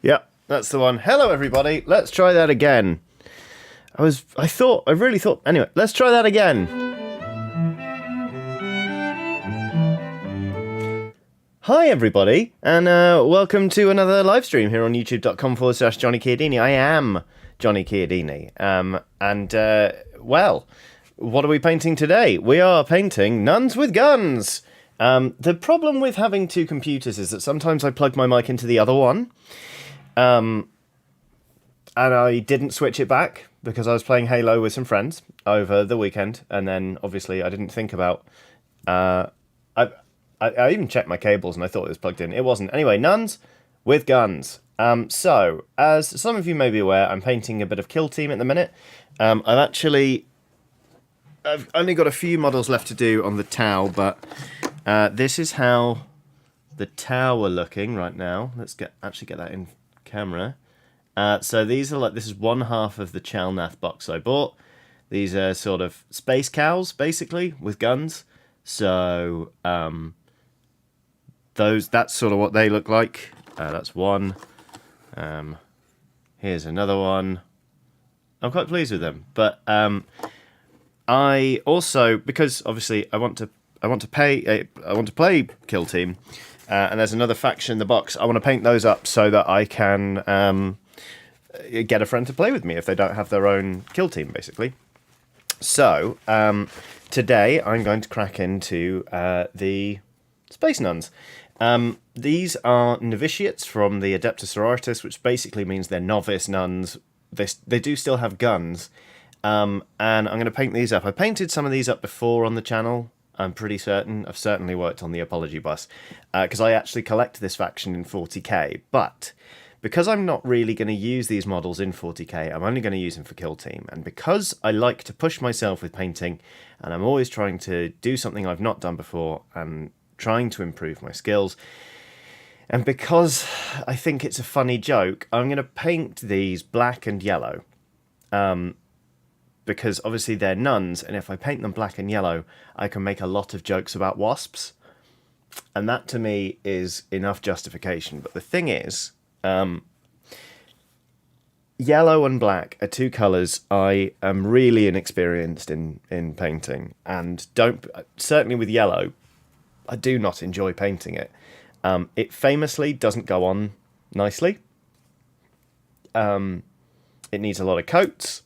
Yep, that's the one. Hello, everybody. Let's try that again. I really thought. Anyway, let's try that again. Hi, everybody, and welcome to another live stream here on youtube.com/Johnny Chiodini. I am Johnny Chiodini. Well, what are we painting today? We are painting nuns with guns. The problem with having two computers is that sometimes I plug my mic into the other one. And I didn't switch it back because I was playing Halo with some friends over the weekend, and then obviously I didn't think about. I even checked my cables and I thought it was plugged in. It wasn't. Anyway, nuns with guns. So as some of you may be aware, I'm painting a bit of Kill Team at the minute. I've only got a few models left to do on the Tau, but this is how the Tau are looking right now. Let's actually get that in camera. So these are this is one half of the Chalnath box I bought. These are sort of space cows, basically, with guns. So that's sort of what they look like. That's one. Here's another one. I'm quite pleased with them, but I also, because obviously I want to play Kill Team, and there's another faction in the box. I want to paint those up so that I can get a friend to play with me if they don't have their own Kill Team, basically. So today I'm going to crack into the Space Nuns. These are novitiates from the Adeptus Sororitas, which basically means they're novice nuns. They do still have guns, and I'm going to paint these up. I painted some of these up before on the channel. I'm pretty certain. I've certainly worked on the Apology bus, because I actually collect this faction in 40k, but because I'm not really going to use these models in 40k, I'm only going to use them for Kill Team, and because I like to push myself with painting, and I'm always trying to do something I've not done before, and trying to improve my skills, and because I think it's a funny joke, I'm going to paint these black and yellow, because obviously they're nuns, and if I paint them black and yellow, I can make a lot of jokes about wasps, and that to me is enough justification. But the thing is, yellow and black are two colours I am really inexperienced in painting, and certainly with yellow, I do not enjoy painting it. It famously doesn't go on nicely. It needs a lot of coats,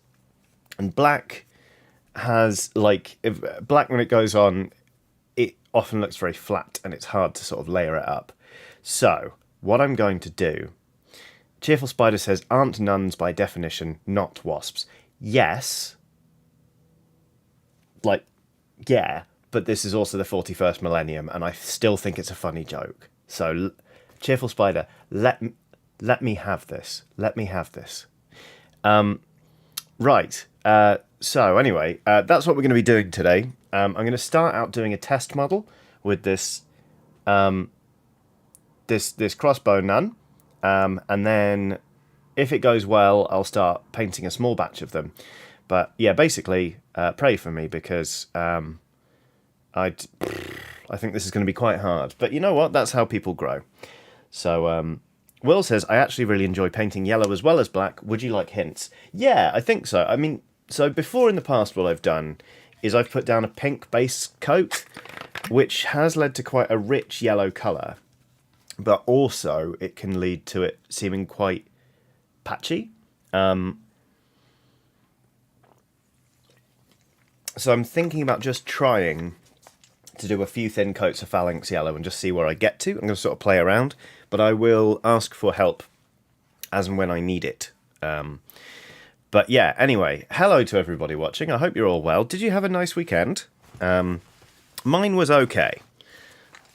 and black has, black when it goes on, it often looks very flat, and it's hard to sort of layer it up. So, what I'm going to do, Cheerful Spider says, aren't nuns by definition not wasps? Yes. Yeah, but this is also the 41st millennium, and I still think it's a funny joke. So, Cheerful Spider, let me have this. Let me have this. Right. So anyway, that's what we're going to be doing today. I'm going to start out doing a test model with this this crossbow nun, and then if it goes well, I'll start painting a small batch of them. But yeah, basically, pray for me, because I think this is going to be quite hard. But you know what? That's how people grow. So Will says, I actually really enjoy painting yellow as well as black. Would you like hints? Yeah, I think so. I mean, so before in the past, what I've done is I've put down a pink base coat, which has led to quite a rich yellow colour. But also, it can lead to it seeming quite patchy. So I'm thinking about just trying to do a few thin coats of phalanx yellow and just see where I get to. I'm going to sort of play around, but I will ask for help as and when I need it. But yeah, anyway, hello to everybody watching. I hope you're all well. Did you have a nice weekend? Mine was okay.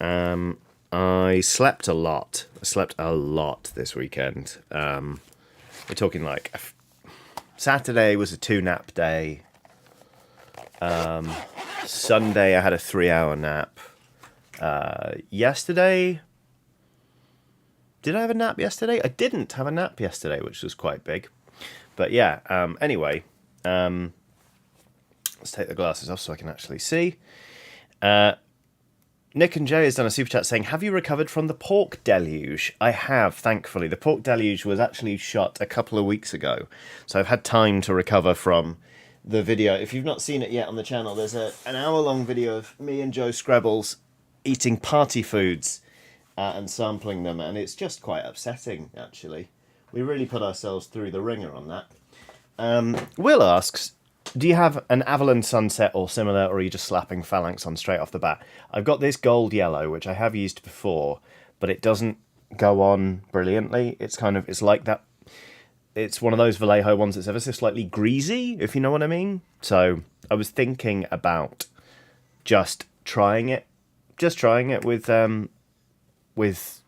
I slept a lot. I slept a lot this weekend. We're talking Saturday was a 2-nap day. Sunday I had a 3-hour nap. Yesterday, did I have a nap yesterday? I didn't have a nap yesterday, which was quite big. But yeah, anyway, let's take the glasses off so I can actually see. Nick and Jay has done a super chat saying, have you recovered from the pork deluge? I have, thankfully. The pork deluge was actually shot a couple of weeks ago, so I've had time to recover from the video. If you've not seen it yet on the channel, there's an hour-long video of me and Joe Scrabbles eating party foods and sampling them, and it's just quite upsetting, actually. We really put ourselves through the ringer on that. Will asks, do you have an Avalon Sunset or similar, or are you just slapping Phalanx on straight off the bat? I've got this gold yellow, which I have used before, but it doesn't go on brilliantly. It's like that. It's one of those Vallejo ones that's ever so slightly greasy, if you know what I mean. So I was thinking about just trying it with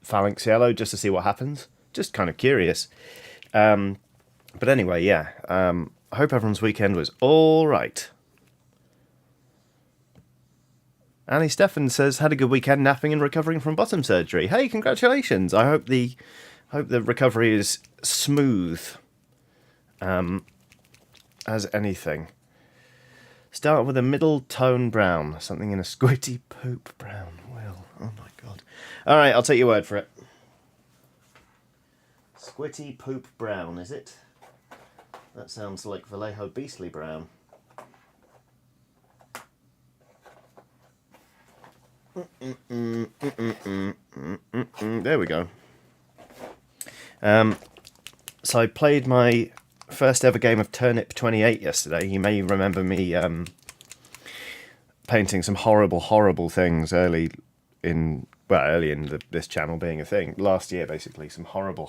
Phalanx yellow, just to see what happens. Just kind of curious. But anyway, yeah. I hope everyone's weekend was all right. Annie Stefan says, had a good weekend napping and recovering from bottom surgery. Hey, congratulations. I hope the recovery is smooth as anything. Start with a middle tone brown. Something in a squitty poop brown. Will. Oh my god. All right, I'll take your word for it. Squitty poop brown, is it? That sounds like Vallejo Beastly Brown. There we go. So I played my first ever game of Turnip 28 yesterday. You may remember me painting some horrible things early in this channel being a thing. Last year, basically, some horrible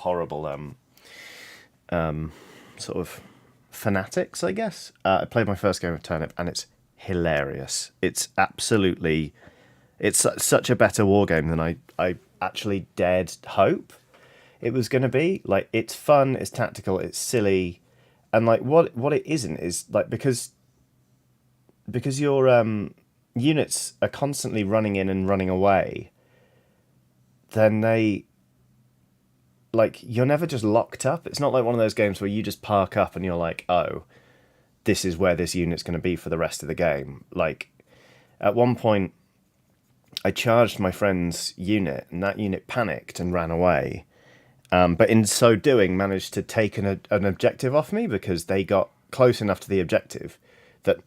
sort of fanatics, I guess. I played my first game of Turnip, and it's hilarious. It's absolutely... It's such a better war game than I actually dared hope it was going to be. Like, it's fun, it's tactical, it's silly, and like what it isn't is like because your units are constantly running in and running away, then you're never just locked up. It's not like one of those games where you just park up and you're like, oh, this is where this unit's going to be for the rest of the game. Like, at one point, I charged my friend's unit, and that unit panicked and ran away. But in so doing, managed to take an objective off me because they got close enough to the objective that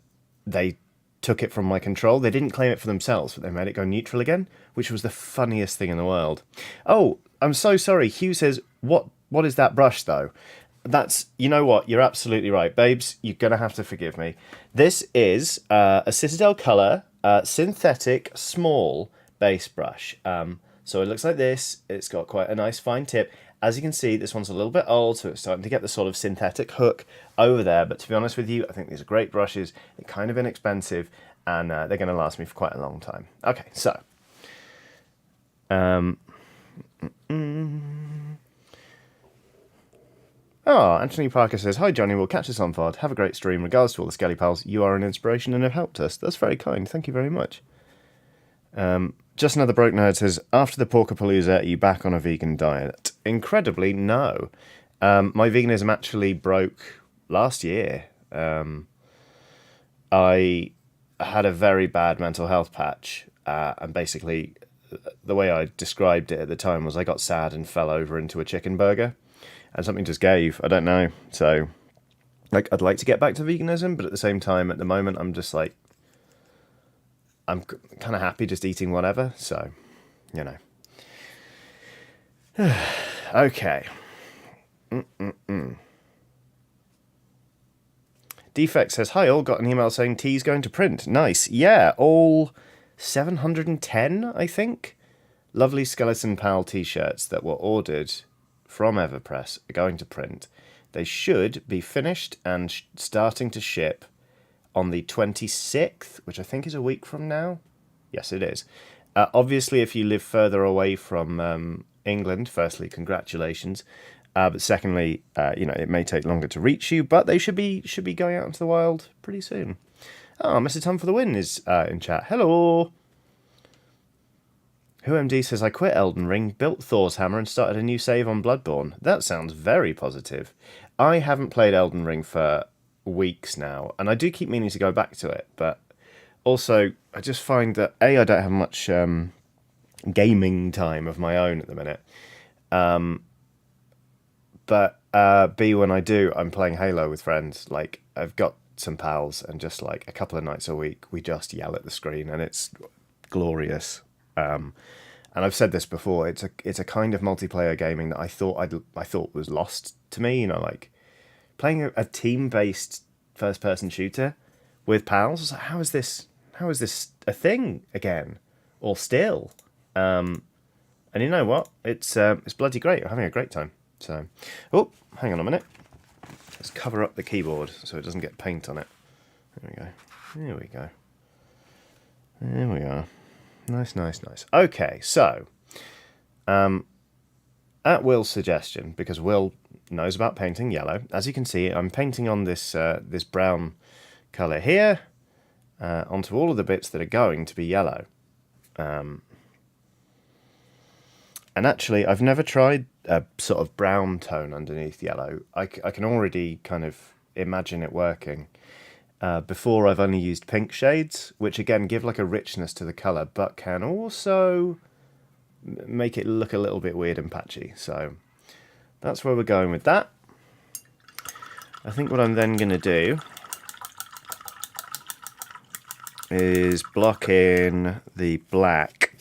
they took it from my control. They didn't claim it for themselves, but they made it go neutral again, which was the funniest thing in the world. Oh, I'm so sorry. Hugh says, what is that brush, though? That's, you know what? You're absolutely right. Babes, you're going to have to forgive me. This is a Citadel Colour synthetic small base brush. So it looks like this. It's got quite a nice fine tip. As you can see, this one's a little bit old, so it's starting to get the sort of synthetic hook over there. But to be honest with you, I think these are great brushes. They're kind of inexpensive, and they're going to last me for quite a long time. Okay, so... Oh, Anthony Parker says, hi Johnny, we'll catch us on VOD. Have a great stream. Regards to all the Skelly pals. You are an inspiration and have helped us. That's very kind. Thank you very much. Just another broke nerd says, after the Porkapalooza, are you back on a vegan diet? Incredibly, no. My veganism actually broke last year. I had a very bad mental health patch, and basically the way I described it at the time was I got sad and fell over into a chicken burger, and something just gave. I don't know. So, like, I'd like to get back to veganism, but at the same time, at the moment, I'm just like, I'm kind of happy just eating whatever. So, you know. Okay. Defect says, hi all, got an email saying tea's going to print. Nice. Yeah, all 710, I think. Lovely Skeleton Pal t-shirts that were ordered from Everpress are going to print. They should be finished and starting to ship on the 26th, which I think is a week from now. Yes, it is. Obviously, if you live further away from England, firstly, congratulations. But secondly, it may take longer to reach you, but they should be going out into the wild pretty soon. Oh, Mr. Tom for the win is in chat. Hello. WhoMD says, I quit Elden Ring, built Thor's hammer, and started a new save on Bloodborne. That sounds very positive. I haven't played Elden Ring for weeks now, and I do keep meaning to go back to it, but also I just find that I don't have much gaming time of my own at the minute. But B, when I do, I'm playing Halo with friends. Like, I've got some pals, and just like a couple of nights a week, we just yell at the screen, and it's glorious. And I've said this before. It's a kind of multiplayer gaming that I thought was lost to me. You know, like playing a team based first person shooter with pals. I was like, How is this a thing again, or still? And you know what? It's bloody great. We're having a great time. So, oh, hang on a minute. Let's cover up the keyboard so it doesn't get paint on it. There we go. There we go. There we are. Nice, nice, nice. Okay, so, at Will's suggestion, because Will knows about painting yellow, as you can see, I'm painting on this this brown colour here onto all of the bits that are going to be yellow. And actually, I've never tried a sort of brown tone underneath yellow. I can already kind of imagine it working. Before, I've only used pink shades, which again give like a richness to the colour, but can also make it look a little bit weird and patchy. So that's where we're going with that. I think what I'm then going to do is block in the black,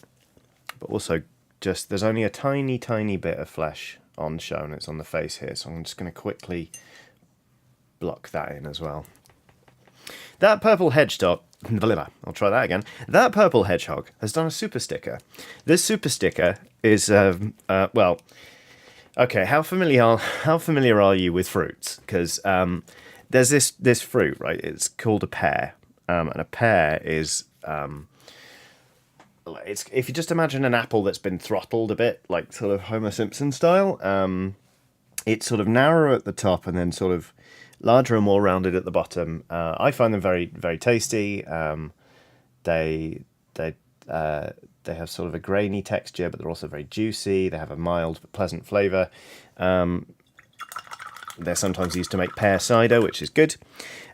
but also just, there's only a tiny, tiny bit of flesh on show, and it's on the face here, so I'm just going to quickly block that in as well. That purple hedgehog, I'll try that again. That purple hedgehog has done a super sticker. This super sticker is, well, okay, how familiar are you with fruits? Because there's this fruit, right? It's called a pear, and a pear is, it's, if you just imagine an apple that's been throttled a bit, like sort of Homer Simpson style. It's sort of narrower at the top and then sort of larger and more rounded at the bottom. I find them very, very tasty. They have sort of a grainy texture, but they're also very juicy. They have a mild but pleasant flavour. They're sometimes used to make pear cider, which is good.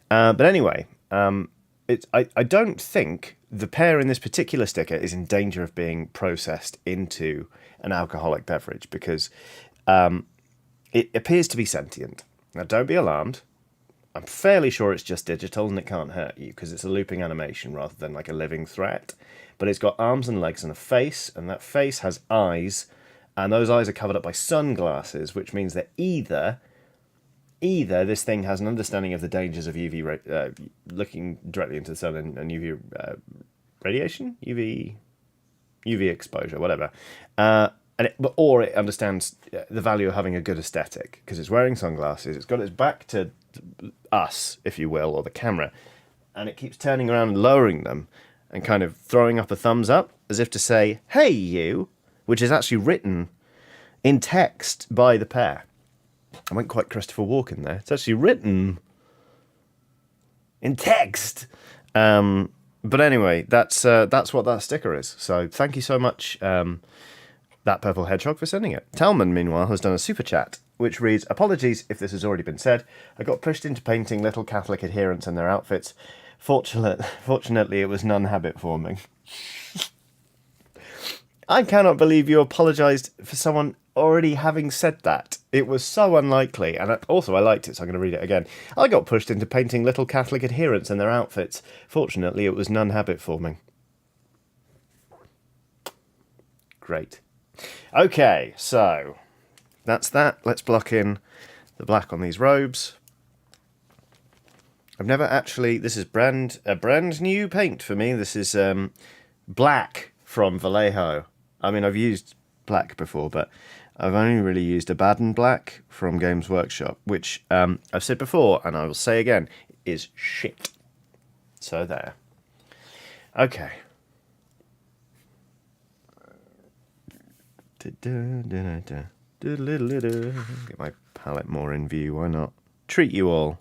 But anyway, I don't think the pear in this particular sticker is in danger of being processed into an alcoholic beverage, because it appears to be sentient. Now, don't be alarmed. I'm fairly sure it's just digital and it can't hurt you, because it's a looping animation rather than like a living threat. But it's got arms and legs and a face, and that face has eyes, and those eyes are covered up by sunglasses, which means that either this thing has an understanding of the dangers of UV looking directly into the sun and UV radiation, UV exposure, whatever, or it understands the value of having a good aesthetic, because it's wearing sunglasses, it's got its back to us, if you will, or the camera, and it keeps turning around and lowering them and kind of throwing up a thumbs up as if to say, "Hey, you," which is actually written in text by the pear. I went quite Christopher Walken there. It's actually written in text. But anyway, that's what that sticker is. So thank you so much, That Purple Hedgehog, for sending it. Talman, meanwhile, has done a super chat, which reads, "Apologies if this has already been said. I got pushed into painting little Catholic adherents and their outfits. Fortunately, it was nun habit forming." I cannot believe you apologised for someone already having said that. It was so unlikely, and also I liked it, so I'm going to read it again. "I got pushed into painting little Catholic adherents and their outfits. Fortunately, it was nun habit forming." Great. Okay, so that's that. Let's block in the black on these robes. I've never actually... This is a brand new paint for me. This is black from Vallejo. I mean, I've used black before, but I've only really used Abaddon black from Games Workshop, which I've said before, and I will say again, is shit. So there. Okay. Get my palette more in view, why not? Treat you all.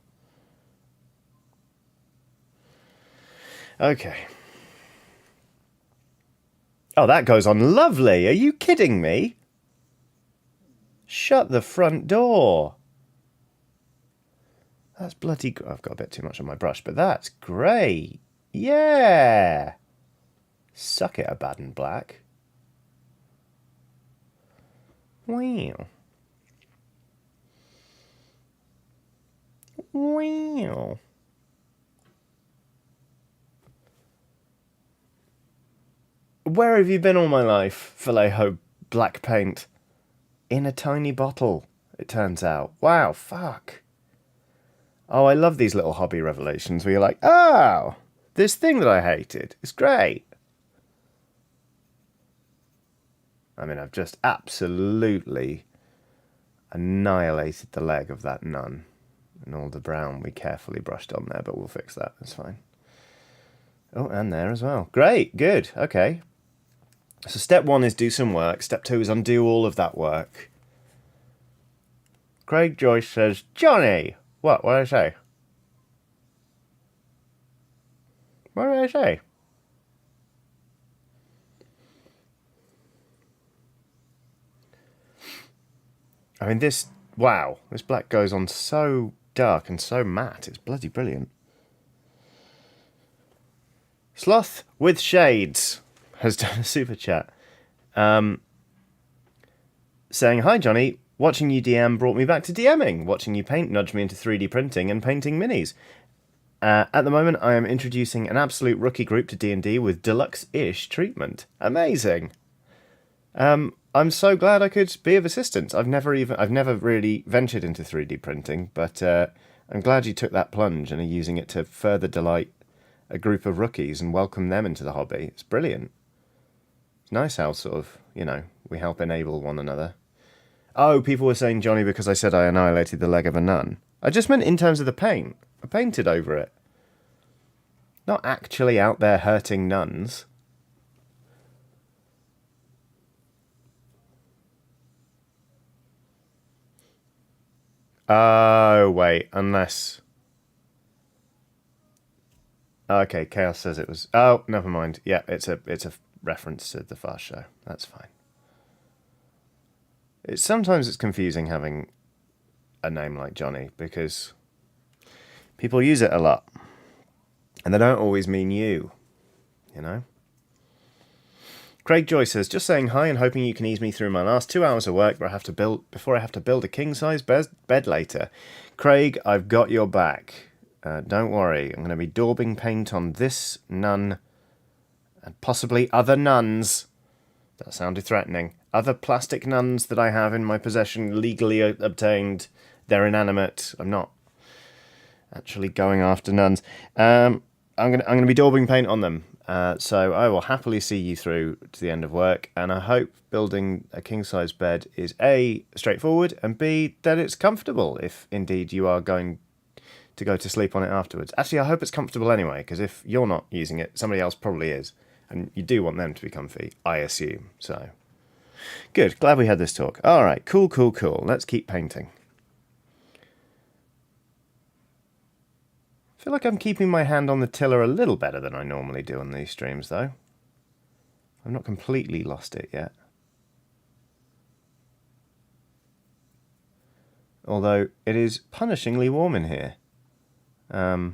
Okay. Oh, that goes on lovely. Are you kidding me? Shut the front door. That's bloody... I've got a bit too much on my brush, but that's great. Yeah. Suck it, Abaddon Black. Wow. Wow. Where have you been all my life, Vallejo black paint? In a tiny bottle, it turns out. Wow, fuck. Oh, I love these little hobby revelations where you're like, oh, this thing that I hated is great. I mean, I've just absolutely annihilated the leg of that nun. And all the brown we carefully brushed on there, but we'll fix that. That's fine. Oh, and there as well. Great, good, okay. So step 1 is do some work. Step 2 is undo all of that work. Craig Joyce says, Johnny! What did I say? What did I say? I mean, this black goes on so dark and so matte. It's bloody brilliant. Sloth with Shades has done a super chat. Saying, hi Johnny, watching you DM brought me back to DMing. Watching you paint nudged me into 3D printing and painting minis. At the moment, I am introducing an absolute rookie group to D&D with deluxe-ish treatment. Amazing. I'm so glad I could be of assistance. I've never really ventured into 3D printing, but I'm glad you took that plunge and are using it to further delight a group of rookies and welcome them into the hobby. It's brilliant. It's nice how sort of, we help enable one another. Oh, people were saying Johnny because I said I annihilated the leg of a nun. I just meant in terms of the paint. I painted over it. Not actually out there hurting nuns. Oh, wait, unless... Okay, Chaos says it was... Oh, never mind. Yeah, it's a reference to the Fast Show. That's fine. Sometimes it's confusing having a name like Johnny, because people use it a lot. And they don't always mean you, Craig Joy says, just saying hi and hoping you can ease me through my last 2 hours of work before I have to build a king-size bed later. Craig, I've got your back. Don't worry, I'm going to be daubing paint on this nun and possibly other nuns. That sounded threatening. Other plastic nuns that I have in my possession, legally obtained. They're inanimate. I'm not actually going after nuns. I'm gonna be daubing paint on them. So I will happily see you through to the end of work, and I hope building a king-size bed is A, straightforward, and B, that it's comfortable, if indeed you are going to go to sleep on it afterwards. Actually, I hope it's comfortable anyway, because if you're not using it, somebody else probably is, and you do want them to be comfy, I assume. So, good, glad we had this talk. Alright, cool. Let's keep painting. I feel like I'm keeping my hand on the tiller a little better than I normally do on these streams, though. I've not completely lost it yet. Although, it is punishingly warm in here. The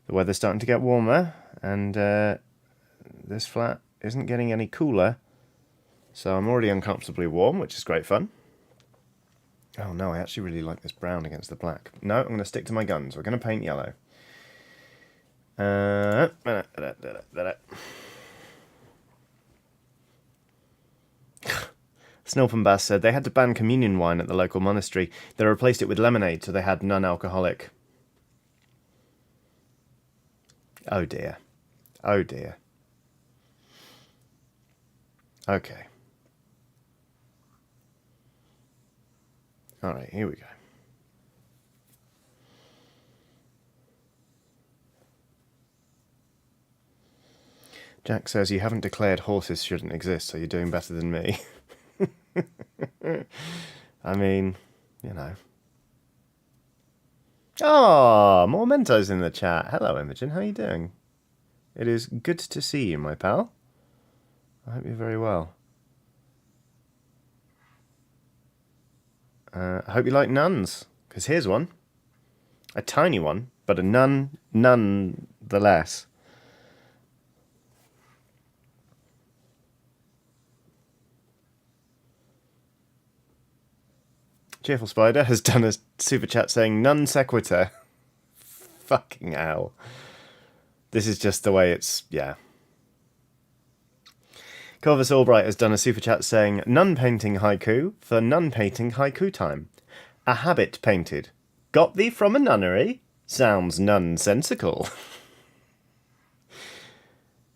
weather's starting to get warmer, and this flat isn't getting any cooler. So I'm already uncomfortably warm, which is great fun. Oh no, I actually really like this brown against the black. No, I'm going to stick to my guns. We're going to paint yellow. Snilpenbass said they had to ban communion wine at the local monastery. They replaced it with lemonade, so they had non-alcoholic. Oh dear. Oh dear. Okay. Alright, here we go. Jack says you haven't declared horses shouldn't exist, so you're doing better than me. I mean, Oh, more Mentos in the chat. Hello, Imogen. How are you doing? It is good to see you, my pal. I hope you're very well. I hope you like nuns, because here's one. A tiny one, but a nun nonetheless. Cheerful Spider has done a super chat saying non sequitur. Fucking hell. This is just the way it's... Yeah. Corvus Albright has done a super chat saying nun painting haiku for nun painting haiku time. A habit painted. Got thee from a nunnery? Sounds nonsensical.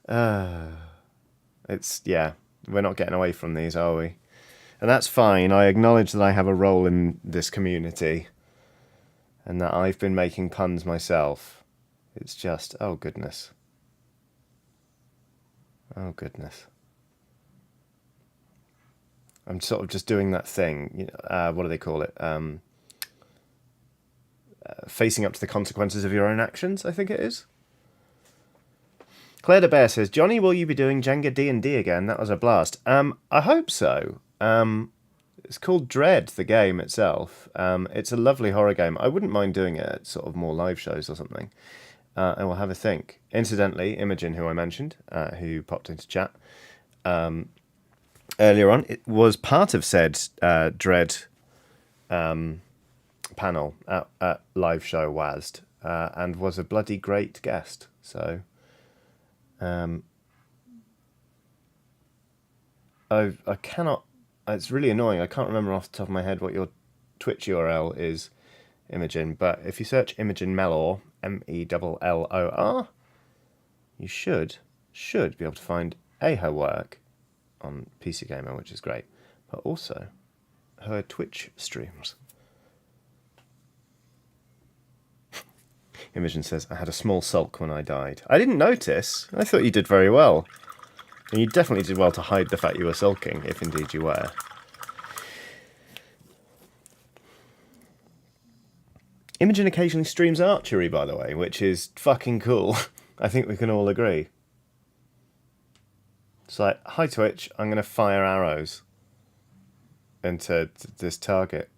It's... Yeah. We're not getting away from these, are we? And that's fine. I acknowledge that I have a role in this community. And that I've been making puns myself. It's just... Oh, goodness. Oh, goodness. I'm sort of just doing that thing. You know, what do they call it? Facing up to the consequences of your own actions, I think it is. Claire de Bear says, Johnny, will you be doing Jenga D&D again? That was a blast. I hope so. It's called Dread, the game itself. It's a lovely horror game. I wouldn't mind doing it at sort of more live shows or something. And we'll have a think. Incidentally, Imogen, who I mentioned, who popped into chat earlier on, it was part of said Dread panel at live show WASD, and was a bloody great guest. So... I cannot... It's really annoying. I can't remember off the top of my head what your Twitch URL is, Imogen. But if you search Imogen Mellor, Mellor, you should be able to find her work on PC Gamer, which is great, but also her Twitch streams. Imogen says, I had a small sulk when I died. I didn't notice. I thought you did very well. And you definitely did well to hide the fact you were sulking, if indeed you were. Imogen occasionally streams archery, by the way, which is fucking cool. I think we can all agree. It's like, hi Twitch, I'm going to fire arrows into this target.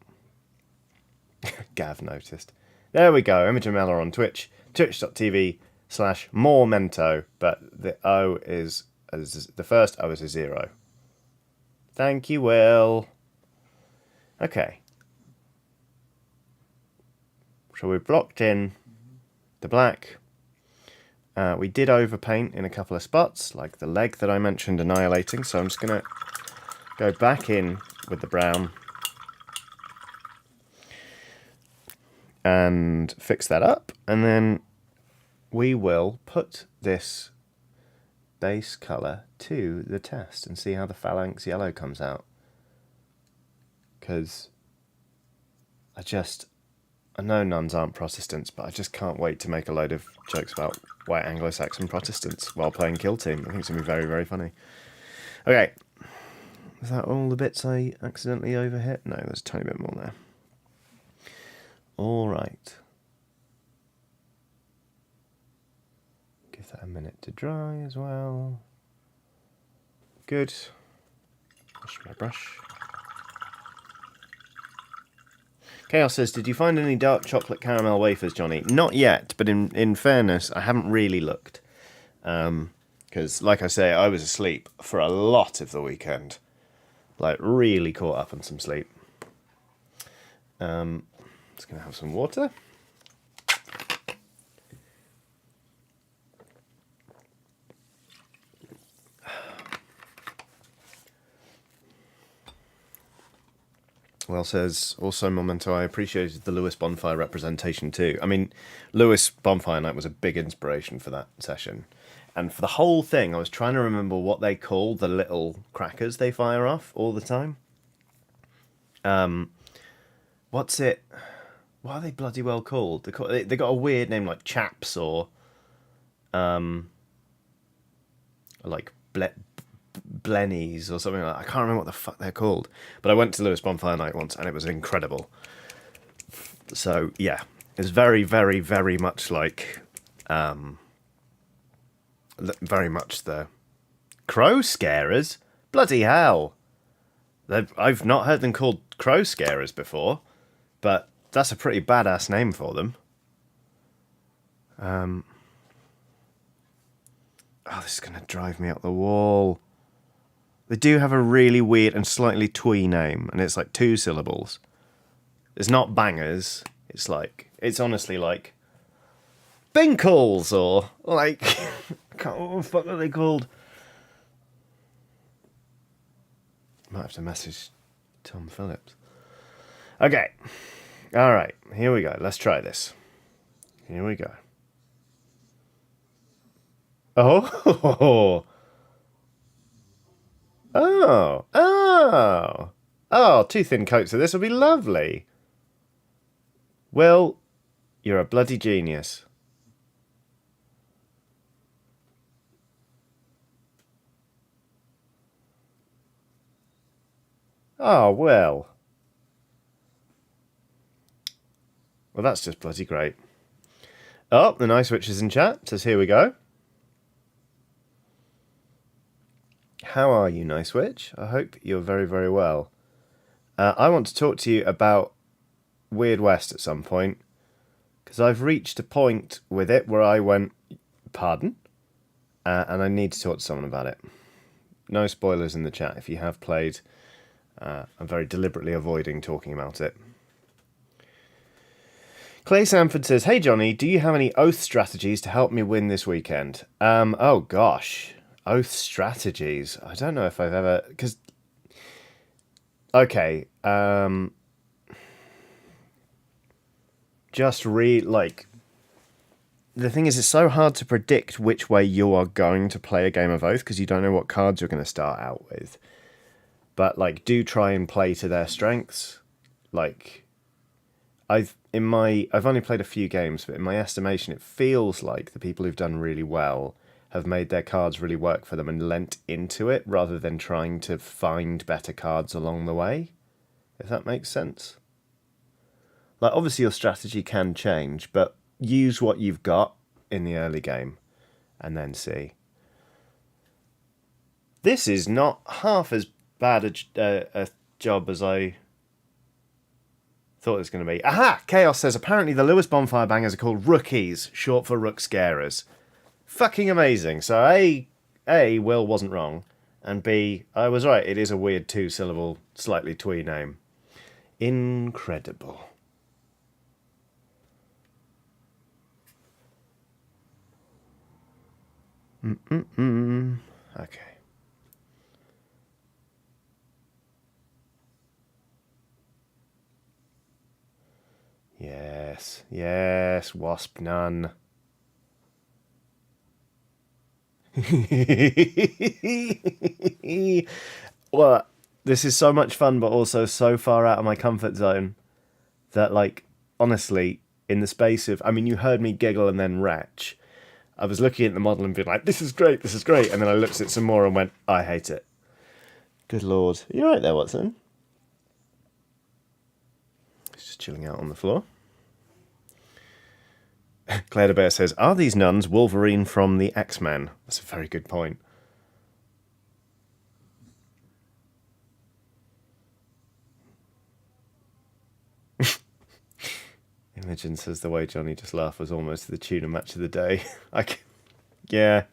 Gav noticed. There we go, Imogen Mellor on Twitch. Twitch.tv/moremento, but the O is... the first O is a 0. Thank you, Will. Okay. So we've blocked in the black. We did overpaint in a couple of spots, like the leg that I mentioned annihilating. So I'm just going to go back in with the brown and fix that up. And then we will put this base colour to the test and see how the phalanx yellow comes out. Because I know nuns aren't Protestants, but I just can't wait to make a load of jokes about white Anglo-Saxon Protestants while playing Kill Team. I think it's going to be very, very funny. Okay. Is that all the bits I accidentally overhit? No, there's a tiny bit more there. All right. Give that a minute to dry as well. Good. Wash my brush. Chaos says, did you find any dark chocolate caramel wafers, Johnny? Not yet, but in fairness, I haven't really looked. Because, like I say, I was asleep for a lot of the weekend. Like, really caught up on some sleep. Just going to have some water. Well says, also Memento, I appreciated the Lewis Bonfire representation too. I mean, Lewis Bonfire Night was a big inspiration for that session. And for the whole thing, I was trying to remember what they call the little crackers they fire off all the time. What's it? What are they bloody well called? They got a weird name like chaps or like Blennies or something like that. I can't remember what the fuck they're called. But I went to Lewis Bonfire Night once and it was incredible. So, yeah. It's very, very, very much like... very much the... Crow Scarers? Bloody hell! I've not heard them called Crow Scarers before. But that's a pretty badass name for them. Oh, this is going to drive me up the wall. They do have a really weird and slightly twee name, and it's like 2 syllables. It's not bangers. It's like, it's honestly like Binkles or like, I can't, what the fuck are they called? Might have to message Tom Phillips. Okay. All right. Here we go. Let's try this. Here we go. Oh. Oh. Oh. Oh, 2 thin coats of this will be lovely. Will, you're a bloody genius. Oh, well. Well, that's just bloody great. Oh, the Nice Witch is in chat. Says, here we go. How are you, Nice Witch? I hope you're very, very well. I want to talk to you about Weird West at some point, because I've reached a point with it where I went, pardon? And I need to talk to someone about it. No spoilers in the chat if you have played. I'm very deliberately avoiding talking about it. Clay Sanford says, hey Johnny, do you have any oath strategies to help me win this weekend? Oh gosh, oath strategies. I don't know if I've ever, because, okay, just like, the thing is, it's so hard to predict which way you are going to play a game of Oath because you don't know what cards you're going to start out with. But like, do try and play to their strengths. Like, I've only played a few games, but in my estimation, it feels like the people who've done really well have made their cards really work for them and lent into it rather than trying to find better cards along the way. If that makes sense. Like, obviously your strategy can change, but use what you've got in the early game and then see. This is not half as bad a job as I thought it was going to be. Aha! Chaos says, apparently the Lewis Bonfire Bangers are called Rookies, short for Rook Scarers. Fucking amazing. So A, Will wasn't wrong, and B, I was right. It is a weird 2-syllable, slightly twee name. Incredible. Okay. Yes, Wasp Nun. Well, this is so much fun, but also so far out of my comfort zone that, like, honestly, in the space of, I mean, you heard me giggle and then retch. I was looking at the model and being like, this is great, and then I looked at it some more and went, I hate it. Good lord. Are you right there, Watson? He's just chilling out on the floor. Claire de Bear says, are these nuns Wolverine from the X-Men? That's a very good point. Imogen says the way Johnny just laughed was almost the tuna match of the day. Yeah.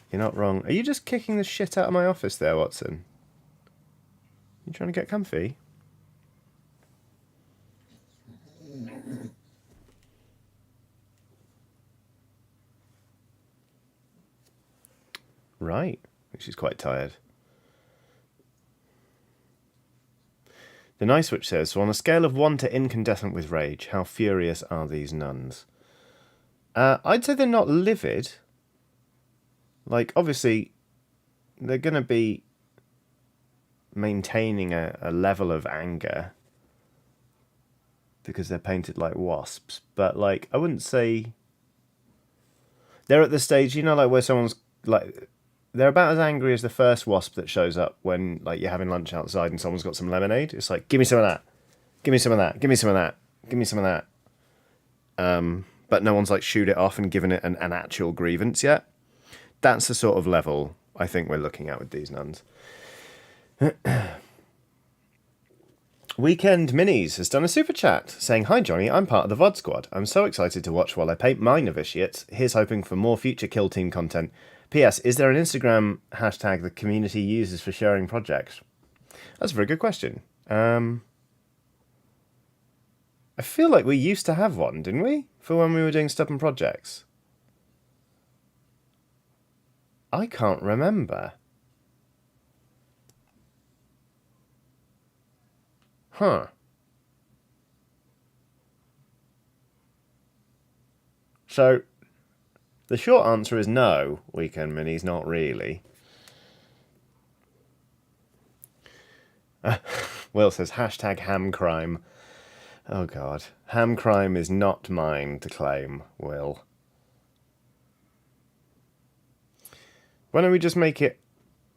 You're not wrong. Are you just kicking the shit out of my office there, Watson? You trying to get comfy? Right. She's quite tired. The Nice Witch says, so on a scale of 1 to incandescent with rage, how furious are these nuns? I'd say they're not livid. Like, obviously, they're going to be maintaining a level of anger because they're painted like wasps. But, like, I wouldn't say... They're at the stage, you know, like, where someone's, like... They're about as angry as the first wasp that shows up when, like, you're having lunch outside and someone's got some lemonade. It's like, give me some of that. Give me some of that. Give me some of that. Give me some of that. But no one's, like, shooed it off and given it an actual grievance yet. That's the sort of level I think we're looking at with these nuns. Weekend Minis has done a super chat saying, hi Johnny, I'm part of the VOD squad. I'm so excited to watch while I paint my novitiates. Here's hoping for more future Kill Team content. P.S. Is there an Instagram hashtag the community uses for sharing projects? That's a very good question. I feel like we used to have one, didn't we? For when we were doing stubborn projects. I can't remember. Huh. So, the short answer is no, Weekend Minis, not really. Will says, hashtag ham crime. Oh god. Ham crime is not mine to claim, Will. Why don't we just make it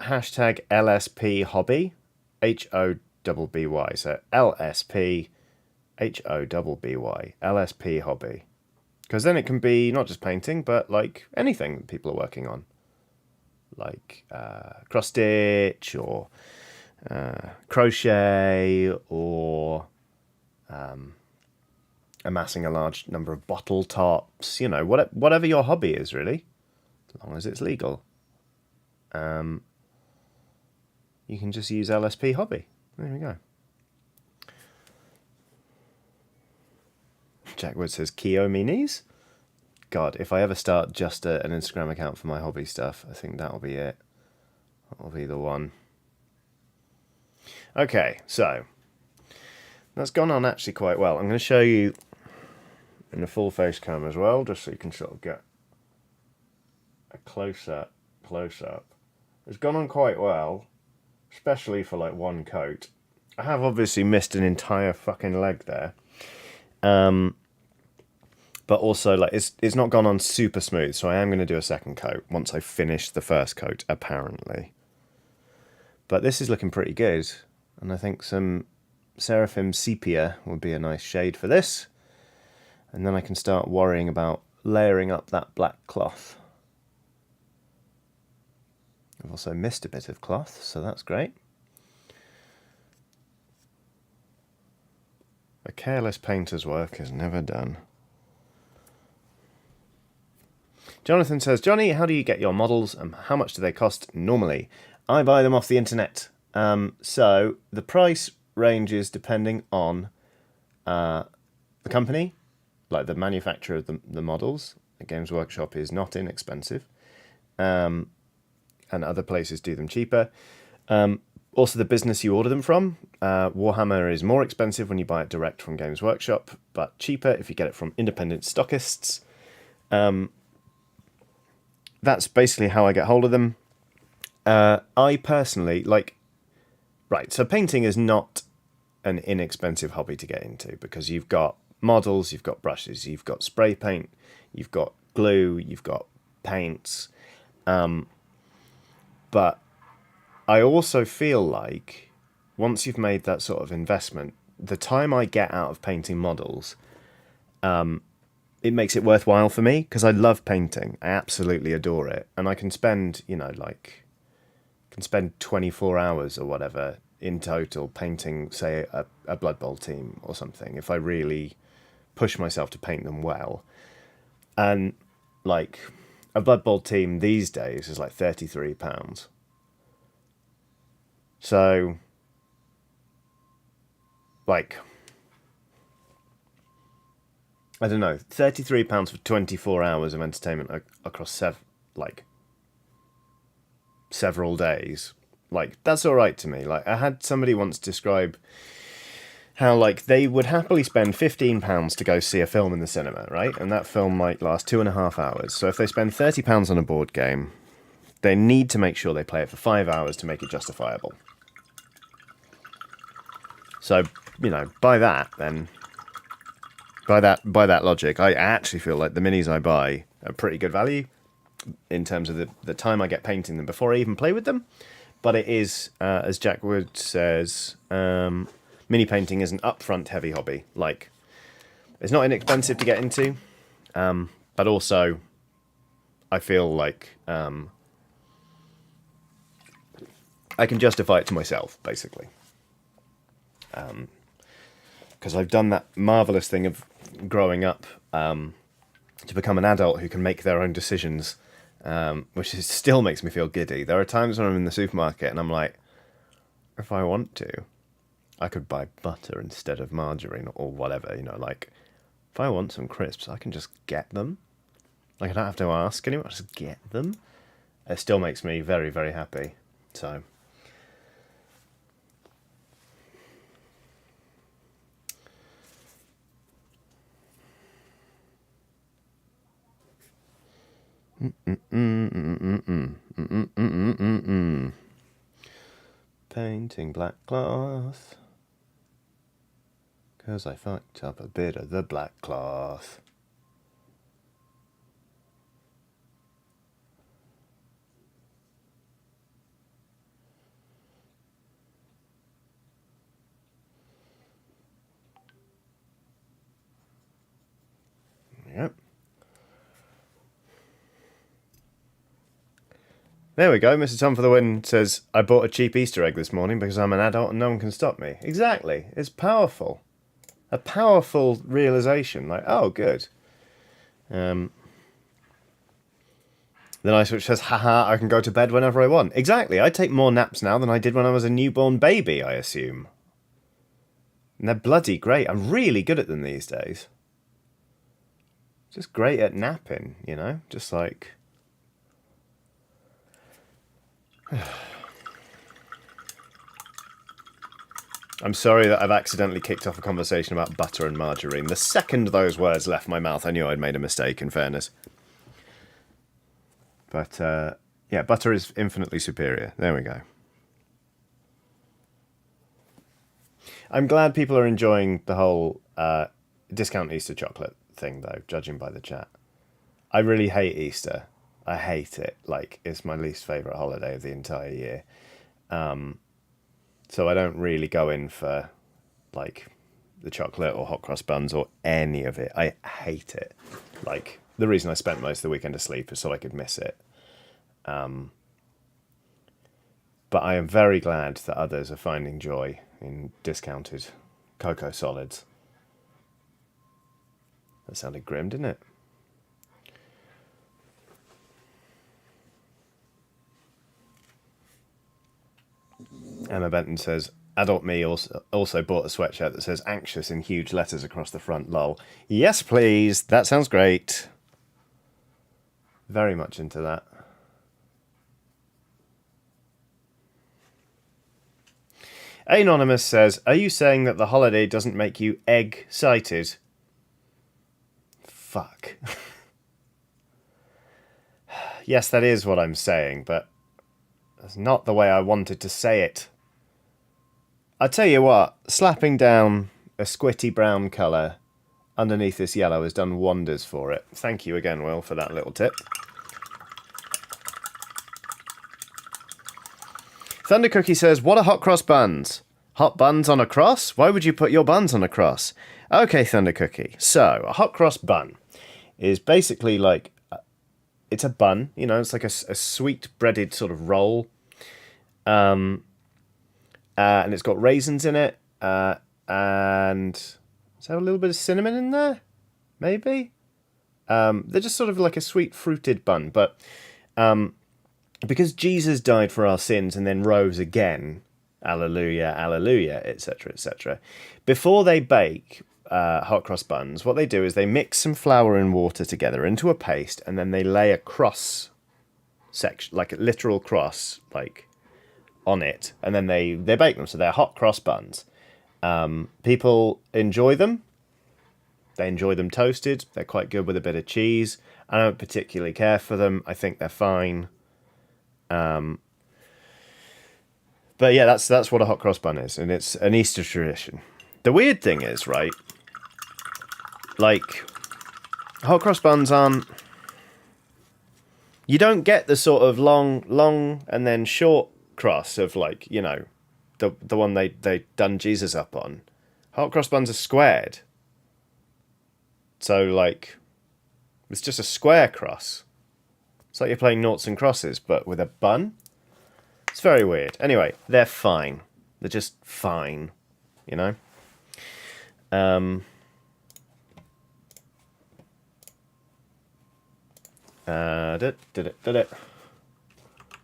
hashtag LSP hobby? HOBBY. So LSP HOBBY. LSP hobby. Because then it can be not just painting, but like anything that people are working on. Like cross stitch or crochet or amassing a large number of bottle tops. You know, whatever your hobby is, really. As long as it's legal. You can just use LSP hobby. There we go. Jack Wood says, Kyo Minis? God, if I ever start just an Instagram account for my hobby stuff, I think that'll be it. That'll be the one. Okay, so that's gone on actually quite well. I'm going to show you in the full face cam as well, just so you can sort of get a close-up. It's gone on quite well, especially for like one coat. I have obviously missed an entire fucking leg there. But also, like, it's not gone on super smooth, so I am going to do a second coat once I finish the first coat, apparently. But this is looking pretty good, and I think some Seraphim Sepia would be a nice shade for this. And then I can start worrying about layering up that black cloth. I've also missed a bit of cloth, so that's great. A careless painter's work is never done. Jonathan says, Johnny, how do you get your models and how much do they cost normally? I buy them off the internet. So the price ranges depending on the company, like the manufacturer of the models. The Games Workshop is not inexpensive. And other places do them cheaper. Also the business you order them from. Warhammer is more expensive when you buy it direct from Games Workshop, but cheaper if you get it from independent stockists. That's basically how I get hold of them. I personally, right, so painting is not an inexpensive hobby to get into because you've got models, you've got brushes, you've got spray paint, you've got glue, you've got paints. But I also feel like once you've made that sort of investment, the time I get out of painting models, it makes it worthwhile for me because I love painting. I absolutely adore it. And I can spend, can spend 24 hours or whatever in total painting, say, a Blood Bowl team or something if I really push myself to paint them well. And, a Blood Bowl team these days is like £33. So, I don't know, £33 for 24 hours of entertainment across several days. That's all right to me. I had somebody once describe how, they would happily spend £15 to go see a film in the cinema, right? And that film might last 2.5 hours. So if they spend £30 on a board game, they need to make sure they play it for 5 hours to make it justifiable. So, by that logic, I actually feel like the minis I buy are pretty good value in terms of the time I get painting them before I even play with them. But it is, as Jack Wood says, mini painting is an upfront heavy hobby. It's not inexpensive to get into, but also I feel like I can justify it to myself, basically. Because I've done that marvellous thing of growing up to become an adult who can make their own decisions, which still makes me feel giddy. There are times when I'm in the supermarket and I'm like, if I want to, I could buy butter instead of margarine or whatever, you know, like, if I want some crisps, I can just get them. Like, I don't have to ask anyone, I just get them. It still makes me very, very happy, so... Painting black cloth, 'cause I fucked up a bit of the black cloth. Yep. There we go. Mr. Tom for the win says, I bought a cheap Easter egg this morning because I'm an adult and no one can stop me. Exactly. It's powerful. A powerful realization. Like, oh, good. The nice which says, haha, I can go to bed whenever I want. Exactly. I take more naps now than I did when I was a newborn baby, I assume. And they're bloody great. I'm really good at them these days. Just great at napping, you know? Just like... I'm sorry that I've accidentally kicked off a conversation about butter and margarine. The second those words left my mouth, I knew I'd made a mistake, in fairness. But, yeah, butter is infinitely superior. There we go. I'm glad people are enjoying the whole discount Easter chocolate thing, though, judging by the chat. I really hate Easter. I hate it. Like, it's my least favourite holiday of the entire year. So I don't really go in for, like, the chocolate or hot cross buns or any of it. I hate it. Like, the reason I spent most of the weekend asleep is so I could miss it. But I am very glad that others are finding joy in discounted cocoa solids. That sounded grim, didn't it? Emma Benton says, adult me also bought a sweatshirt that says anxious in huge letters across the front, lol. Yes, please. That sounds great. Very much into that. Anonymous says, are you saying that the holiday doesn't make you egg-cited? Fuck. Yes, that is what I'm saying, but that's not the way I wanted to say it. I tell you what, slapping down a squitty brown colour underneath this yellow has done wonders for it. Thank you again, Will, for that little tip. Thunder Cookie says, what are hot cross buns? Hot buns on a cross? Why would you put your buns on a cross? Okay, Thunder Cookie. So, a hot cross bun is basically like... It's a bun, you know, it's like a sweet breaded sort of roll. And it's got raisins in it. And is there a little bit of cinnamon in there? Maybe? They're just sort of like a sweet fruited bun. But because Jesus died for our sins and then rose again, alleluia, alleluia, etc., etc., before they bake hot cross buns, what they do is they mix some flour and water together into a paste, and then they lay a cross section, like a literal cross, like on it, and then they bake them. So they're hot cross buns. People enjoy them. They enjoy them toasted. They're quite good with a bit of cheese. I don't particularly care for them. I think they're fine. But yeah, that's what a hot cross bun is, and it's an Easter tradition. The weird thing is, right, like, hot cross buns aren't... You don't get the sort of long and then short cross of, like, you know, the one they done Jesus up on. Hot cross buns are squared. So, like, it's just a square cross. It's like you're playing noughts and crosses, but with a bun. It's very weird. Anyway, they're fine. They're just fine, you know?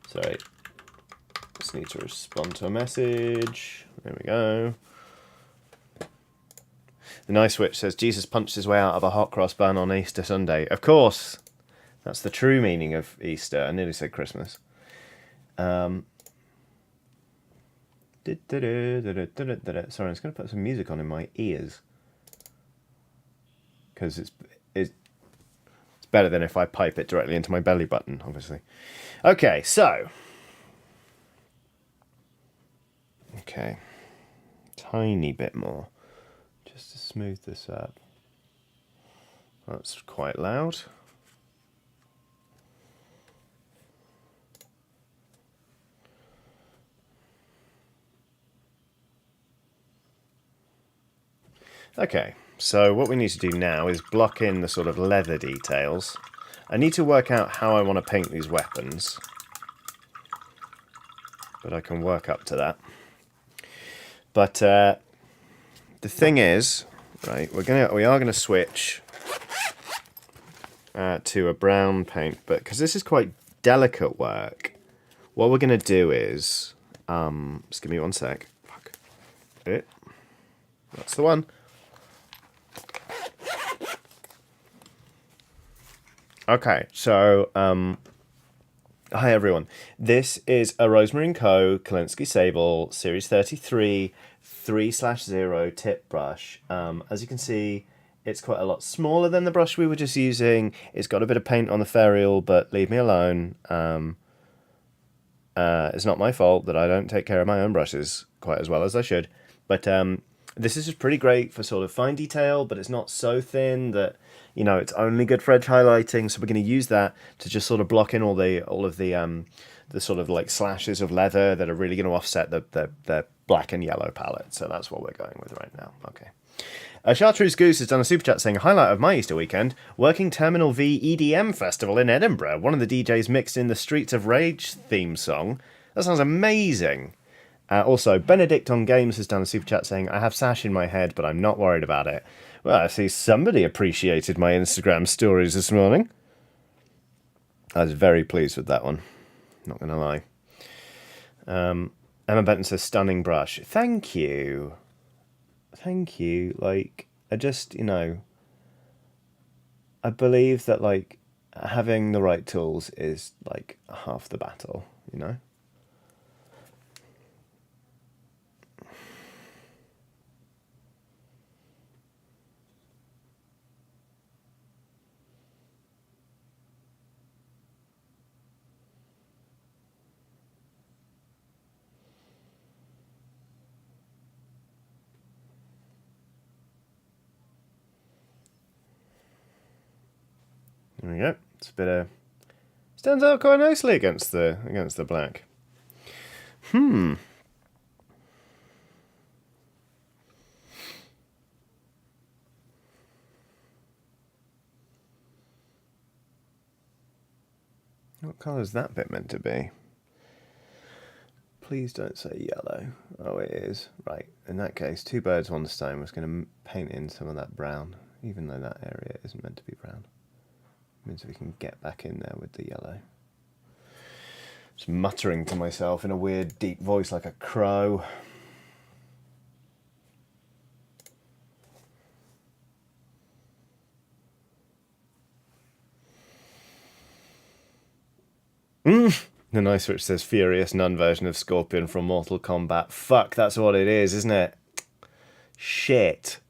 Sorry. Just need to respond to a message. There we go. The Nice Witch says, Jesus punched his way out of a hot cross bun on Easter Sunday. Of course, that's the true meaning of Easter. I nearly said Christmas. Sorry, I'm just going to put some music on in my ears. Because it's better than if I pipe it directly into my belly button, obviously. Okay, so. Okay. Tiny bit more. Just to smooth this up. That's quite loud. Okay, so what we need to do now is block in the sort of leather details. I need to work out how I want to paint these weapons. But I can work up to that. But the thing is, right, we are gonna switch to a brown paint, but because this is quite delicate work, what we're gonna do is, just give me one sec. Fuck. That's the one. Okay, so hi everyone. This is a Rosemary & Co. Kolinsky Sable Series 33 3/0 tip brush. As you can see, it's quite a lot smaller than the brush we were just using. It's got a bit of paint on the ferrule, but leave me alone. It's not my fault that I don't take care of my own brushes quite as well as I should. But this is just pretty great for sort of fine detail, but it's not so thin that, you know, it's only good for edge highlighting. So we're going to use that to just sort of block in all of the sort of like slashes of leather that are really going to offset the black and yellow palette. So that's what we're going with right now. Okay. Chartreuse Goose has done a super chat saying, highlight of my Easter weekend, working Terminal V EDM Festival in Edinburgh. One of the DJs mixed in the Streets of Rage theme song. That sounds amazing. Also, Benedict on Games has done a super chat saying, I have sash in my head, but I'm not worried about it. Well, I see somebody appreciated my Instagram stories this morning. I was very pleased with that one. Not going to lie. Emma Benton says, stunning brush. Thank you. Thank you. Like, I just, you know, I believe that, like, having the right tools is, like, half the battle, you know? There we go. It's a bit of stands out quite nicely against the black. What colour is that bit meant to be? Please don't say yellow. Oh, it is. Right. In that case, two birds, one stone. We're going to paint in some of that brown, even though that area isn't meant to be brown. Means we can get back in there with the yellow. Just muttering to myself in a weird deep voice like a crow. The Nice Witch says Furious Nun version of Scorpion from Mortal Kombat. Fuck, that's what it is, isn't it? Shit.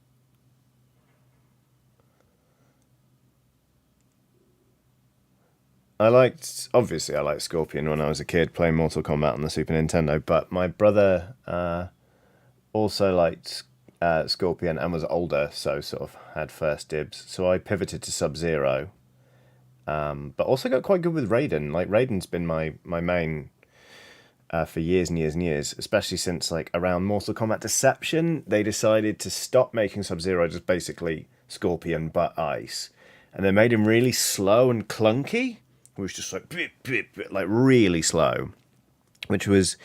Obviously I liked Scorpion when I was a kid playing Mortal Kombat on the Super Nintendo, but my brother also liked Scorpion and was older, so sort of had first dibs. So I pivoted to Sub-Zero, but also got quite good with Raiden. Like, Raiden's been my main for years and years and years, especially since, like, around Mortal Kombat Deception, they decided to stop making Sub-Zero just basically Scorpion but ice. And they made him really slow and clunky. It was just like, like really slow, which was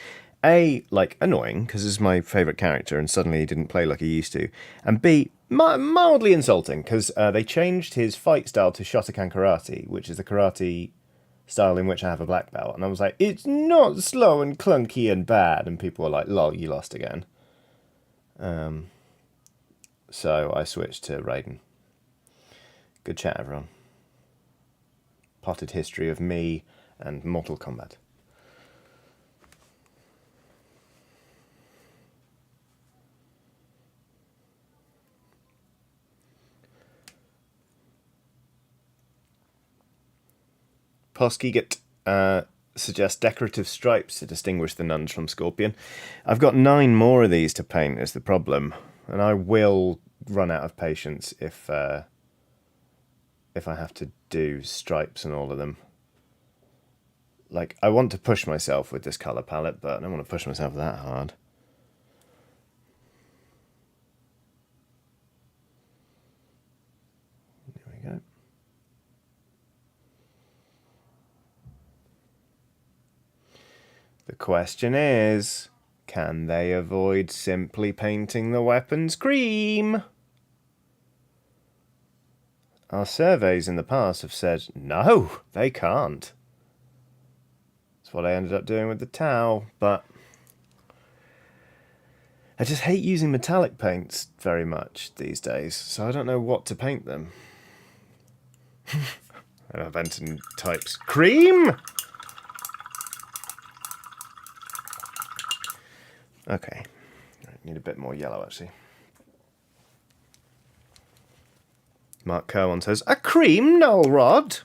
like annoying because this is my favourite character and suddenly he didn't play like he used to, and B, mildly insulting because they changed his fight style to Shotokan Karate, which is the karate style in which I have a black belt, and I was like, it's not slow and clunky and bad, and people were like, lol, you lost again. so I switched to Raiden. Good chat, everyone. Potted history of me and Mortal Kombat. Poskyget suggests decorative stripes to distinguish the nuns from Scorpion. I've got 9 more of these to paint is the problem, and I will run out of patience if I have to do stripes and all of them. Like, I want to push myself with this colour palette, but I don't want to push myself that hard. There we go. The question is, can they avoid simply painting the weapons cream? Our surveys in the past have said, no, they can't. That's what I ended up doing with the Tau, but I just hate using metallic paints very much these days, so I don't know what to paint them. Benton types cream! Okay, I need a bit more yellow actually. Mark Kerwan says, a cream null rod?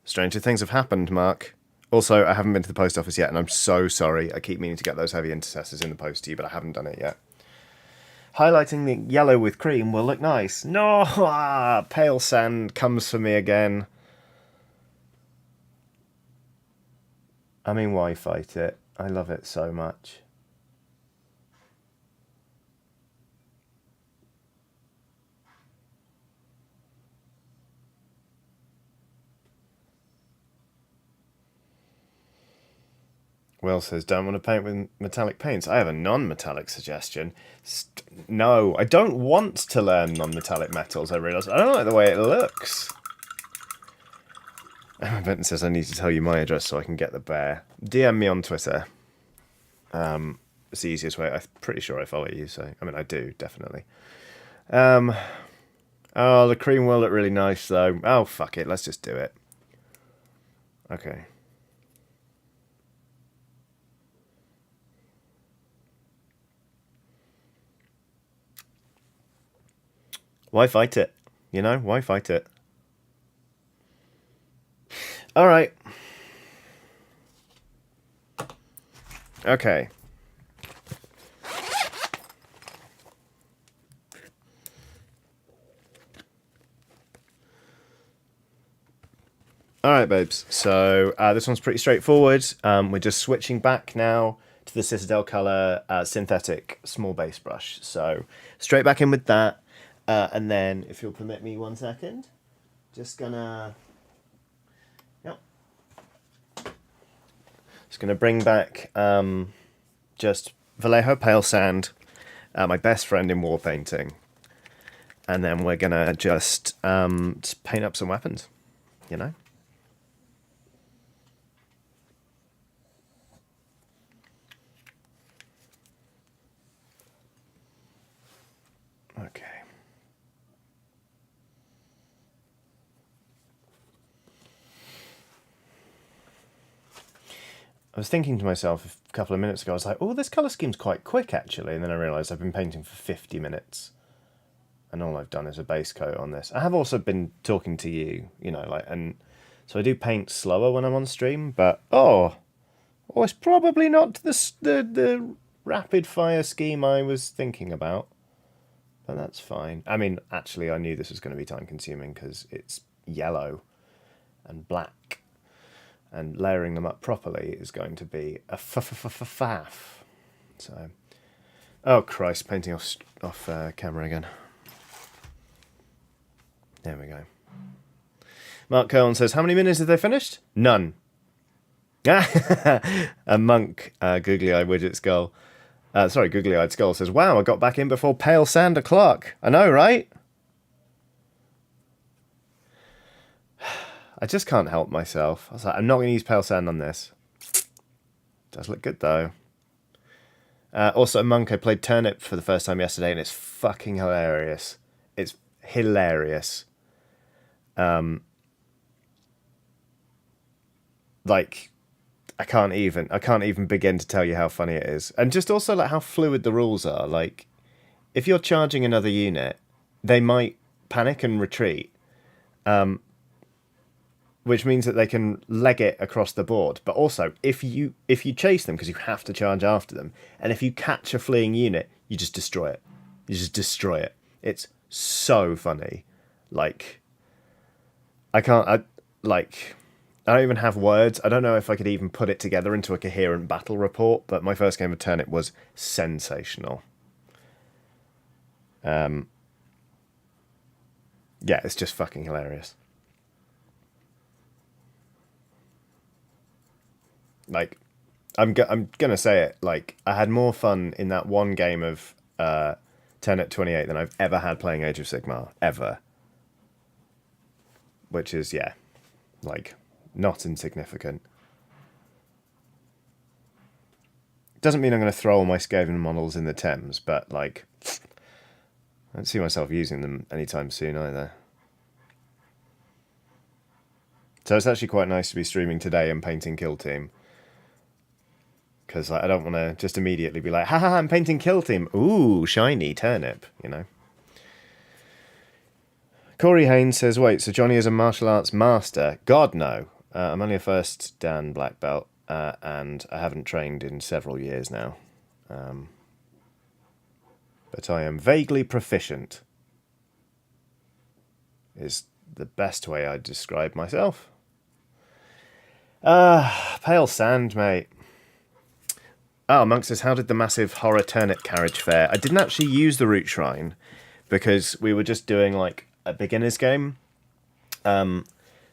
Stranger things have happened, Mark. Also, I haven't been to the post office yet, and I'm so sorry. I keep meaning to get those heavy intercessors in the post to you, but I haven't done it yet. Highlighting the yellow with cream will look nice. No! Pale sand comes for me again. I mean, why fight it? I love it so much. Will says, don't want to paint with metallic paints. I have a non-metallic suggestion. No, I don't want to learn non-metallic metals, I realise. I don't like the way it looks. Benton says, I need to tell you my address so I can get the bear. DM me on Twitter. It's the easiest way. I'm pretty sure I follow you, so... I mean, I do, definitely. Oh, the cream will look really nice, though. Oh, fuck it. Let's just do it. Okay. Why fight it? You know, why fight it? All right. Okay. All right, babes. So this one's pretty straightforward. We're just switching back now to the Citadel Color synthetic small base brush. So straight back in with that. And then, if you'll permit me 1 second, just gonna... Yep. Just gonna bring back just Vallejo Pale Sand, my best friend in war painting. And then we're gonna just paint up some weapons, you know? Okay. I was thinking to myself a couple of minutes ago, I was like, oh, this colour scheme's quite quick, actually. And then I realised I've been painting for 50 minutes. And all I've done is a base coat on this. I have also been talking to you, you know, like, and so I do paint slower when I'm on stream, but, it's probably not the rapid fire scheme I was thinking about. But that's fine. I mean, actually, I knew this was going to be time consuming because it's yellow and black. And layering them up properly is going to be a faff. So, oh Christ, painting off camera again. There we go. Mark Cohen says, how many minutes have they finished? None. A monk, googly-eyed widget skull. Googly-eyed skull says, wow, I got back in before Pale Sand o'clock. I know, right? I just can't help myself. I was like, I'm not going to use Pale Sand on this. Does look good, though. Also, Monk, I played Turnip for the first time yesterday, and it's fucking hilarious. It's hilarious. Like, I can't even begin to tell you how funny it is, and just also like how fluid the rules are. Like, if you're charging another unit, they might panic and retreat, which means that they can leg it across the board. But also, if you chase them, because you have to charge after them, and if you catch a fleeing unit, you just destroy it. You just destroy it. It's so funny. Like, I can't. I don't even have words. I don't know if I could even put it together into a coherent battle report. But my first game of Turnip was sensational. Yeah, it's just fucking hilarious. Like, I'm gonna say it. Like, I had more fun in that one game of Tenet 28 than I've ever had playing Age of Sigmar ever. Which is, yeah, like, not insignificant. Doesn't mean I'm going to throw all my Skaven models in the Thames, but like, I don't see myself using them anytime soon either. So it's actually quite nice to be streaming today and painting Kill Team. Because like, I don't want to just immediately be like, haha, I'm painting Kill Team. Ooh, shiny Turnip, you know. Corey Haynes says, wait, so Johnny is a martial arts master? God, no. I'm only a first Dan black belt, and I haven't trained in several years now. But I am vaguely proficient, is the best way I'd describe myself. Pale sand, mate. Oh, Monk says, how did the massive horror turnip carriage fare? I didn't actually use the root shrine because we were just doing like a beginner's game.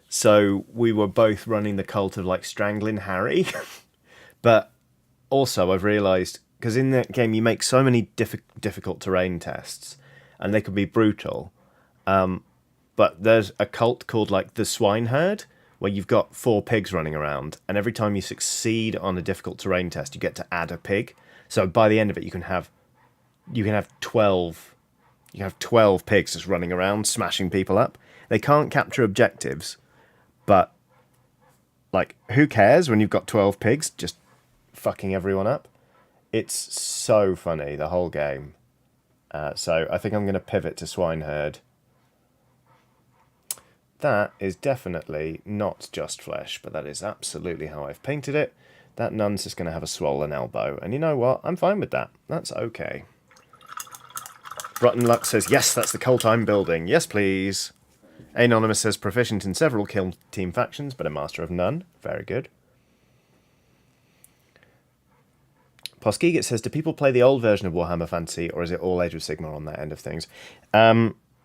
So we were both running the cult of like strangling Harry. But also I've realised, because in that game you make so many difficult terrain tests and they can be brutal. But there's a cult called like the Swineherd, where you've got 4 pigs running around, and every time you succeed on a difficult terrain test, you get to add a pig. So by the end of it, you can have 12. You have 12 pigs just running around, smashing people up. They can't capture objectives, but like, who cares when you've got 12 pigs just fucking everyone up? It's so funny, the whole game. So I think I'm going to pivot to Swineherd. That is definitely not just flesh, but that is absolutely how I've painted it. That nun's just going to have a swollen elbow. And you know what? I'm fine with that. That's okay. Rotten Luck says, yes, that's the cult I'm building. Yes, please. Anonymous says, proficient in several Kill Team factions, but a master of none. Very good. Poskegit says, do people play the old version of Warhammer Fantasy, or is it all Age of Sigmar on that end of things?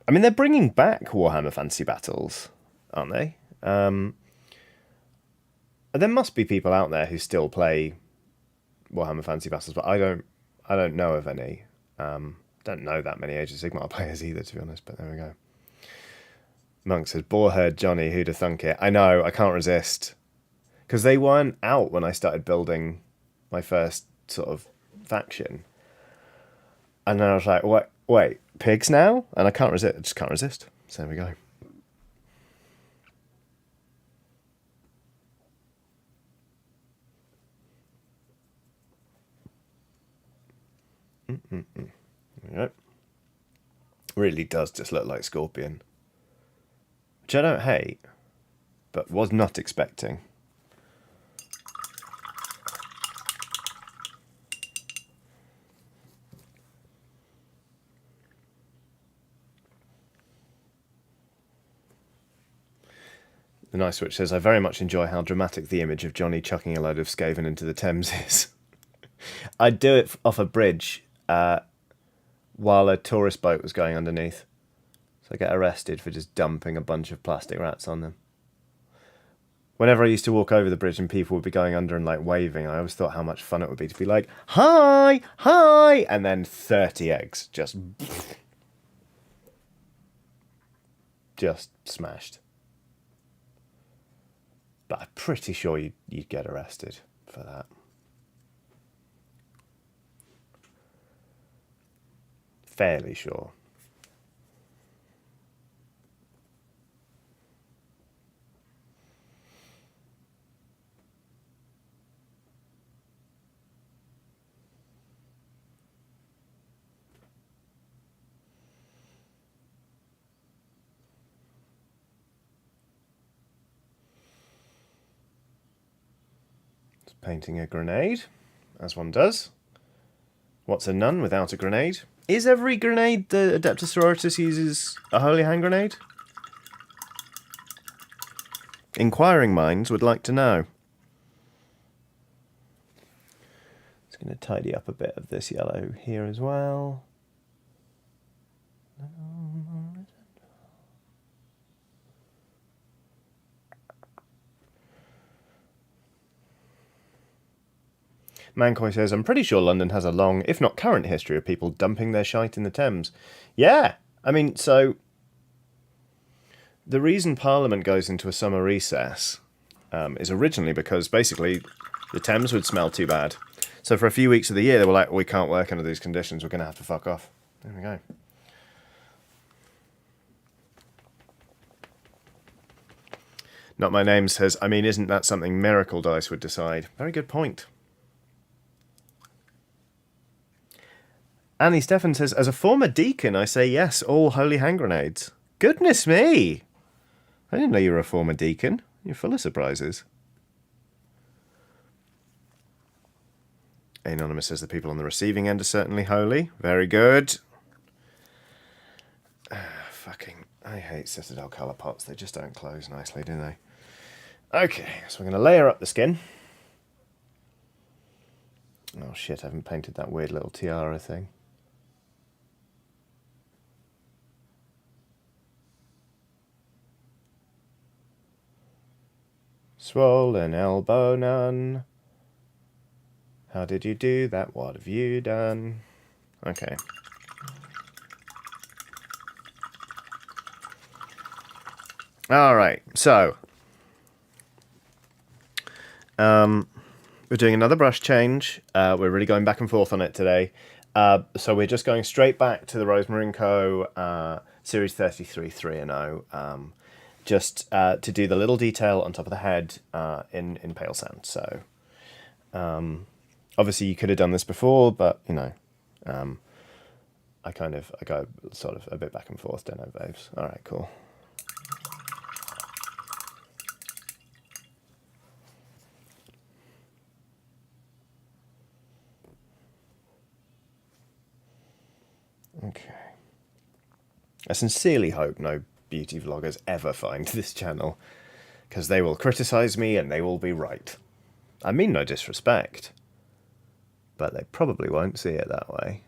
I mean, they're bringing back Warhammer Fantasy Battles, aren't they? There must be people out there who still play Warhammer Fantasy Battles, but I don't know of any. Don't know that many Age of Sigmar players either, to be honest, but there we go. Monk says, Boarherd Johnny, who'd have thunk it? I know, I can't resist. Because they weren't out when I started building my first sort of faction. And then I was like, wait, pigs now? And I can't resist. I just can't resist. So there we go. There we go. Really does just look like Scorpion. Which I don't hate, but was not expecting. The Nice Switch says, I very much enjoy how dramatic the image of Johnny chucking a load of Skaven into the Thames is. I'd do it off a bridge while a tourist boat was going underneath. So I get arrested for just dumping a bunch of plastic rats on them. Whenever I used to walk over the bridge and people would be going under and like waving, I always thought how much fun it would be to be like, hi, hi, and then 30 eggs just smashed. But I'm pretty sure you'd get arrested for that. fairly sure. Painting a grenade, as one does. What's a nun without a grenade? Is every grenade the Adeptus Sororitas uses a holy hand grenade? Inquiring minds would like to know. Just going to tidy up a bit of this yellow here as well. Mancoy says, I'm pretty sure London has a long, if not current, history of people dumping their shite in the Thames. Yeah, I mean, so the reason Parliament goes into a summer recess is originally because basically the Thames would smell too bad. So for a few weeks of the year, they were like, we can't work under these conditions, we're going to have to fuck off. There we go. Not My Name says, I mean, isn't that something Miracle Dice would decide? Very good point. Annie Stefan says, as a former deacon, I say yes, all holy hand grenades. Goodness me! I didn't know you were a former deacon. You're full of surprises. Anonymous says the people on the receiving end are certainly holy. Very good. I hate Citadel colour pots. They just don't close nicely, do they? Okay, so we're going to layer up the skin. Oh shit, I haven't painted that weird little tiara thing. Swollen elbow nun. How did you do that? What have you done? Okay. Alright, so we're doing another brush change. We're really going back and forth on it today. So we're just going straight back to the Rosemary & Co. Series 33 3-0. Just to do the little detail on top of the head in pale sand. So obviously you could have done this before, but you know, I go sort of a bit back and forth, don't I, babes? All right, cool. Okay. I sincerely hope no beauty vloggers ever find this channel, because they will criticize me and they will be right. I mean no disrespect, but they probably won't see it that way.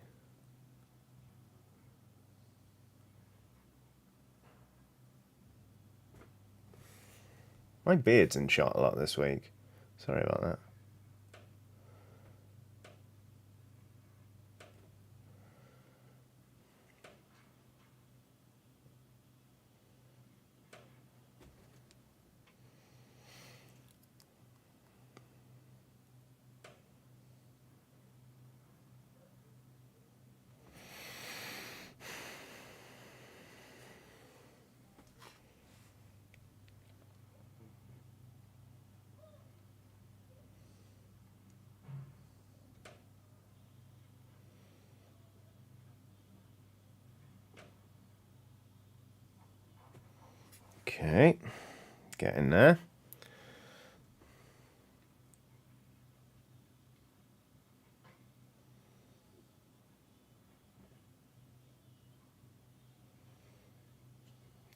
My beard's in shot a lot this week. Sorry about that. Okay, get in there.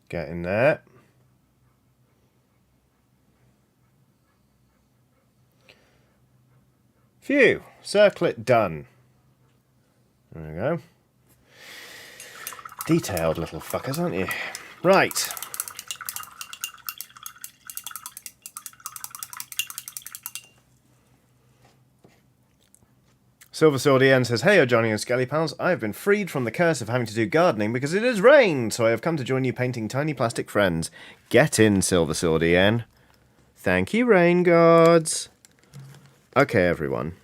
Get in there. Phew, circlet done. There we go. Detailed little fuckers, aren't you? Right. Silver Sword EN says, Hey, Johnny and Skelly Pals, I have been freed from the curse of having to do gardening because it has rained, so I have come to join you painting tiny plastic friends. Get in, Silver Sword EN. Thank you, rain gods. Okay, everyone.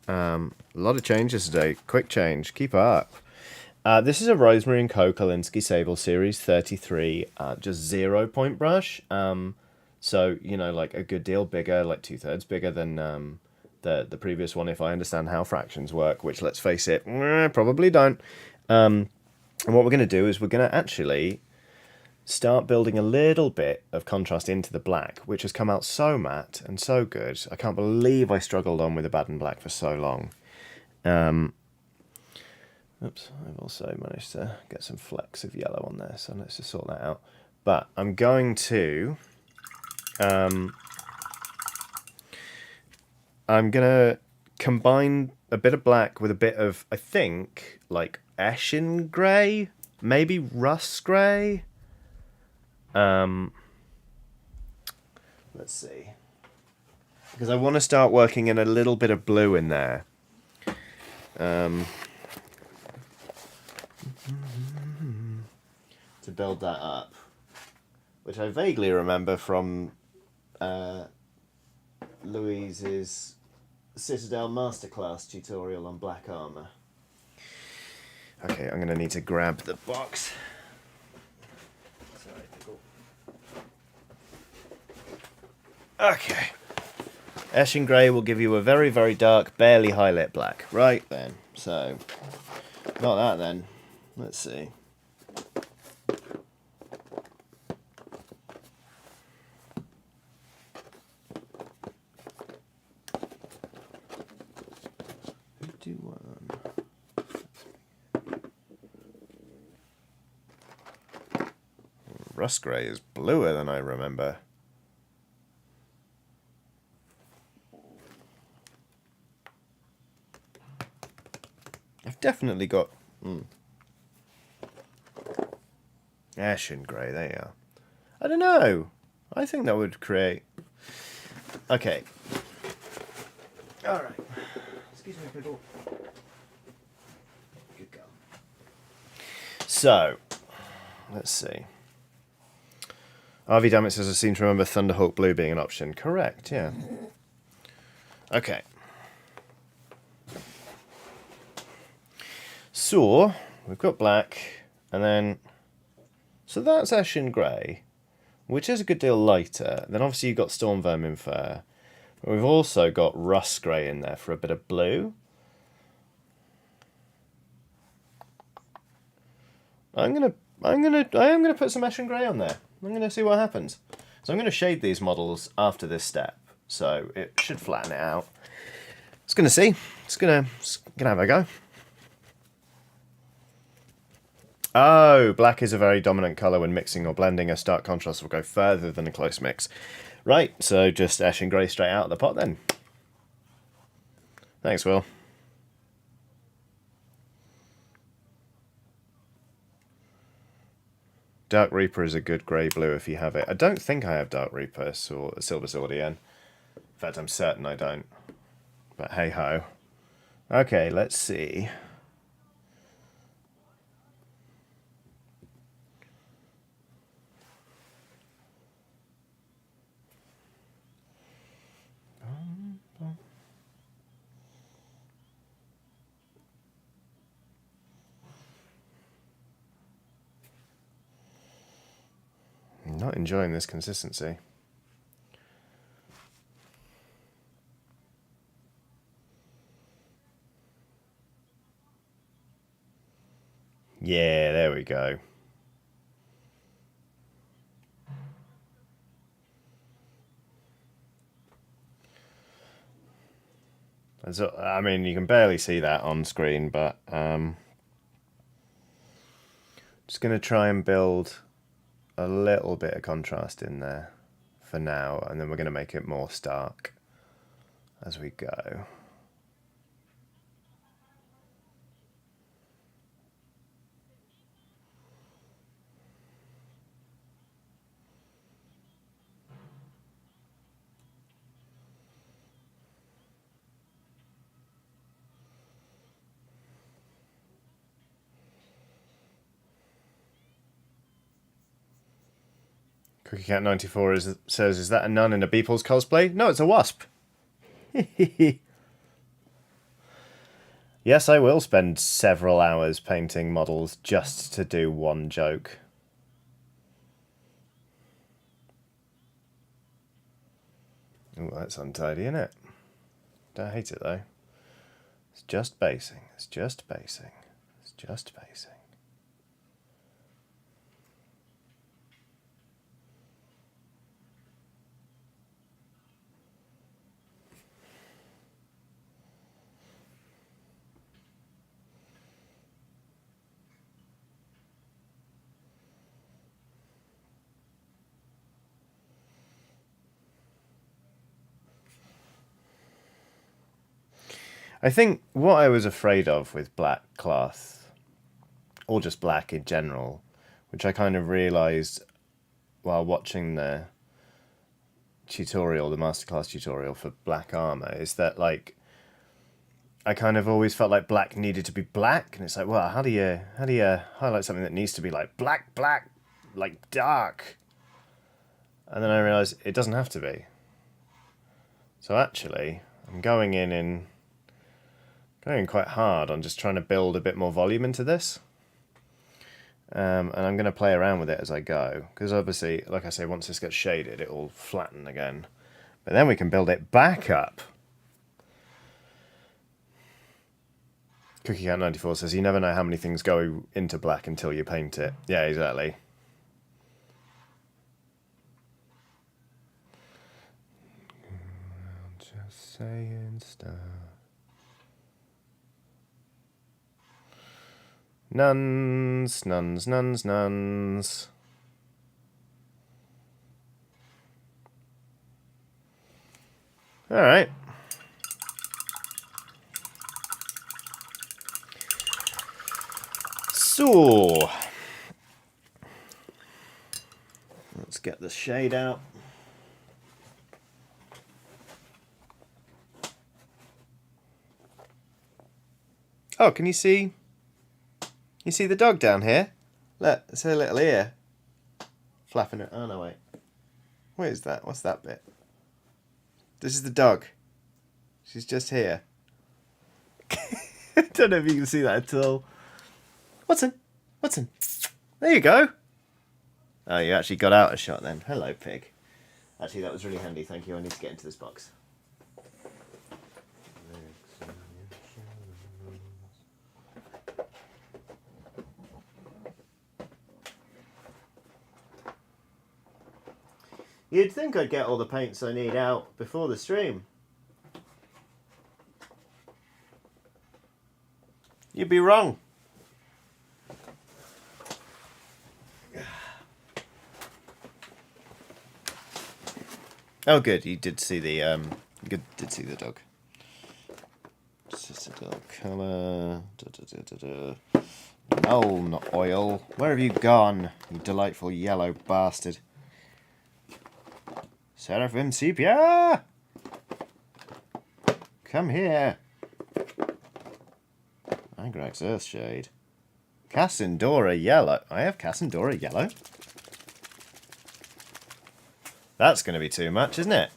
A lot of changes today. Quick change. Keep up. This is a Rosemary and Co. Kolinsky Sable Series 33, just 0 point brush. So, you know, like a good deal bigger, like 2/3 bigger than the previous one, if I understand how fractions work, which, let's face it, probably don't. And what we're going to do is we're going to actually start building a little bit of contrast into the black, which has come out so matte and so good. I can't believe I struggled on with the Baden Black for so long. Oops, I've also managed to get some flecks of yellow on there, so let's just sort that out. But I'm going to... I'm going to combine a bit of black with a bit of, I think, like Eshin grey? Maybe rust grey? Let's see. Because I want to start working in a little bit of blue in there. To build that up, which I vaguely remember from Louise's Citadel Masterclass tutorial on black armor. Okay, I'm going to need to grab the box. Sorry, pickle. Okay. Eshin Grey will give you a very, very dark, barely highlit black. Right then. So, not that then. Let's see. Rust grey is bluer than I remember. I've definitely got Ashen grey, there you are. I don't know. I think that would create... Okay. Alright. Excuse me, pickle. Good girl. So, let's see. RV Dammit says I seem to remember Thunderhawk Blue being an option. Correct, yeah. Okay. So, we've got black, and then... So that's Ashen Grey, which is a good deal lighter. Then obviously you've got Storm Vermin Fur. But we've also got Rust Grey in there for a bit of blue. I am gonna put some Ashen Grey on there. I'm gonna see what happens. So I'm gonna shade these models after this step, so it should flatten it out. It's gonna see. It's gonna have a go. Oh, black is a very dominant colour when mixing or blending. A stark contrast will go further than a close mix. Right, so just Ashen Grey straight out of the pot then. Thanks, Will. Dark Reaper is a good grey blue if you have it. I don't think I have Dark Reaper or Silver Swordian. In fact, I'm certain I don't. But hey ho. Okay, let's see. I'm not enjoying this consistency. Yeah, there we go. I mean, you can barely see that on screen, but just going to try and build a little bit of contrast in there for now, and then we're going to make it more stark as we go. CookieCat94 says, is that a nun in a Beeples cosplay? No, it's a wasp. Yes, I will spend several hours painting models just to do one joke. Ooh, that's untidy, isn't it? Don't hate it, though. It's just basing. It's just basing. It's just basing. I think what I was afraid of with black cloth, or just black in general, which I kind of realised while watching the tutorial, the masterclass tutorial for black armour, is that, like, I kind of always felt like black needed to be black, and it's like, well, how do you highlight something that needs to be like black, like dark? And then I realised it doesn't have to be. So actually, I'm going quite hard on just trying to build a bit more volume into this. And I'm going to play around with it as I go. Because obviously, like I say, once this gets shaded, it will flatten again. But then we can build it back up. CookieCat94 says, you never know how many things go into black until you paint it. Yeah, exactly. Just saying stuff. Nuns, nuns, nuns, nuns. All right. So, let's get the shade out. Oh, can you see? You see the dog down here? Look, it's her little ear. Flapping it. Oh, no, wait. What is that? What's that bit? This is the dog. She's just here. I don't know if you can see that at all. Watson. Watson. There you go. Oh, you actually got out a shot then. Hello, pig. Actually, that was really handy. Thank you. I need to get into this box. You'd think I'd get all the paints I need out before the stream. You'd be wrong. Oh, good. You did see the did see the dog. Just a dog colour. No, not oil. Where have you gone, you delightful yellow bastard? Seraphim Sepia! Come here. Angrax Earthshade. Cassandora Yellow. I have Cassandora Yellow. That's going to be too much, isn't it?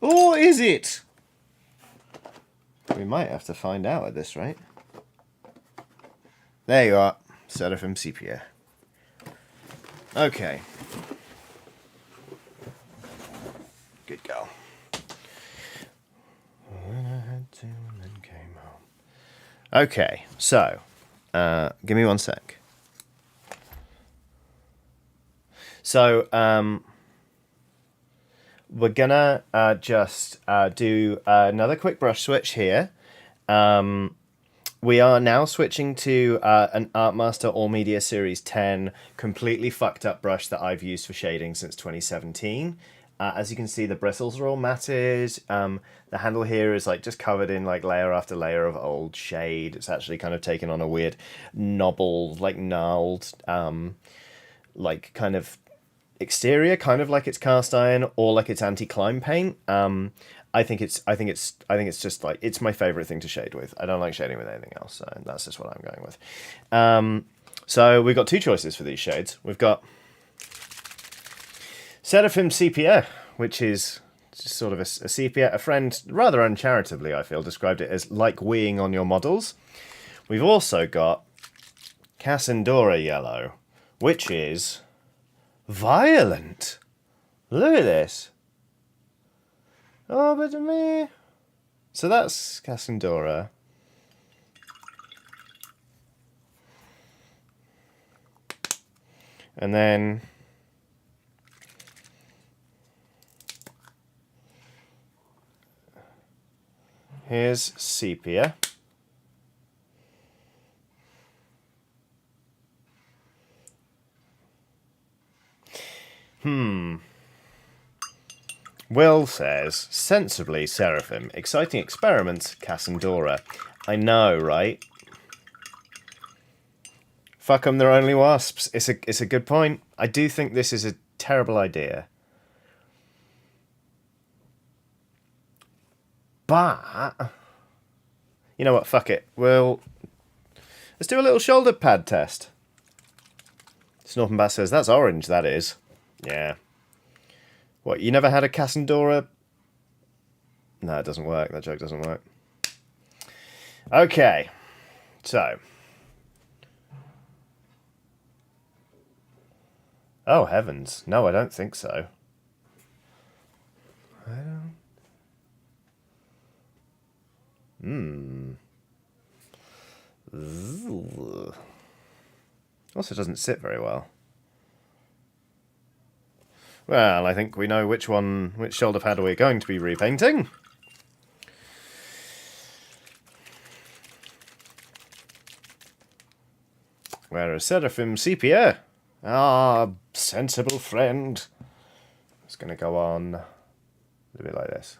Or is it? We might have to find out at this rate. There you are. Seraphim Sepia. Okay. Good girl. When I had to and then came home. Okay, so give me one sec. So we're gonna just do another quick brush switch here. We are now switching to an Artmaster All Media Series 10 completely fucked up brush that I've used for shading since 2017. As you can see, the bristles are all matted. The handle here is like just covered in like layer after layer of old shade. It's actually kind of taken on a weird knobbled, like gnarled, like kind of exterior, kind of like it's cast iron or like it's anti-climb paint. I think it's just like, it's my favorite thing to shade with. I don't like shading with anything else, so that's just what I'm going with. So we've got two choices for these shades. We've got Seraphim Sepia, which is sort of a sepia. A friend, rather uncharitably, I feel, described it as like weeing on your models. We've also got Cassandora yellow, which is violent. Look at this. Oh, but me. So that's Cassandora. And then here's sepia. Will says, sensibly Seraphim, exciting experiments, Cassandora. I know, right? Fuck 'em, they're only wasps. It's a good point. I do think this is a terrible idea. But you know what, fuck it. Let's do a little shoulder pad test. Snorpin Bass says, that's orange, that is. Yeah. What, you never had a Cassandora? No, it doesn't work. That joke doesn't work. Okay. So. Oh, heavens. No, I don't think so. I don't... Also doesn't sit very well. Well, I think we know which shoulder pad we're going to be repainting. Whereas Seraphim Sepia, our sensible friend, is going to go on a bit like this.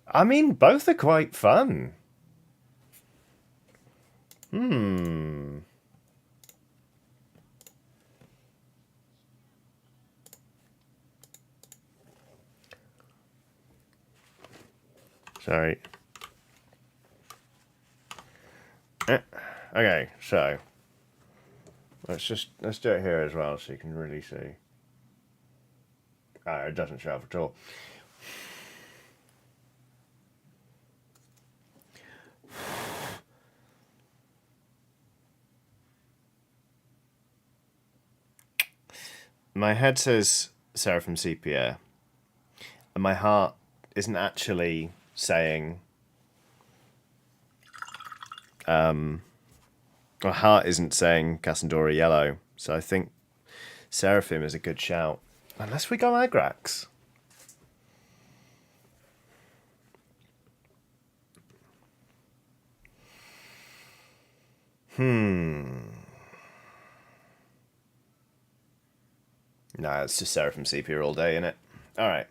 I mean, both are quite fun. Sorry. Okay, so let's do it here as well so you can really see. It doesn't show up at all. My head says Seraphim Sepia, and my heart isn't actually saying. My heart isn't saying Cassandora yellow, so I think Seraphim is a good shout. Unless we go Agrax. Nah, it's just Seraphim Sepia all day, innit? Alright.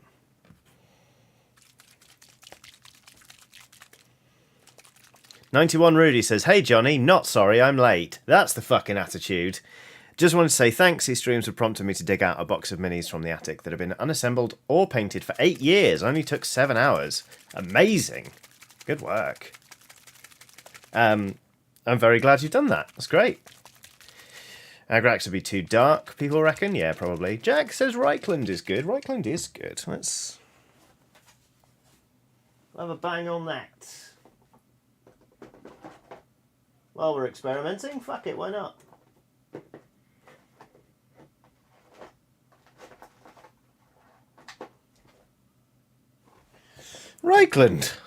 "91 Rudy says, hey Johnny, not sorry, I'm late. That's the fucking attitude. Just wanted to say thanks, these streams have prompted me to dig out a box of minis from the attic that have been unassembled or painted for 8 years. Only took 7 hours. Amazing. Good work. I'm very glad you've done that. That's great. Agrax would be too dark, people reckon? Yeah, probably. Jack says Reichland is good. Reichland is good. Let's have a bang on that. While we're experimenting, fuck it, why not? Reichland.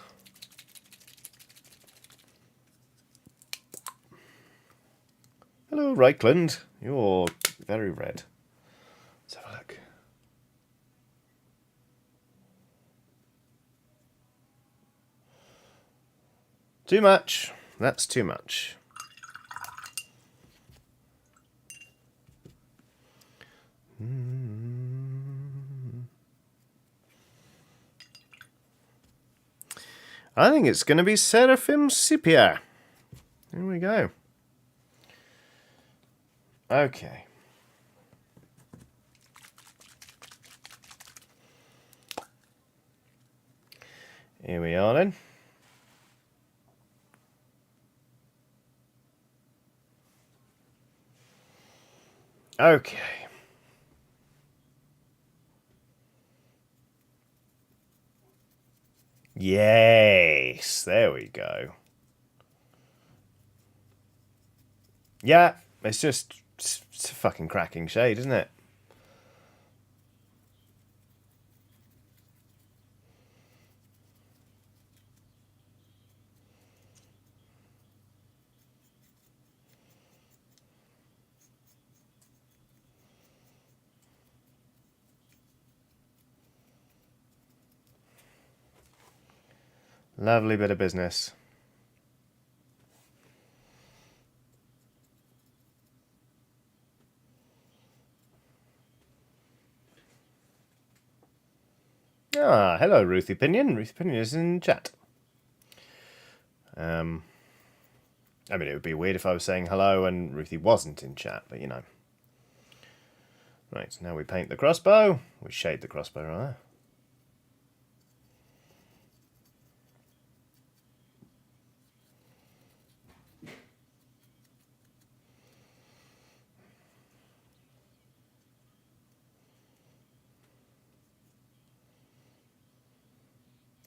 Hello, Reichland. You're very red. Let's have a look. Too much. That's too much. I think it's going to be Seraphim Sepia. Here we go. Okay. Here we are then. Okay. Yes, there we go. Yeah, it's a fucking cracking shade, isn't it? Lovely bit of business. Ah, hello, Ruthie Pinion. Ruthie Pinion is in chat. I mean, it would be weird if I was saying hello and Ruthie wasn't in chat, but you know. Right, now we paint the crossbow. We shade the crossbow, right?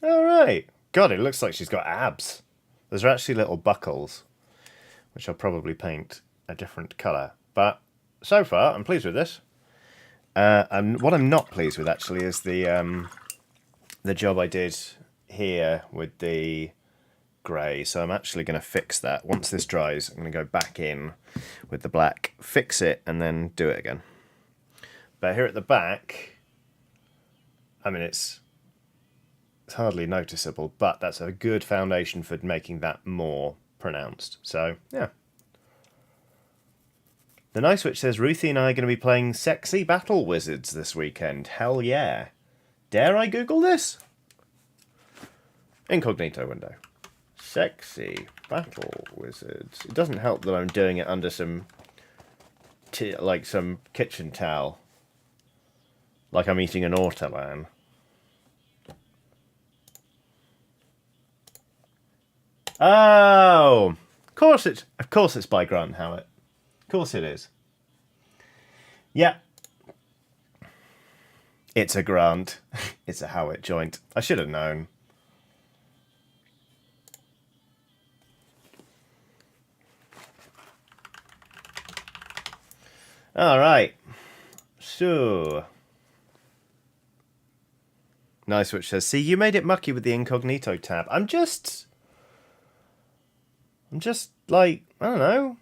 All right. God, it looks like she's got abs. Those are actually little buckles, which I'll probably paint a different colour. But so far, I'm pleased with this. And what I'm not pleased with actually is the job I did here with the grey. So I'm actually going to fix that. Once this dries, I'm going to go back in with the black, fix it, and then do it again. But here at the back, I mean, it's hardly noticeable, but that's a good foundation for making that more pronounced. So, yeah. The Nice Witch says, Ruthie and I are going to be playing Sexy Battle Wizards this weekend. Hell yeah. Dare I Google this? Incognito window. Sexy Battle Wizards. It doesn't help that I'm doing it under some kitchen towel. Like I'm eating an ortolan. Oh! Of course it's by Grant Howitt. Of course it is. Yeah. It's a Grant. It's a Howitt joint. I should have known. All right. So. Nice Witch says, see, you made it mucky with the incognito tab. I'm just like, I don't know.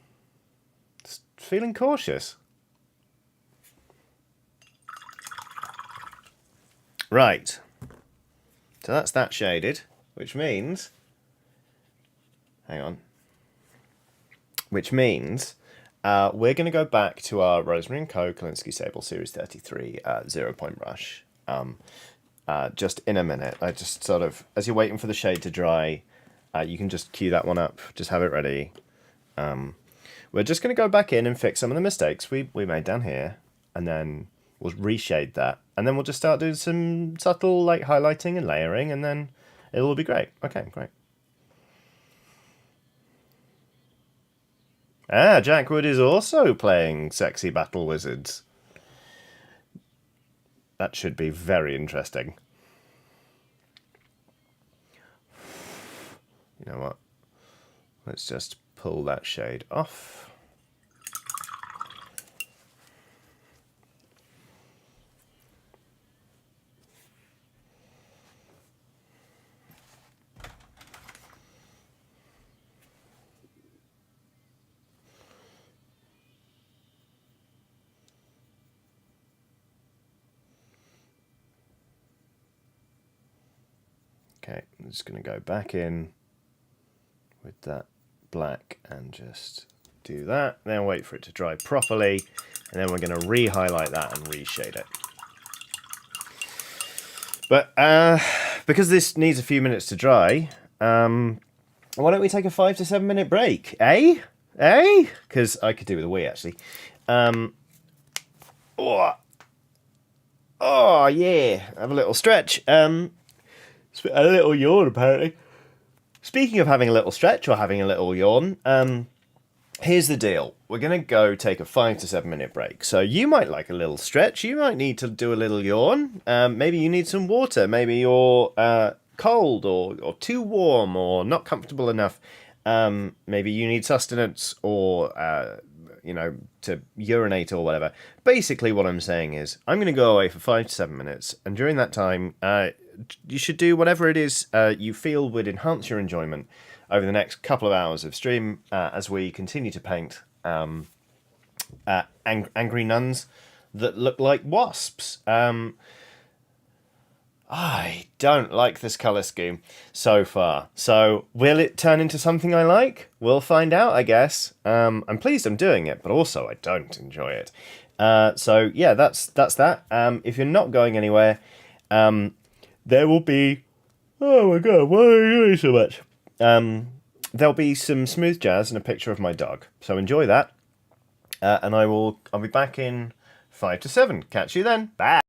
Just feeling cautious. Right. So that's that shaded, which means... Hang on. Which means we're going to go back to our Rosemary & Co. Kalinsky Sable Series 33 0 Point Brush just in a minute. I just sort of, as you're waiting for the shade to dry, you can just cue that one up. Just have it ready. We're just going to go back in and fix some of the mistakes we made down here, and then we'll reshade that, and then we'll just start doing some subtle like highlighting and layering, and then it'll all be great. Okay, great. Ah, Jack Wood is also playing Sexy Battle Wizards. That should be very interesting. You know what? Let's just pull that shade off. Okay, I'm just going to go back in with that black and just do that. Then wait for it to dry properly, and then we're going to re-highlight that and reshade it. But because this needs a few minutes to dry, why don't we take a 5 to 7 minute break? Eh? Because I could do with a wee, actually. Oh, yeah. Have a little stretch. A little yawn, apparently. Speaking of having a little stretch or having a little yawn, Here's the deal. We're going to go take a 5 to 7 minute break. So you might like a little stretch. You might need to do a little yawn. Maybe you need some water. Maybe you're cold or too warm or not comfortable enough. Maybe you need sustenance or, to urinate or whatever. Basically, what I'm saying is I'm going to go away for 5 to 7 minutes. And during that time, you should do whatever it is you feel would enhance your enjoyment over the next couple of hours of stream as we continue to paint angry nuns that look like wasps. I don't like this colour scheme so far. So will it turn into something I like? We'll find out, I guess. I'm pleased I'm doing it, but also I don't enjoy it. So yeah, that's that. If you're not going anywhere, there will be... Oh my god, why are you doing so much? There'll be some smooth jazz and a picture of my dog. So enjoy that. And I'll be back in 5 to 7. Catch you then. Bye.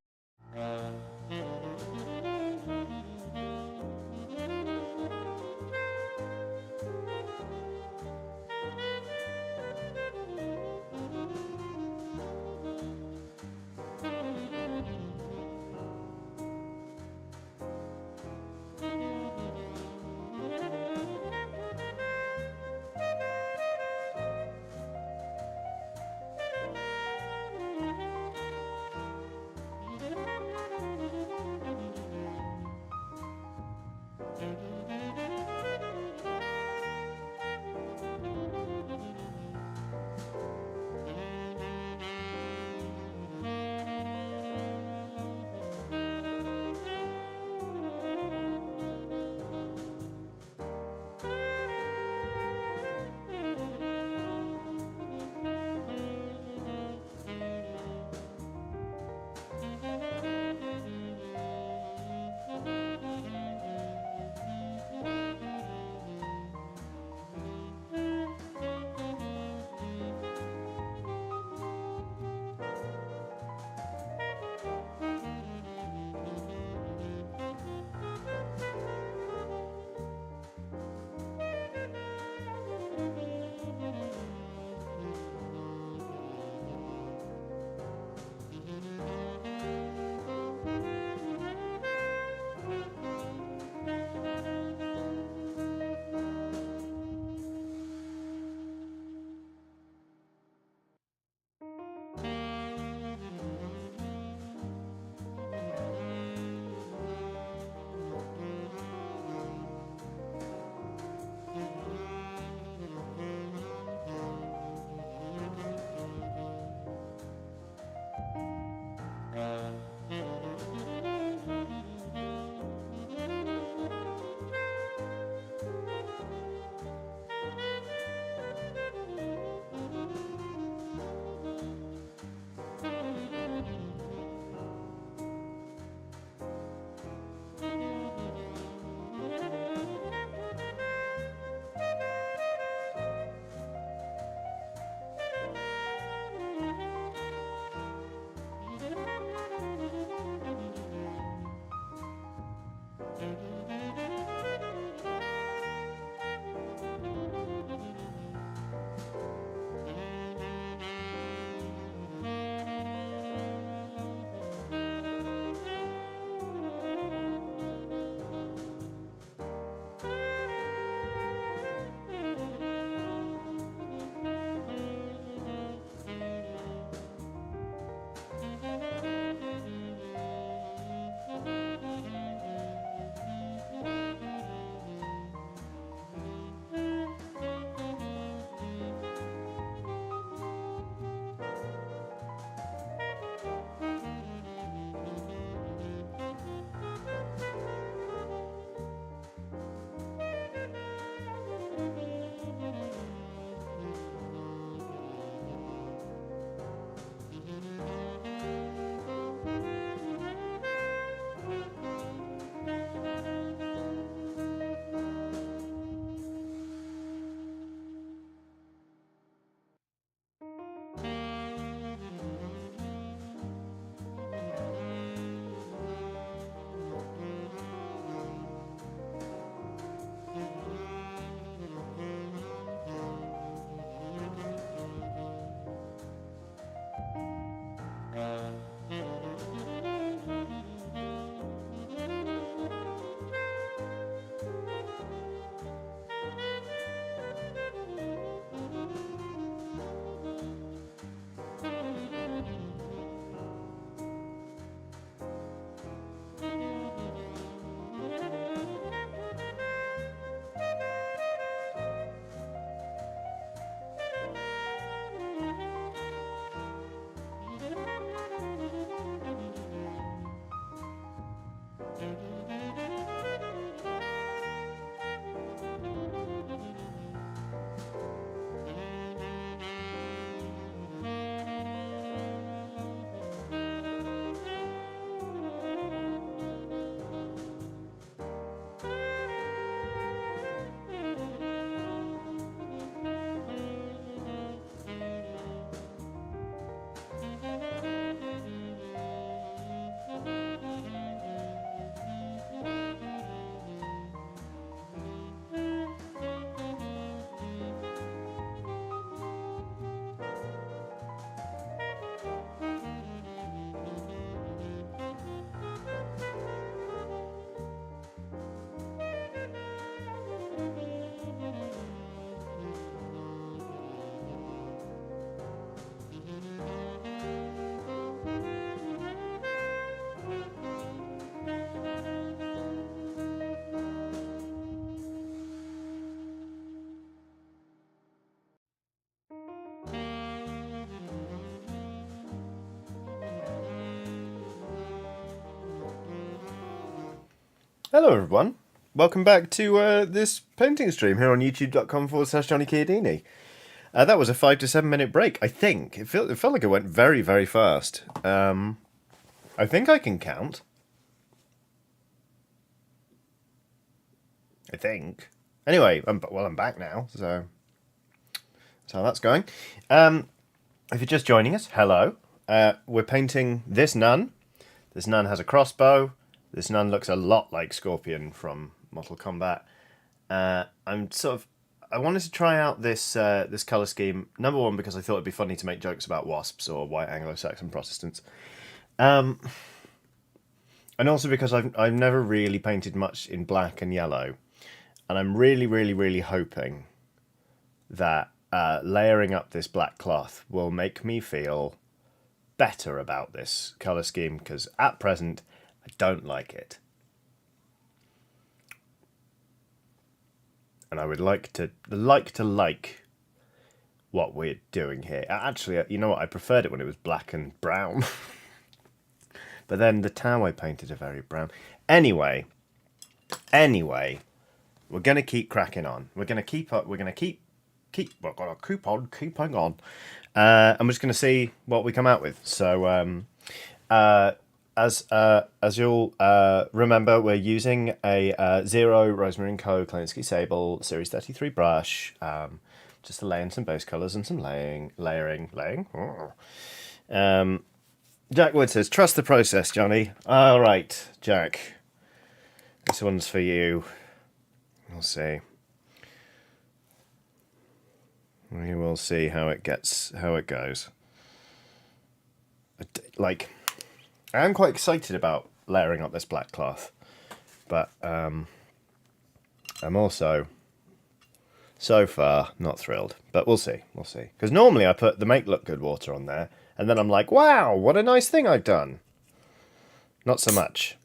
Hello everyone, welcome back to this painting stream here on youtube.com/Johnny Chiodini. That was a 5 to 7 minute break, I think. It felt like it went very, very fast. I think I can count. I think. Anyway, I'm back now, so that's how that's going. If you're just joining us, hello. We're painting this nun. This nun has a crossbow. This nun looks a lot like Scorpion from Mortal Kombat. I wanted to try out this this colour scheme. Number one, because I thought it'd be funny to make jokes about wasps or white Anglo-Saxon Protestants. And also because I've never really painted much in black and yellow. And I'm really, really, really hoping that layering up this black cloth will make me feel better about this colour scheme, because at present I don't like it. And I would like what we're doing here. Actually, you know what? I preferred it when it was black and brown. But then the tau I painted are very brown. Anyway, we're gonna keep cracking on. We're gonna keep up. We're gonna keep on. And we're just gonna see what we come out with. So, as you'll remember, we're using a 0 Rosemary & Co. Klinsky Sable Series 33 brush, just to lay in some base colours and some layering. Jack Wood says, trust the process, Johnny. All right, Jack. This one's for you. We'll see. We will see how it goes. Like, I am quite excited about layering up this black cloth, but I'm also, so far, not thrilled. But we'll see. Because normally I put the Make Look Good water on there, and then I'm like, wow, what a nice thing I've done. Not so much.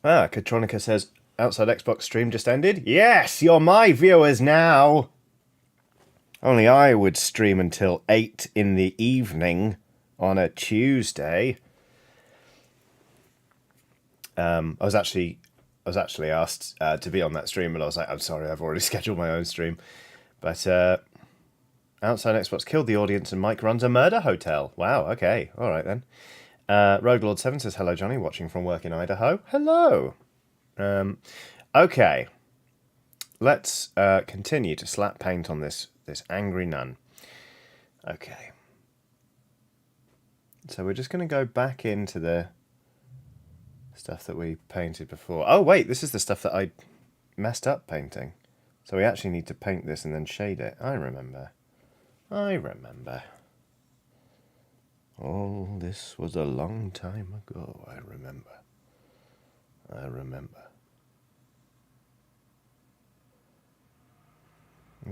Katronica says, outside Xbox stream just ended. Yes, you're my viewers now. Only I would stream until 8 in the evening on a Tuesday. I was actually asked to be on that stream, and I was like, I'm sorry, I've already scheduled my own stream. But outside Xbox killed the audience, and Mike runs a murder hotel. Wow, okay, all right then. Roguelord7 says, hello, Johnny, watching from work in Idaho. Hello. Okay. Let's continue to slap paint on this angry nun. Okay. So we're just going to go back into the stuff that we painted before. Oh, wait, this is the stuff that I messed up painting. So we actually need to paint this and then shade it. I remember. Oh, this was a long time ago. I remember.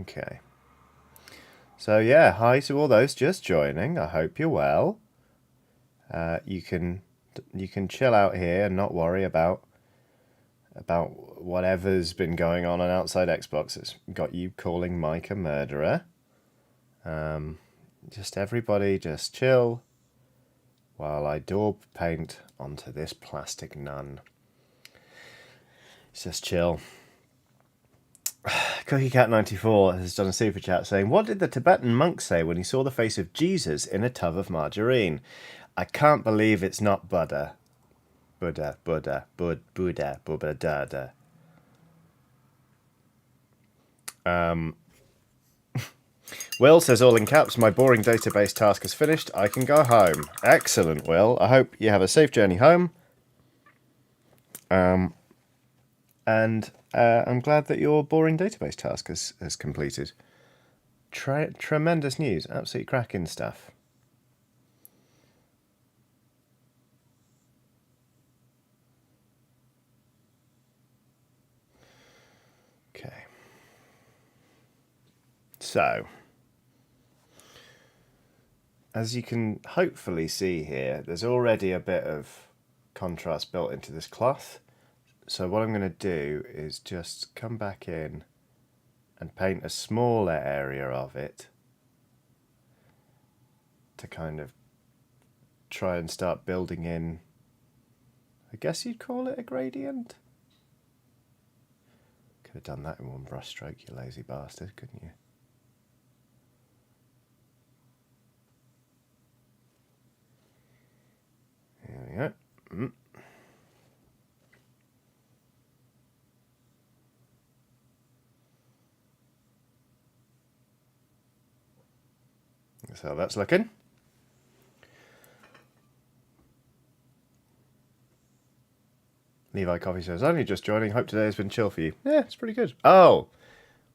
Okay. So yeah, hi to all those just joining. I hope you're well. You can chill out here and not worry about whatever's been going on outside Xbox. It's got you calling Mike a murderer. Just everybody just chill while I daub paint onto this plastic nun. Just chill. CookieCat94 has done a super chat saying, what did the Tibetan monk say when he saw the face of Jesus in a tub of margarine? I can't believe it's not Buddha. Buddha. Will says, all in caps, my boring database task is finished. I can go home. Excellent, Will. I hope you have a safe journey home. And I'm glad that your boring database task has completed. Tremendous news. Absolutely cracking stuff. Okay. So, as you can hopefully see here, there's already a bit of contrast built into this cloth. So what I'm going to do is just come back in and paint a smaller area of it to kind of try and start building in, I guess you'd call it a gradient. Could have done that in one brush stroke, you lazy bastard, couldn't you? There we go. That's how that's looking. Levi Coffee says, only just joining. Hope today has been chill for you. Yeah, it's pretty good. Oh,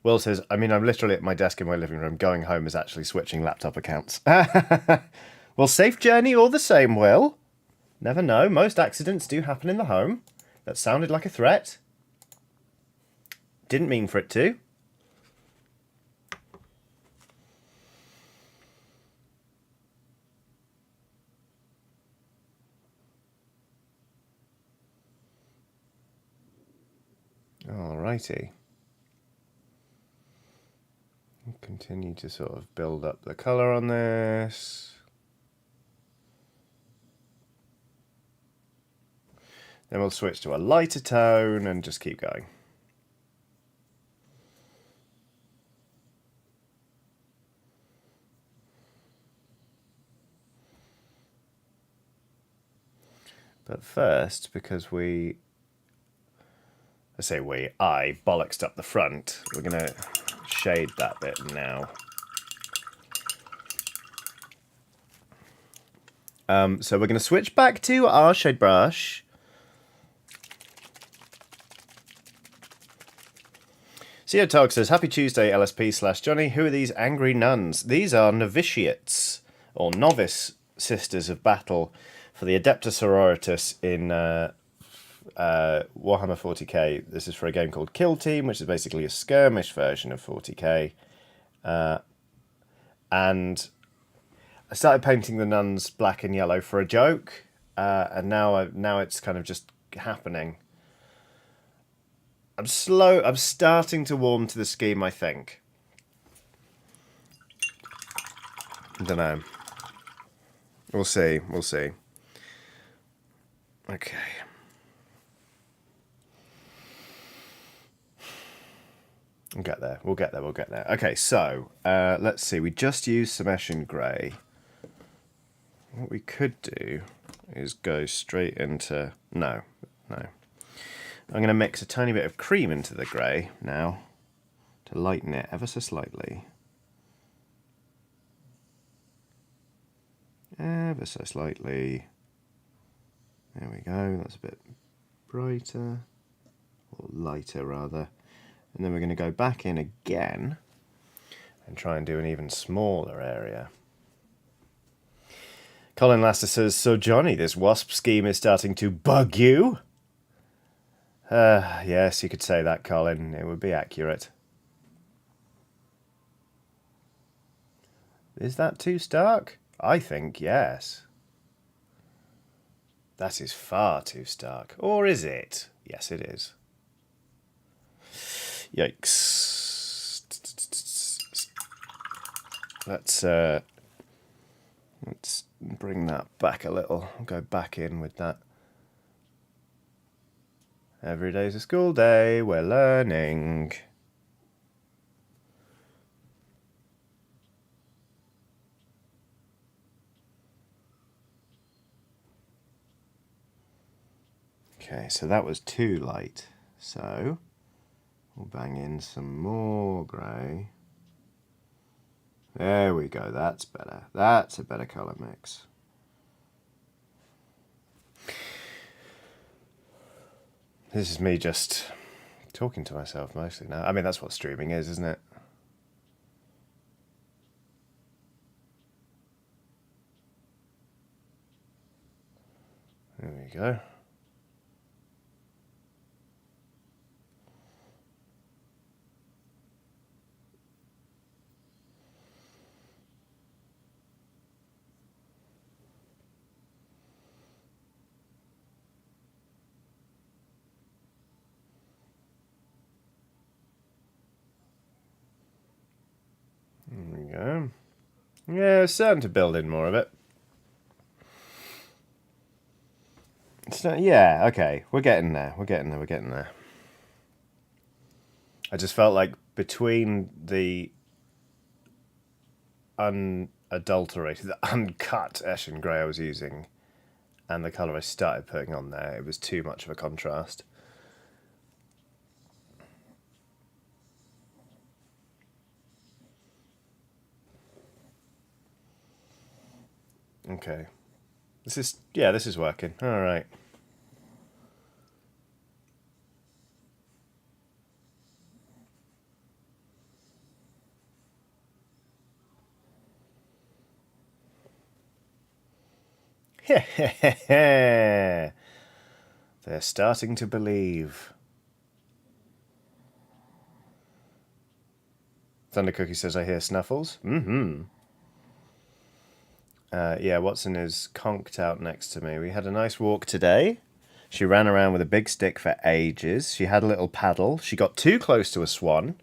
Will says, I mean, I'm literally at my desk in my living room. Going home is actually switching laptop accounts. Well, safe journey all the same, Will. Never know. Most accidents do happen in the home. That sounded like a threat. Didn't mean for it to. Alrighty. Continue to sort of build up the colour on this. Then we'll switch to a lighter tone and just keep going. But first, because I bollocksed up the front, we're going to shade that bit now. So we're going to switch back to our shade brush. CEO Tog says, Happy Tuesday, LSP/Johnny. Who are these angry nuns? These are novitiates, or novice sisters of battle, for the Adepta Sororitas in Warhammer 40k. This is for a game called Kill Team, which is basically a skirmish version of 40k. And I started painting the nuns black and yellow for a joke, and now it's kind of just happening. I'm starting to warm to the scheme, I think. I don't know. We'll see. Okay. We'll get there. Okay, so let's see. We just used some Eshin Grey. What we could do is go straight into... No. I'm going to mix a tiny bit of cream into the grey now to lighten it ever so slightly. Ever so slightly. There we go. That's a bit brighter, or lighter rather. And then we're going to go back in again and try and do an even smaller area. Colin Laster says, so Johnny, this wasp scheme is starting to bug you? Yes, you could say that, Colin. It would be accurate. Is that too stark? I think yes. That is far too stark. Or is it? Yes, it is. Yikes. Let's bring that back a little. I'll go back in with that. Every day's a school day, we're learning. Okay, so that was too light. So we'll bang in some more grey. There we go, that's better. That's a better colour mix. This is me just talking to myself mostly now. I mean, that's what streaming is, isn't it? There we go. There we go. Yeah, it's starting to build in more of it. Yeah, okay. We're getting there. We're getting there. I just felt like between the unadulterated, the uncut Eshin Grey I was using and the colour I started putting on there, it was too much of a contrast. Okay. This is working. All right. They're starting to believe. Thunder Cookie says, I hear snuffles. Mm-hmm. Yeah, Watson is conked out next to me. We had a nice walk today. She ran around with a big stick for ages. She had a little paddle. She got too close to a swan.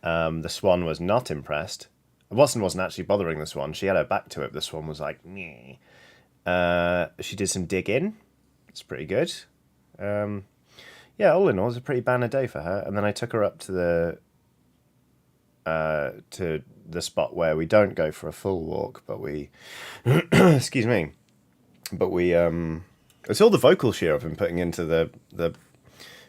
The swan was not impressed. Watson wasn't actually bothering the swan. She had her back to it. The swan was like, meh. She did some digging. It's pretty good. Yeah, all in all, it was a pretty banner day for her. And then I took her up to the spot where we don't go for a full walk, but we, excuse me, but we it's all the vocal shear I've been putting into the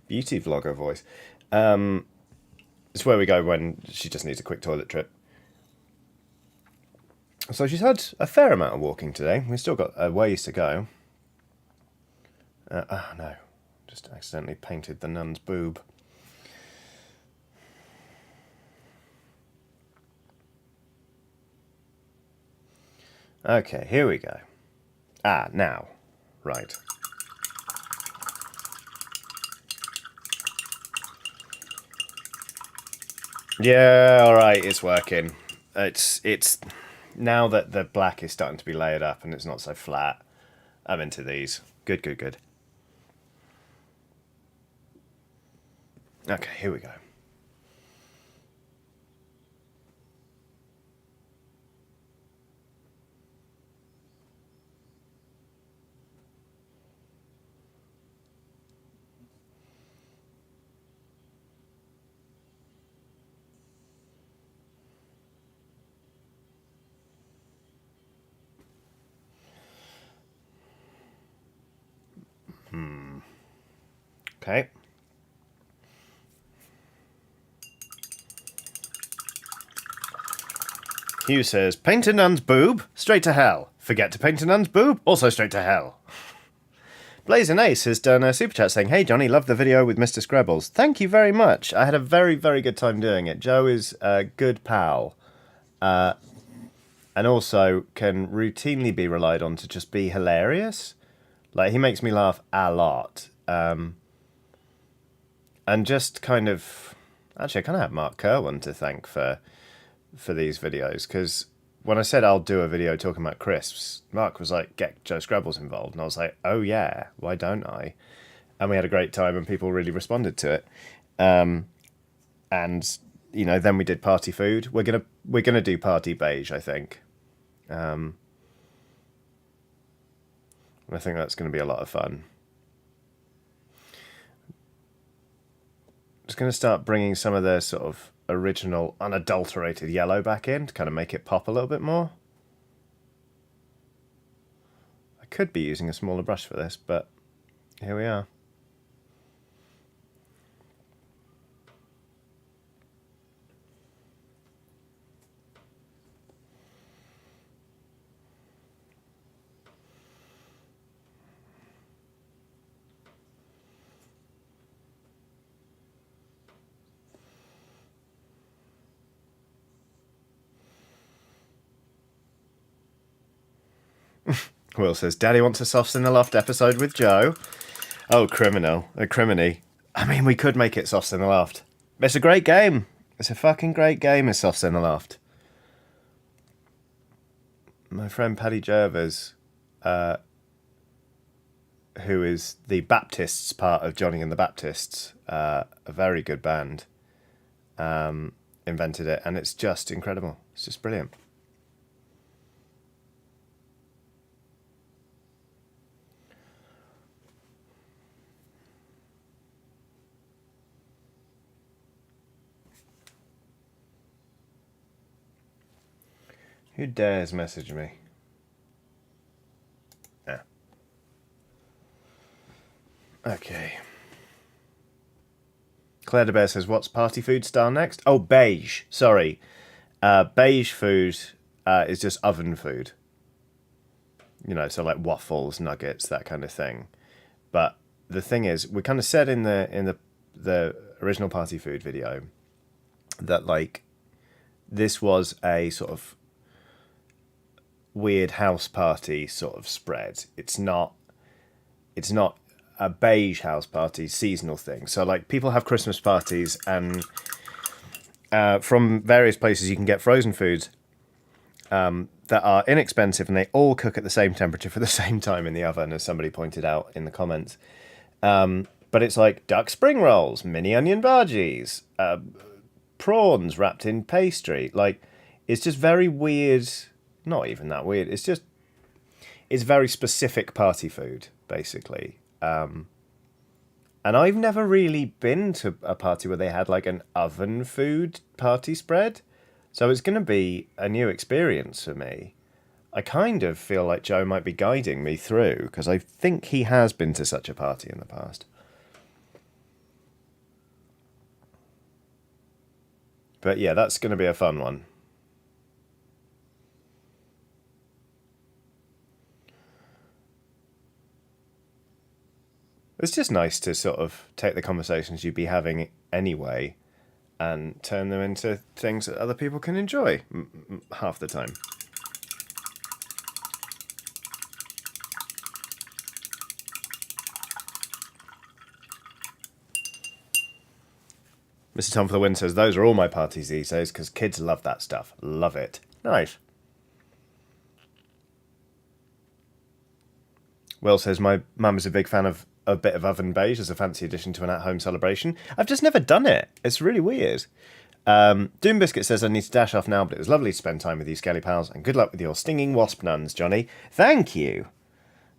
beauty vlogger voice. It's where we go when she just needs a quick toilet trip. So she's had a fair amount of walking today. We've still got a ways to go. Oh no, just accidentally painted the nun's boob. Okay, here we go. Now. Right. Yeah, alright, it's working. It's now that the black is starting to be layered up and it's not so flat, I'm into these. Good, good, good. Okay, here we go. Okay. Hugh says, paint a nun's boob, straight to hell. Forget to paint a nun's boob, also straight to hell. Blazing Ace has done a super chat saying, hey Johnny, love the video with Mr. Scrabbles. Thank you very much. I had a very, very good time doing it. Joe is a good pal. And also can routinely be relied on to just be hilarious. Like, he makes me laugh a lot. And just kind of... Actually, I kind of have Mark Kerwin to thank for these videos, because when I said I'll do a video talking about crisps, Mark was like, get Joe Scrabbles involved. And I was like, oh yeah, why don't I? And we had a great time and people really responded to it. And, you know, then we did party food. We're gonna do party beige, I think. I think that's going to be a lot of fun. Just going to start bringing some of the sort of original unadulterated yellow back in to kind of make it pop a little bit more. I could be using a smaller brush for this, but here we are. Will says, Daddy wants a Softs in the Loft episode with Joe. Oh, criminal. A criminy. I mean, we could make it Softs in the Loft. It's a great game. It's a fucking great game, is Softs in the Loft. My friend Paddy Jervers, who is the Baptists part of Johnny and the Baptists, a very good band, invented it, and it's just incredible. It's just brilliant. Who dares message me? Ah. Okay. Claire de Bear says, what's party food style next? Oh, beige. Sorry. Beige food is just oven food. You know, so like waffles, nuggets, that kind of thing. But the thing is, we kind of said in the original party food video that like this was a sort of weird house party sort of spread. It's not a beige house party seasonal thing. So like people have Christmas parties, and from various places you can get frozen foods that are inexpensive, and they all cook at the same temperature for the same time in the oven, as somebody pointed out in the comments. But it's like duck spring rolls, mini onion bhajis, prawns wrapped in pastry. Like, it's just very weird. Not even that weird. It's very specific party food, basically. And I've never really been to a party where they had like an oven food party spread. So it's going to be a new experience for me. I kind of feel like Joe might be guiding me through, because I think he has been to such a party in the past. But yeah, that's going to be a fun one. It's just nice to sort of take the conversations you'd be having anyway and turn them into things that other people can enjoy half the time. Mr. Tom for the Win says, those are all my parties these days because kids love that stuff. Love it. Nice. Will says, my mum is a big fan of a bit of oven beige as a fancy addition to an at-home celebration. I've just never done it. It's really weird. Doom Biscuit says, I need to dash off now, but it was lovely to spend time with you, Skelly Pals, and good luck with your stinging wasp nuns, Johnny. Thank you.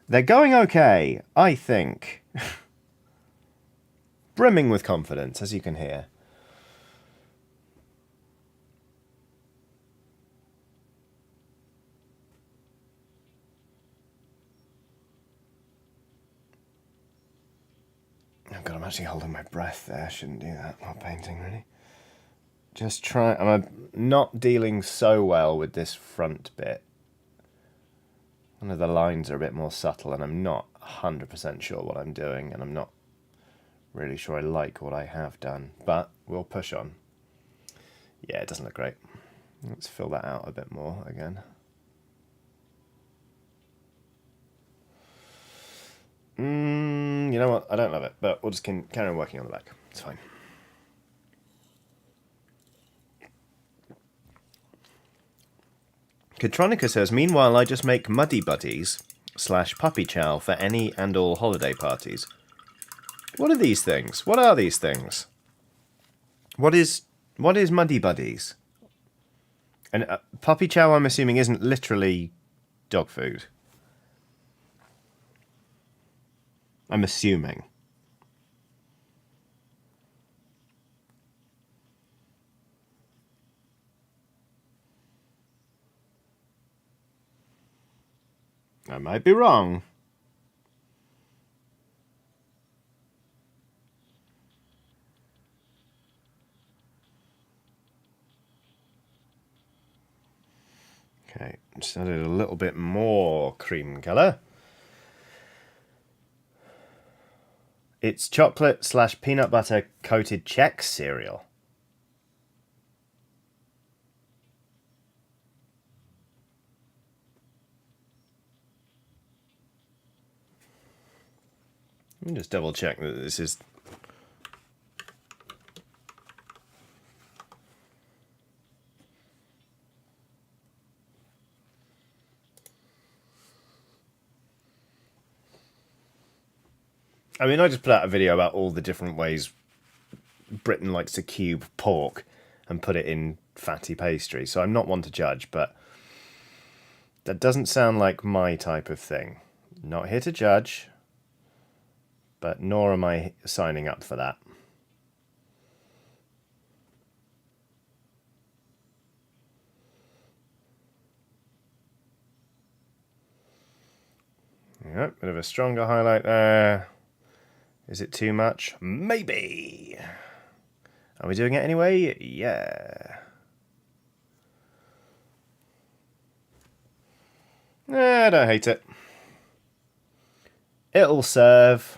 They're going okay, I think. Brimming with confidence, as you can hear. Oh God, I'm actually holding my breath there. I shouldn't do that while painting, really. Just try. I'm not dealing so well with this front bit. One of the lines are a bit more subtle, and I'm not 100% sure what I'm doing, and I'm not really sure I like what I have done, but we'll push on. Yeah, it doesn't look great. Let's fill that out a bit more again. You know what? I don't love it, but we'll just carry on working on the back. It's fine. Katronica says, meanwhile, I just make muddy buddies / puppy chow for any and all holiday parties. What are these things? What are these things? What is muddy buddies? And puppy chow, I'm assuming, isn't literally dog food. I'm assuming. I might be wrong. Okay, just added a little bit more cream colour. It's chocolate / peanut butter coated Chex cereal. Let me just double check that this is... I mean, I just put out a video about all the different ways Britain likes to cube pork and put it in fatty pastry, so I'm not one to judge, but that doesn't sound like my type of thing. Not here to judge, but nor am I signing up for that. Yep, bit of a stronger highlight there. Is it too much? Maybe. Are we doing it anyway? Yeah. I don't hate it. It'll serve.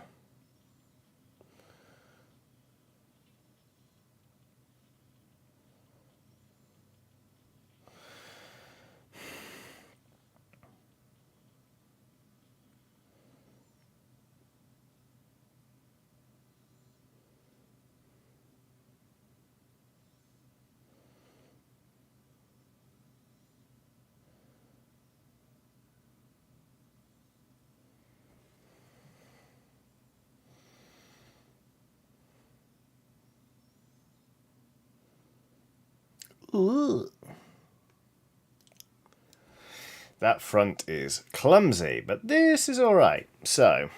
Ooh. That front is clumsy, but this is alright. So,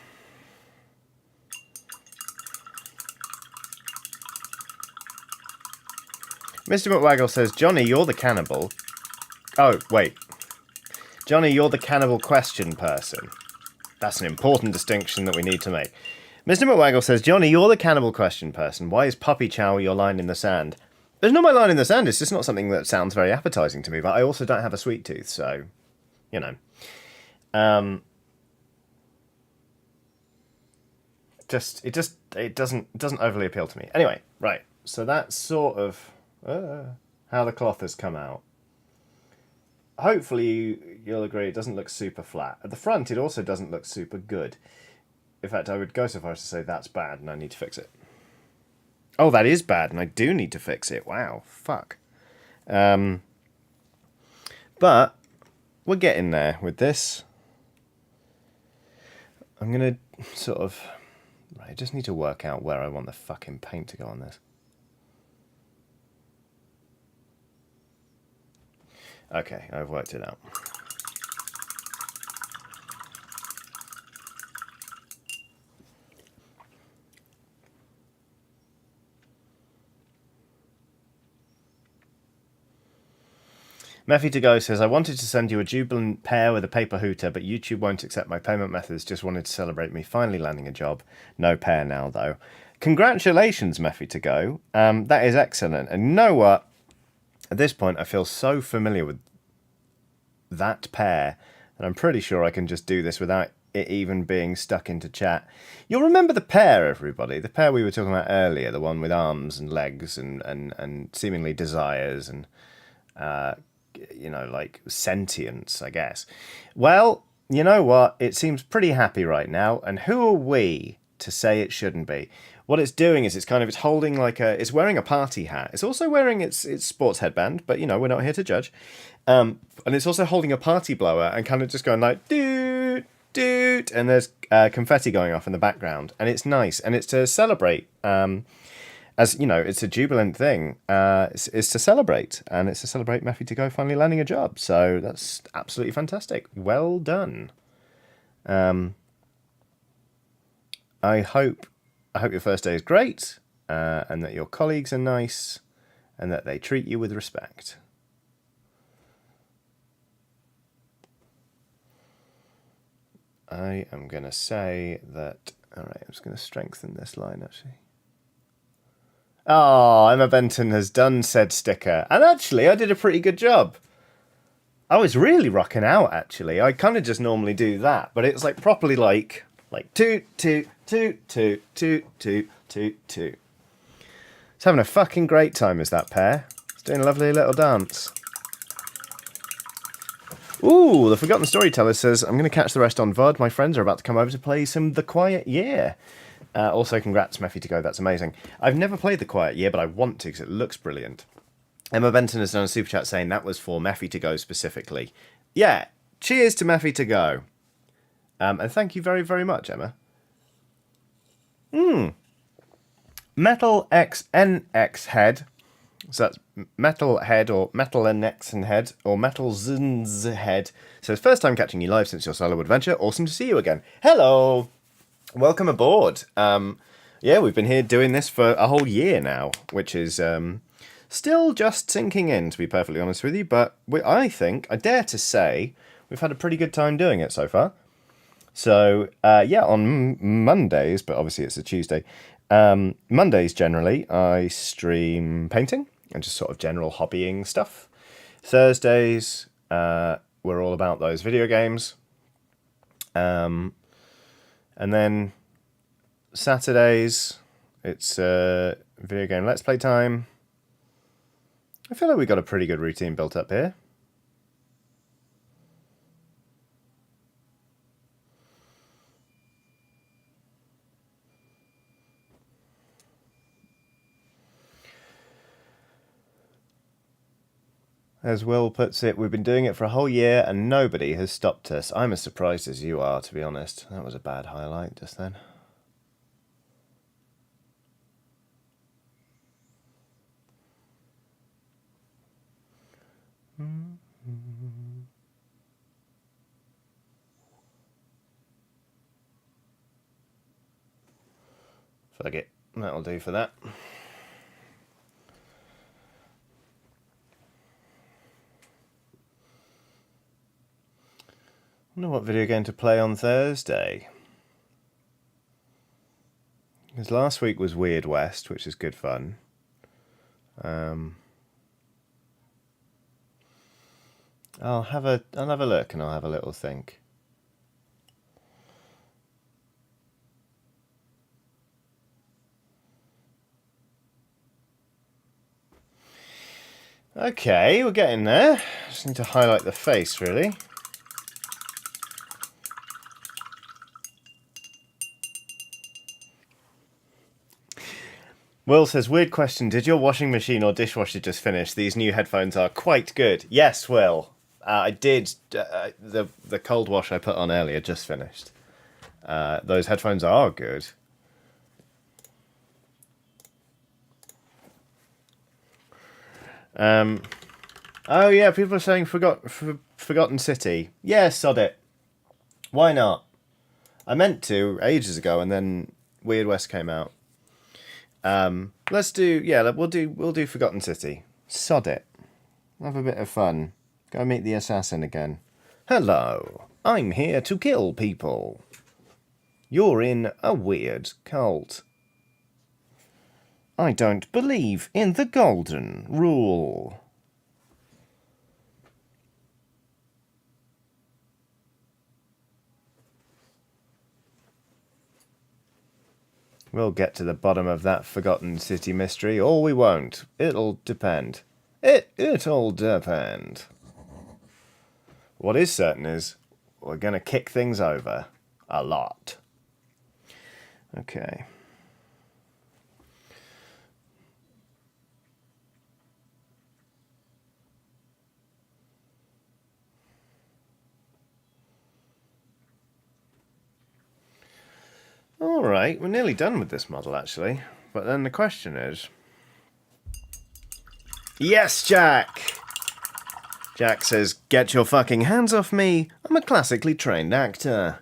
Mr. McWaggle says, Johnny, you're the cannibal. Oh, wait. Johnny, you're the cannibal question person. That's an important distinction that we need to make. Mr. McWaggle says, Johnny, you're the cannibal question person. Why is Puppy Chow your line in the sand? There's not my line in the sand. It's just not something that sounds very appetizing to me. But I also don't have a sweet tooth, so, you know. It doesn't overly appeal to me. Anyway, right. So that's sort of how the cloth has come out. Hopefully you'll agree it doesn't look super flat. At the front, it also doesn't look super good. In fact, I would go so far as to say that's bad and I need to fix it. Oh, that is bad and I do need to fix it. Wow, fuck. But we're getting there with this. I'm going to sort of... Right, I just need to work out where I want the fucking paint to go on this. Okay, I've worked it out. Meffy to go says, I wanted to send you a jubilant pear with a paper hooter, but YouTube won't accept my payment methods. Just wanted to celebrate me finally landing a job. No pear now, though. Congratulations, Meffy to go. That is excellent. And you know what? At this point, I feel so familiar with that pear that I'm pretty sure I can just do this without it even being stuck into chat. You'll remember the pear, everybody. The pear we were talking about earlier, the one with arms and legs and seemingly desires and... you know, like sentience, I guess. Well, you know what? It seems pretty happy right now, and who are we to say it shouldn't be? What it's doing is it's holding like it's wearing a party hat. It's also wearing its sports headband, but you know, we're not here to judge. And it's also holding a party blower and kind of just going like doot doot, and there's confetti going off in the background, and it's nice, and it's to celebrate. As you know, it's a jubilant thing. It's to celebrate, and it's to celebrate Meffy to go finally landing a job. So that's absolutely fantastic. Well done. I hope your first day is great, and that your colleagues are nice, and that they treat you with respect. I am going to say that... All right, I'm just going to strengthen this line, actually. Oh, Emma Benton has done said sticker. And actually, I did a pretty good job. I was really rocking out, actually. I kind of just normally do that. But it's like properly like toot, toot, toot, toot, toot, toot, toot, toot. It's having a fucking great time, is that pair. It's doing a lovely little dance. Ooh, the Forgotten Storyteller says, I'm going to catch the rest on VOD. My friends are about to come over to play some The Quiet Year. Also, congrats, Meffy to go. That's amazing. I've never played The Quiet Year, but I want to because it looks brilliant. Emma Benton has done a super chat saying that was for Meffy to go specifically. Yeah, cheers to Meffy to go. And thank you very, very much, Emma. Metal XNX head. So that's Metal Head or Metal NX and Head or Metal Zinz Head. So it's first time catching you live since your solo adventure. Awesome to see you again. Hello. Welcome aboard. Yeah, we've been here doing this for a whole year now, which is still just sinking in, to be perfectly honest with you. But I dare to say, we've had a pretty good time doing it so far. So, yeah, on Mondays, but obviously it's a Tuesday, Mondays generally, I stream painting and just sort of general hobbying stuff. Thursdays, we're all about those video games. And then Saturdays, it's video game Let's Play time. I feel like we got a pretty good routine built up here. As Will puts it, we've been doing it for a whole year and nobody has stopped us. I'm as surprised as you are, to be honest. That was a bad highlight just then. Fuck it. That'll do for that. I wonder what video game to play on Thursday. Because last week was Weird West, which is good fun. I'll have a look and I'll have a little think. Okay, we're getting there. Just need to highlight the face, really. Will says, weird question, did your washing machine or dishwasher just finish? These new headphones are quite good. Yes, Will. I did. The cold wash I put on earlier just finished. Those headphones are good. Oh yeah, people are saying Forgotten City. Yeah, sod it. Why not? I meant to ages ago, and then Weird West came out. Let's do, yeah, we'll do Forgotten City. Sod it. Have a bit of fun. Go meet the assassin again. Hello, I'm here to kill people. You're in a weird cult. I don't believe in the golden rule. We'll get to the bottom of that Forgotten City mystery, or we won't. It'll depend. It'll depend. What is certain is we're going to kick things over a lot. Okay. Alright, we're nearly done with this model, actually. But then the question is... Yes, Jack! Jack says, get your fucking hands off me. I'm a classically trained actor.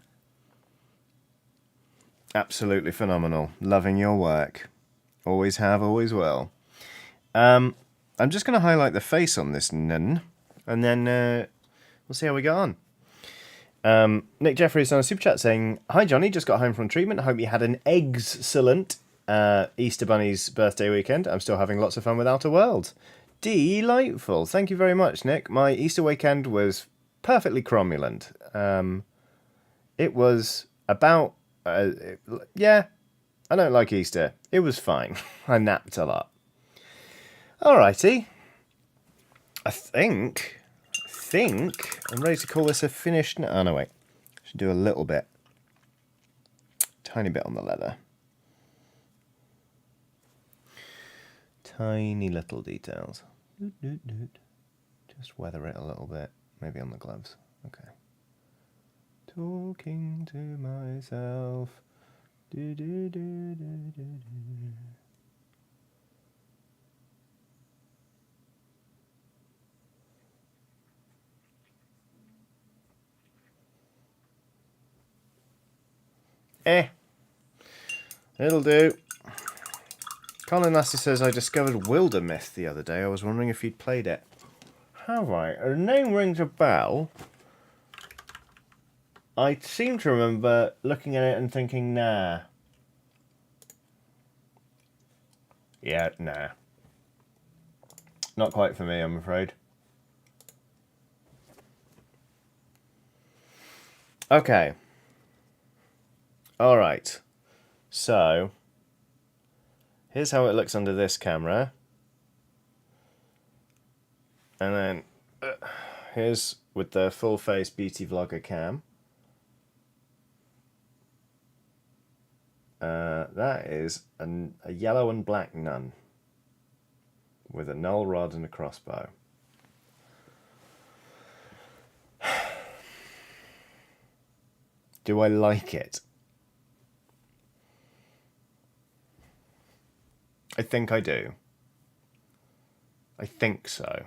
Absolutely phenomenal. Loving your work. Always have, always will. I'm just going to highlight the face on this nun, and then we'll see how we get on. Nick Jeffries on a super chat saying, hi Johnny, just got home from treatment. Hope you had an excellent Easter Bunny's birthday weekend. I'm still having lots of fun with Outer Worlds. Delightful. Thank you very much, Nick. My Easter weekend was perfectly cromulent. It was about... yeah, I don't like Easter. It was fine. I napped a lot. Alrighty. I think I'm ready to call this a finished... Oh, no, wait. I should do a little bit. Tiny bit on the leather. Tiny little details. Just weather it a little bit. Maybe on the gloves. Okay. Talking to myself. Do, do, do, do, do, do. It'll do. Colin Lassie says, I discovered Wildermyth the other day. I was wondering if you'd played it. Have I? Her name rings a bell. I seem to remember looking at it and thinking, nah. Yeah, nah. Not quite for me, I'm afraid. Okay. Alright. So, here's how it looks under this camera. And then, here's with the full face beauty vlogger cam. That is a yellow and black nun with a null rod and a crossbow. Do I like it? I think I do. I think so.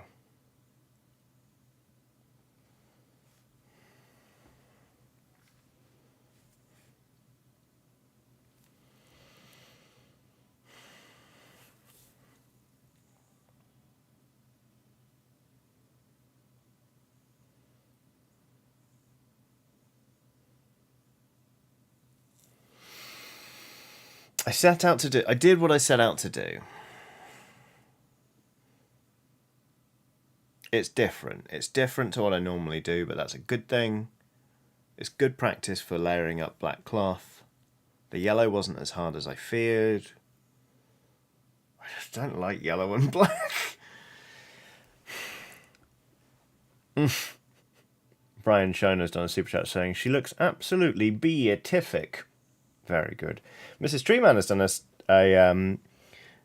I did what I set out to do. It's different. It's different to what I normally do, but that's a good thing. It's good practice for layering up black cloth. The yellow wasn't as hard as I feared. I just don't like yellow and black. Brian Shoner's done a super chat saying, she looks absolutely beatific. Very good. Mrs. Treeman has done a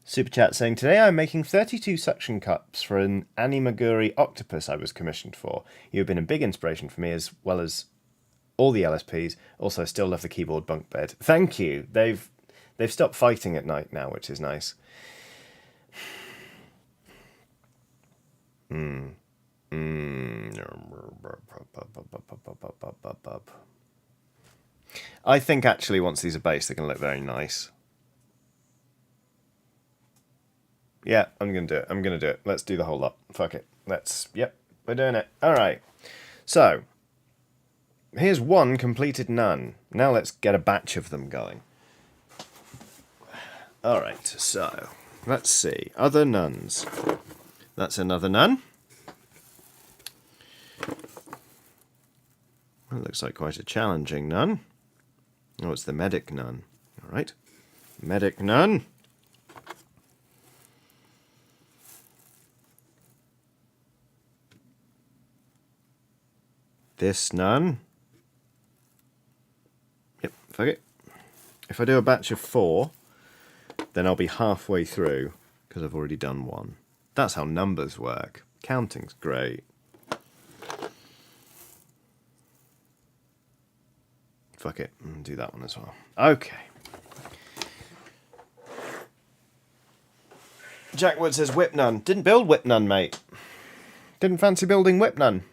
super chat saying, today I'm making 32 suction cups for an Animaguri octopus I was commissioned for. You've been a big inspiration for me as well as all the LSPs. Also, still love the keyboard bunk bed. Thank you. They've stopped fighting at night now, which is nice. I think actually once these are based, they're going to look very nice. Yeah, I'm going to do it. I'm going to do it. Let's do the whole lot. Fuck it. Yep, we're doing it. All right. So, here's one completed nun. Now let's get a batch of them going. All right, so, let's see. Other nuns. That's another nun. That looks like quite a challenging nun. Oh, it's the medic nun. All right. Medic nun. This nun. Yep, fuck it. If I do a batch of 4, then I'll be halfway through because I've already done 1. That's how numbers work. Counting's great. Fuck it, and do that one as well. Okay. Jack Wood says whip nun. Didn't build whip nun, mate. Didn't fancy building whip nun.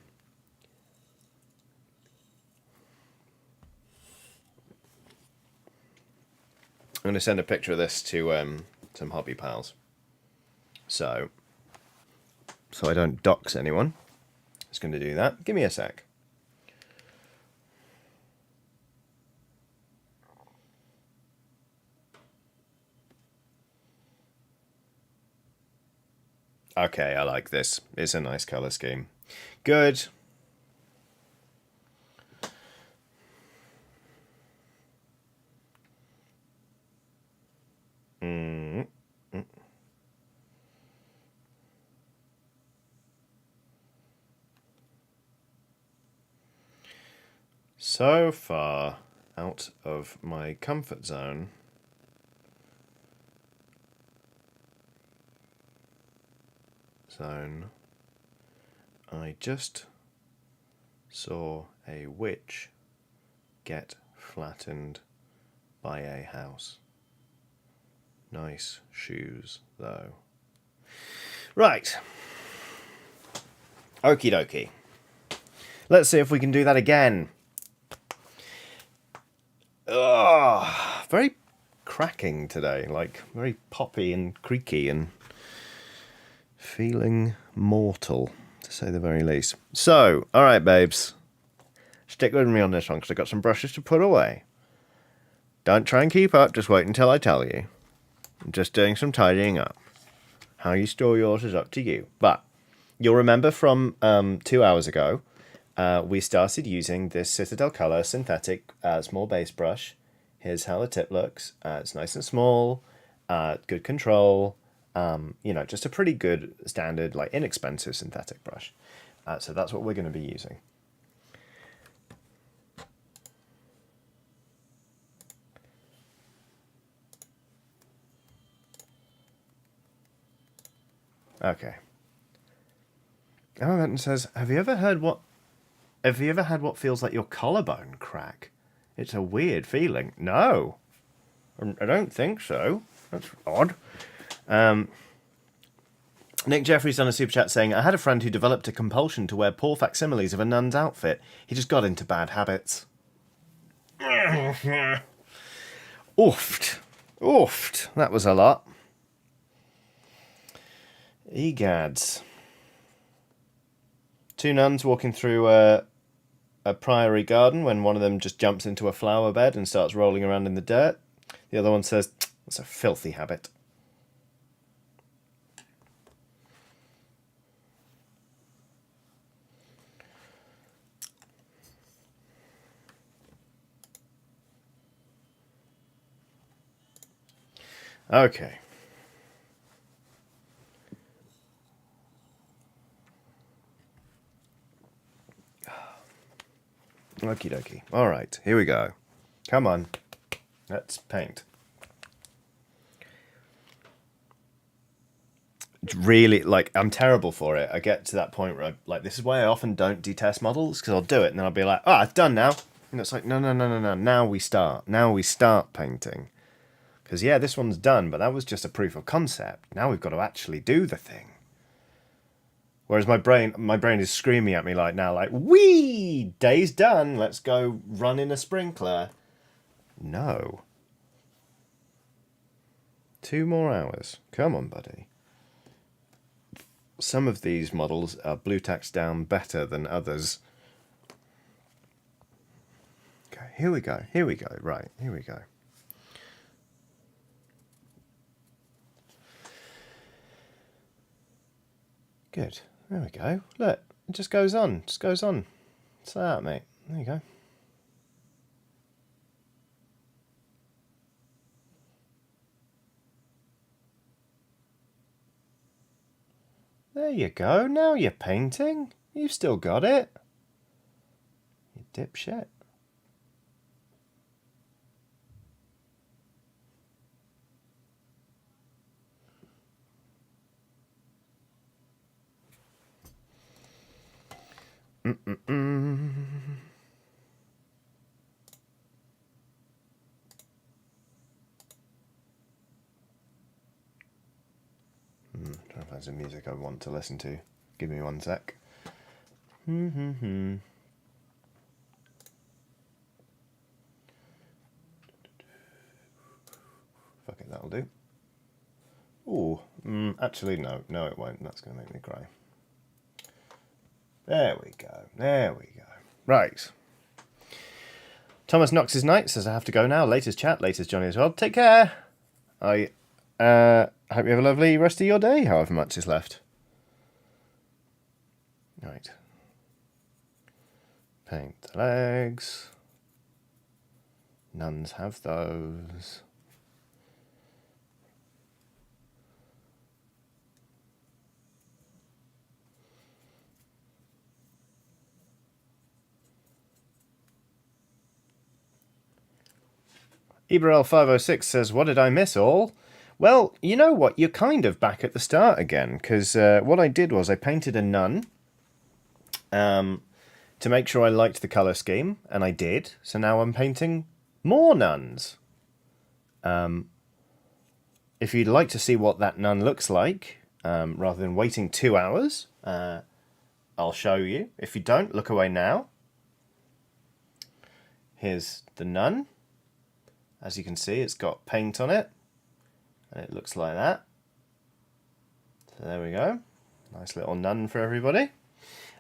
I'm going to send a picture of this to some hobby pals. So I don't dox anyone. Just going to do that. Give me a sec. Okay, I like this. It's a nice colour scheme. Good. So far out of my comfort zone. I just saw a witch get flattened by a house. Nice shoes, though. Right. Okie dokie. Let's see if we can do that again. Ugh, very cracking today, like very poppy and creaky and feeling mortal, to say the very least. So, all right, babes. Stick with me on this one because I've got some brushes to put away. Don't try and keep up, just wait until I tell you. I'm just doing some tidying up. How you store yours is up to you. But you'll remember from 2 hours ago, we started using this Citadel Color synthetic small base brush. Here's how the tip looks. It's nice and small, good control. Just a pretty good standard, like inexpensive synthetic brush. So that's what we're going to be using. Okay. Oh, that says, have you ever had what feels like your collarbone crack? It's a weird feeling. No, I don't think so. That's odd. Nick Jeffries done a super chat saying, I had a friend who developed a compulsion to wear poor facsimiles of a nun's outfit. He just got into bad habits. Oofed. That was a lot. Egads. 2 nuns walking through a priory garden when one of them just jumps into a flower bed and starts rolling around in the dirt. The other one says, that's a filthy habit. Okay. Okie dokie. All right, here we go. Come on. Let's paint. It's really, I'm terrible for it. I get to that point where this is why I often don't detest models, because I'll do it and then I'll be like, oh, it's done now. And it's like, no. Now we start painting. Because, yeah, this one's done, but that was just a proof of concept. Now we've got to actually do the thing. Whereas my brain is screaming at me wee, day's done, let's go run in a sprinkler. No. 2 more hours. Come on, buddy. Some of these models are blue tacked down better than others. Okay, here we go. Right, here we go. Good. There we go. Look, it just goes on. What's that, mate? There you go. There you go. Now you're painting. You've still got it. You dipshit. Trying to find some music I want to listen to. Give me 1 sec. Fuck it, that'll do. Ooh, actually no, it won't. That's going to make me cry. There we go. Right. Thomas Knox's Knight says I have to go now. Latest chat, latest Johnny as well. Take care. I hope you have a lovely rest of your day, however much is left. Right. Paint the legs. Nuns have those. Ibrel506 says, what did I miss all? Well, you know what? You're kind of back at the start again, because what I did was I painted a nun to make sure I liked the colour scheme, and I did. So now I'm painting more nuns. If you'd like to see what that nun looks like, rather than waiting 2 hours, I'll show you. If you don't, look away now. Here's the nun. As you can see, it's got paint on it, and it looks like that. So there we go. Nice little nun for everybody.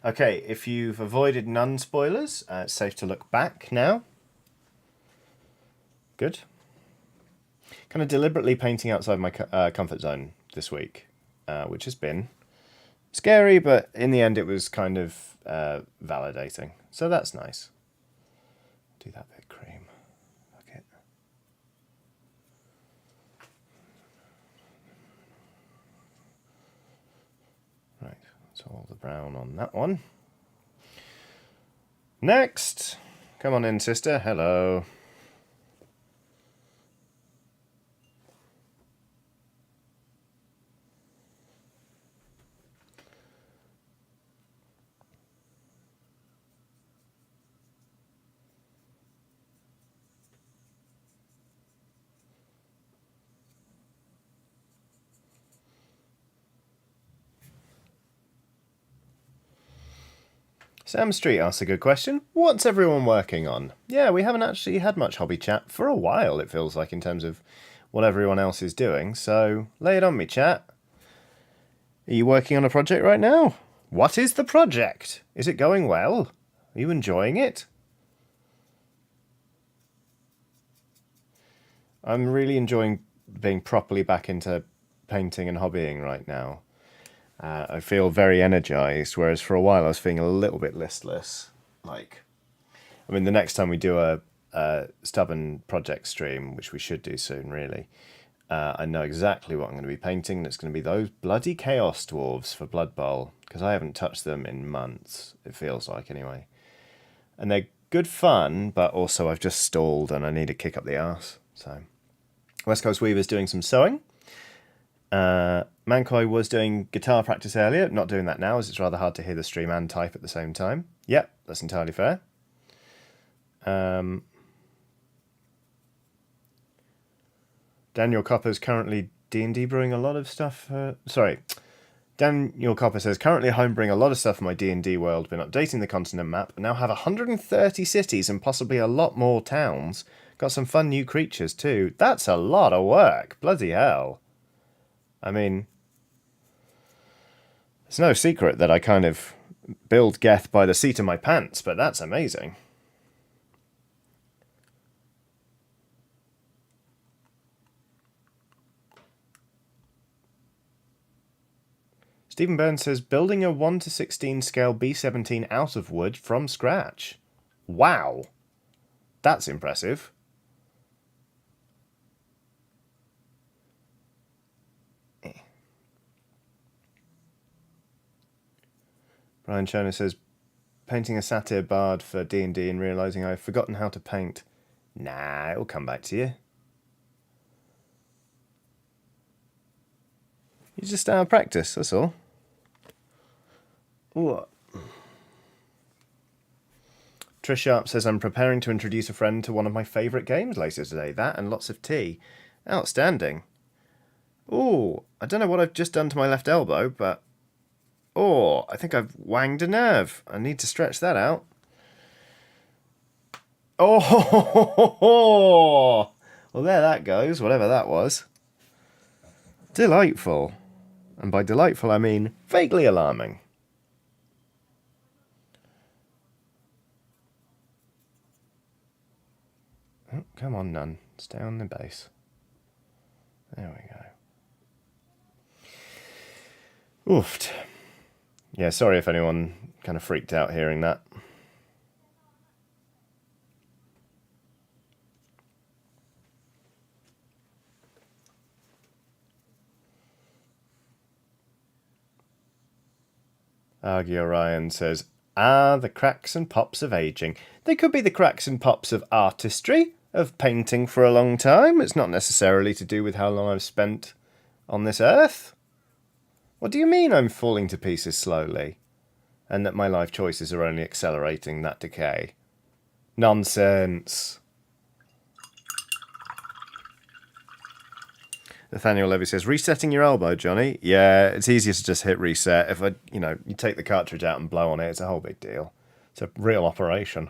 Okay, if you've avoided nun spoilers, it's safe to look back now. Good. Kind of deliberately painting outside my comfort zone this week, which has been scary, but in the end it was kind of validating. So that's nice. Do that bit of cream. Okay. Right, that's all the brown on that one. Next! Come on in, sister. Hello. Sam Street asks a good question. What's everyone working on? Yeah, we haven't actually had much hobby chat for a while, it feels like, in terms of what everyone else is doing. So, lay it on me, chat. Are you working on a project right now? What is the project? Is it going well? Are you enjoying it? I'm really enjoying being properly back into painting and hobbying right now. I feel very energized, whereas for a while I was feeling a little bit listless. Like, I mean, the next time we do a stubborn project stream, which we should do soon, really, I know exactly what I'm going to be painting, and it's going to be those bloody Chaos Dwarves for Blood Bowl, because I haven't touched them in months, it feels like, anyway. And they're good fun, but also I've just stalled and I need a kick up the arse. So, West Coast Weaver's doing some sewing. Mankoi was doing guitar practice earlier, not doing that now as it's rather hard to hear the stream and type at the same time. Yep, that's entirely fair. Daniel Copper's currently D&D brewing a lot of stuff. Daniel Copper says, currently homebrewing a lot of stuff for my D&D world, been updating the continent map, and now have 130 cities and possibly a lot more towns. Got some fun new creatures too. That's a lot of work, bloody hell. I mean, it's no secret that I kind of build Geth by the seat of my pants, but that's amazing. Stephen Burns says, building a 1:16 scale B17 out of wood from scratch. Wow. That's impressive. Brian Shona says, painting a satyr bard for D&D and realising I've forgotten how to paint. Nah, it'll come back to you. You just practice, that's all. What? Trish Sharp says, I'm preparing to introduce a friend to one of my favourite games later today. That and lots of tea. Outstanding. Ooh, I don't know what I've just done to my left elbow, but... Oh, I think I've wanged a nerve. I need to stretch that out. Oh, well, there that goes, whatever that was. Delightful. And by delightful, I mean vaguely alarming. Oh, come on, nun. Stay on the base. There we go. Oofed. Yeah, sorry if anyone kind of freaked out hearing that. Argy Orion says, the cracks and pops of aging. They could be the cracks and pops of artistry, of painting for a long time. It's not necessarily to do with how long I've spent on this earth. What do you mean I'm falling to pieces slowly? And that my life choices are only accelerating that decay? Nonsense. Nathaniel Levy says, resetting your elbow, Johnny? Yeah, it's easier to just hit reset. If you take the cartridge out and blow on it, it's a whole big deal. It's a real operation.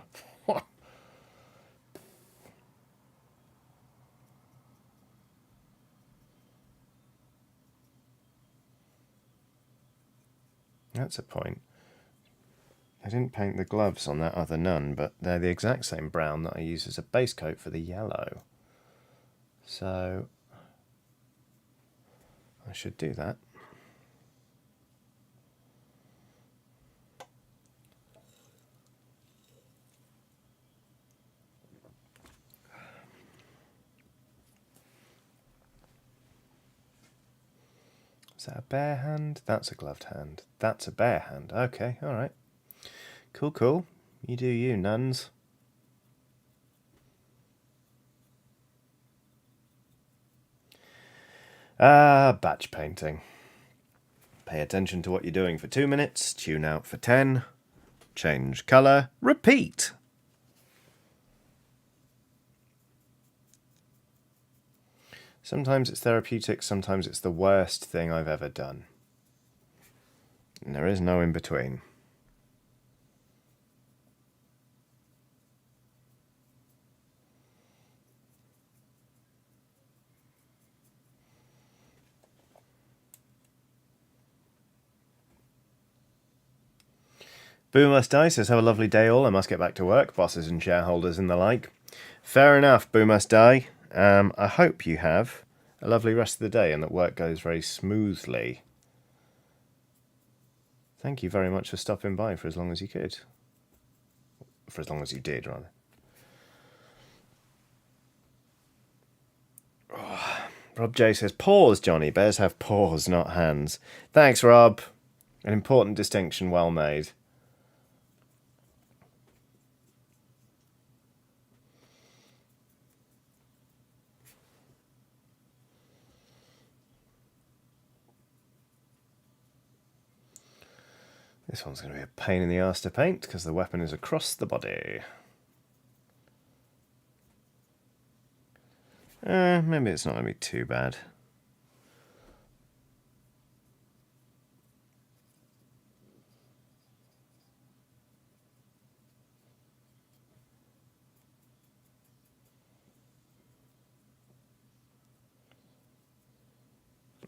That's a point. I didn't paint the gloves on that other nun, but they're the exact same brown that I use as a base coat for the yellow. So I should do that. Is that a bare hand? That's a gloved hand. That's a bare hand. Okay, alright. Cool, cool. You do you, nuns. Batch painting. Pay attention to what you're doing for 2 minutes, tune out for 10, change colour, repeat. Sometimes it's therapeutic, sometimes it's the worst thing I've ever done. And there is no in between. Boo Must Die says, have a lovely day all, I must get back to work, bosses and shareholders and the like. Fair enough, Boo Must Die. I hope you have a lovely rest of the day and that work goes very smoothly. Thank you very much for stopping by for as long as you could. For as long as you did, rather. Oh, Rob J says, paws, Johnny. Bears have paws, not hands. Thanks, Rob. An important distinction, well made. This one's going to be a pain in the arse to paint because the weapon is across the body. Maybe it's not going to be too bad.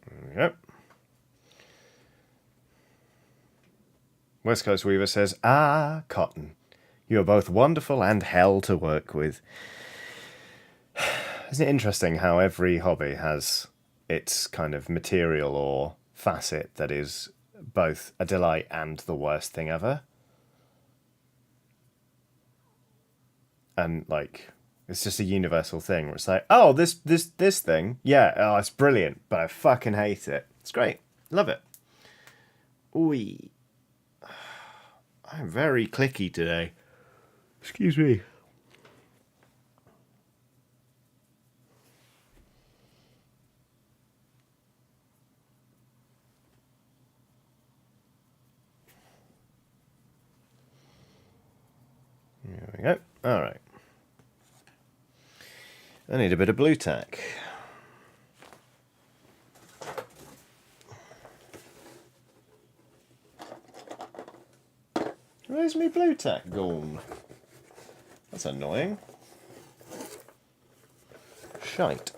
There we go. West Coast Weaver says, Cotton. You are both wonderful and hell to work with. Isn't it interesting how every hobby has its kind of material or facet that is both a delight and the worst thing ever? And, like, it's just a universal thing where it's like, oh, this thing, yeah, oh, it's brilliant, but I fucking hate it. It's great. Love it. Ooh. I'm very clicky today. Excuse me. There we go. All right. I need a bit of blue tack. Where's my blue tack gone? That's annoying. Shite.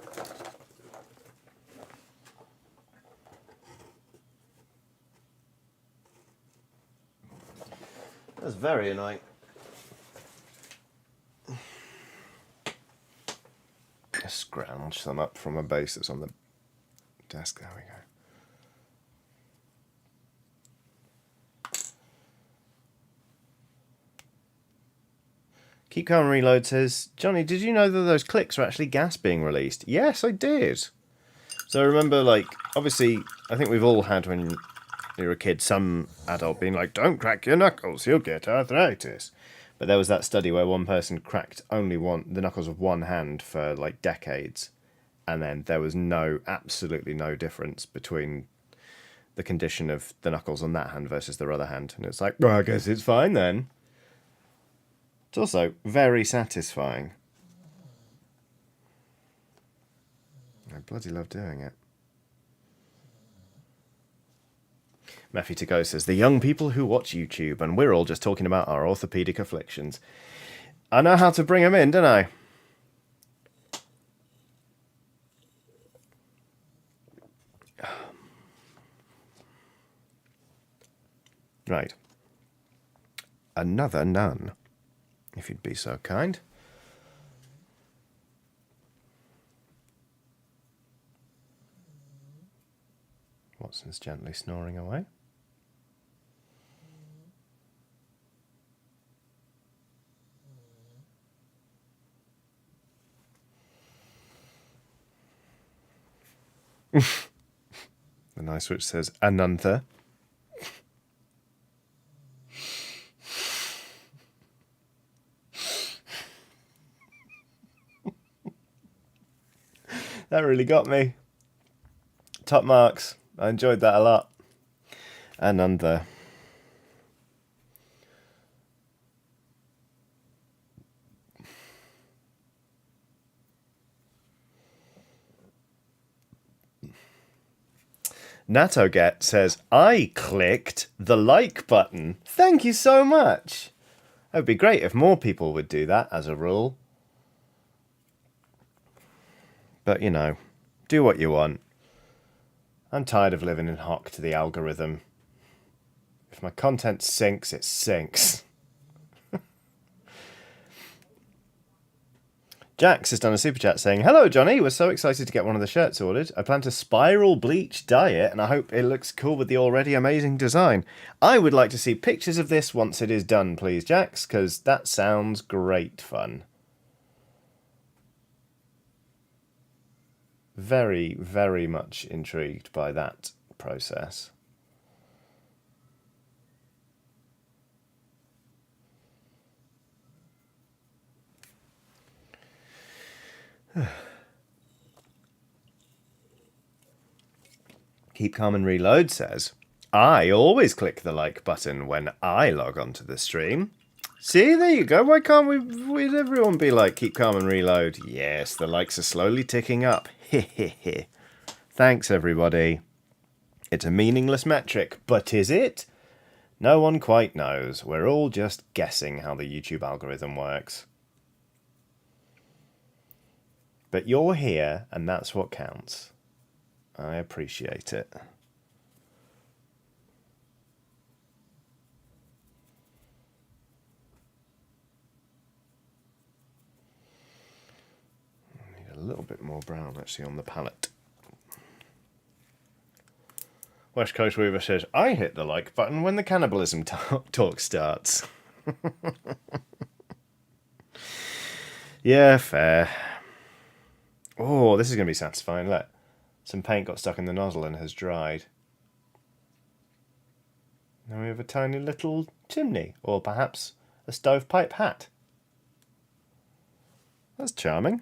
That's very annoying. Scrounge some up from a base that's on the desk. There we go. Keep Calm Reload says, Johnny, did you know that those clicks are actually gas being released? Yes, I did. So I remember, like, obviously, I think we've all had when you're a kid, some adult being like, don't crack your knuckles, you'll get arthritis. But there was that study where one person cracked only the knuckles of one hand for, like, decades. And then there was absolutely no difference between the condition of the knuckles on that hand versus their other hand. And it's like, well, I guess it's fine then. It's also very satisfying. I bloody love doing it. Matthew to Go says, the young people who watch YouTube, and we're all just talking about our orthopedic afflictions. I know how to bring them in, don't I? Right. another nun, if you'd be so kind. Watson's gently snoring away. The nice switch says Anantha. That really got me. Top marks. I enjoyed that a lot. Anantha. Natoget says, I clicked the like button. Thank you so much. It would be great if more people would do that as a rule. But, you know, do what you want. I'm tired of living in hock to the algorithm. If my content sinks, it sinks. Jax has done a super chat saying, hello, Johnny. We're so excited to get one of the shirts ordered. I plan to spiral bleach dye it, and I hope it looks cool with the already amazing design. I would like to see pictures of this once it is done, please, Jax, because that sounds great fun. Very, very much intrigued by that process. Keep Calm and Reload says, I always click the like button when I log onto the stream. See, there you go. Why can't we'd everyone be like, Keep Calm and Reload? Yes, the likes are slowly ticking up. Hehehe. Thanks, everybody. It's a meaningless metric, but is it? No one quite knows. We're all just guessing how the YouTube algorithm works. But you're here, and that's what counts. I appreciate it. I need a little bit more brown, actually, on the palette. West Coast Weaver says, I hit the like button when the cannibalism talk starts. Yeah, fair. Oh, this is going to be satisfying. Look, some paint got stuck in the nozzle and has dried. Now we have a tiny little chimney, or perhaps a stovepipe hat. That's charming.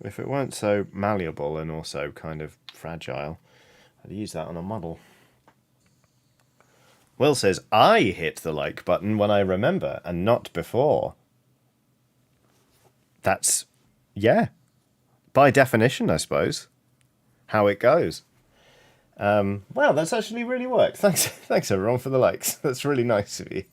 If it weren't so malleable and also kind of fragile, I'd use that on a model. Will says, I hit the like button when I remember and not before. That's, yeah, by definition, I suppose, how it goes. Wow, that's actually really worked. Thanks everyone for the likes. That's really nice of you.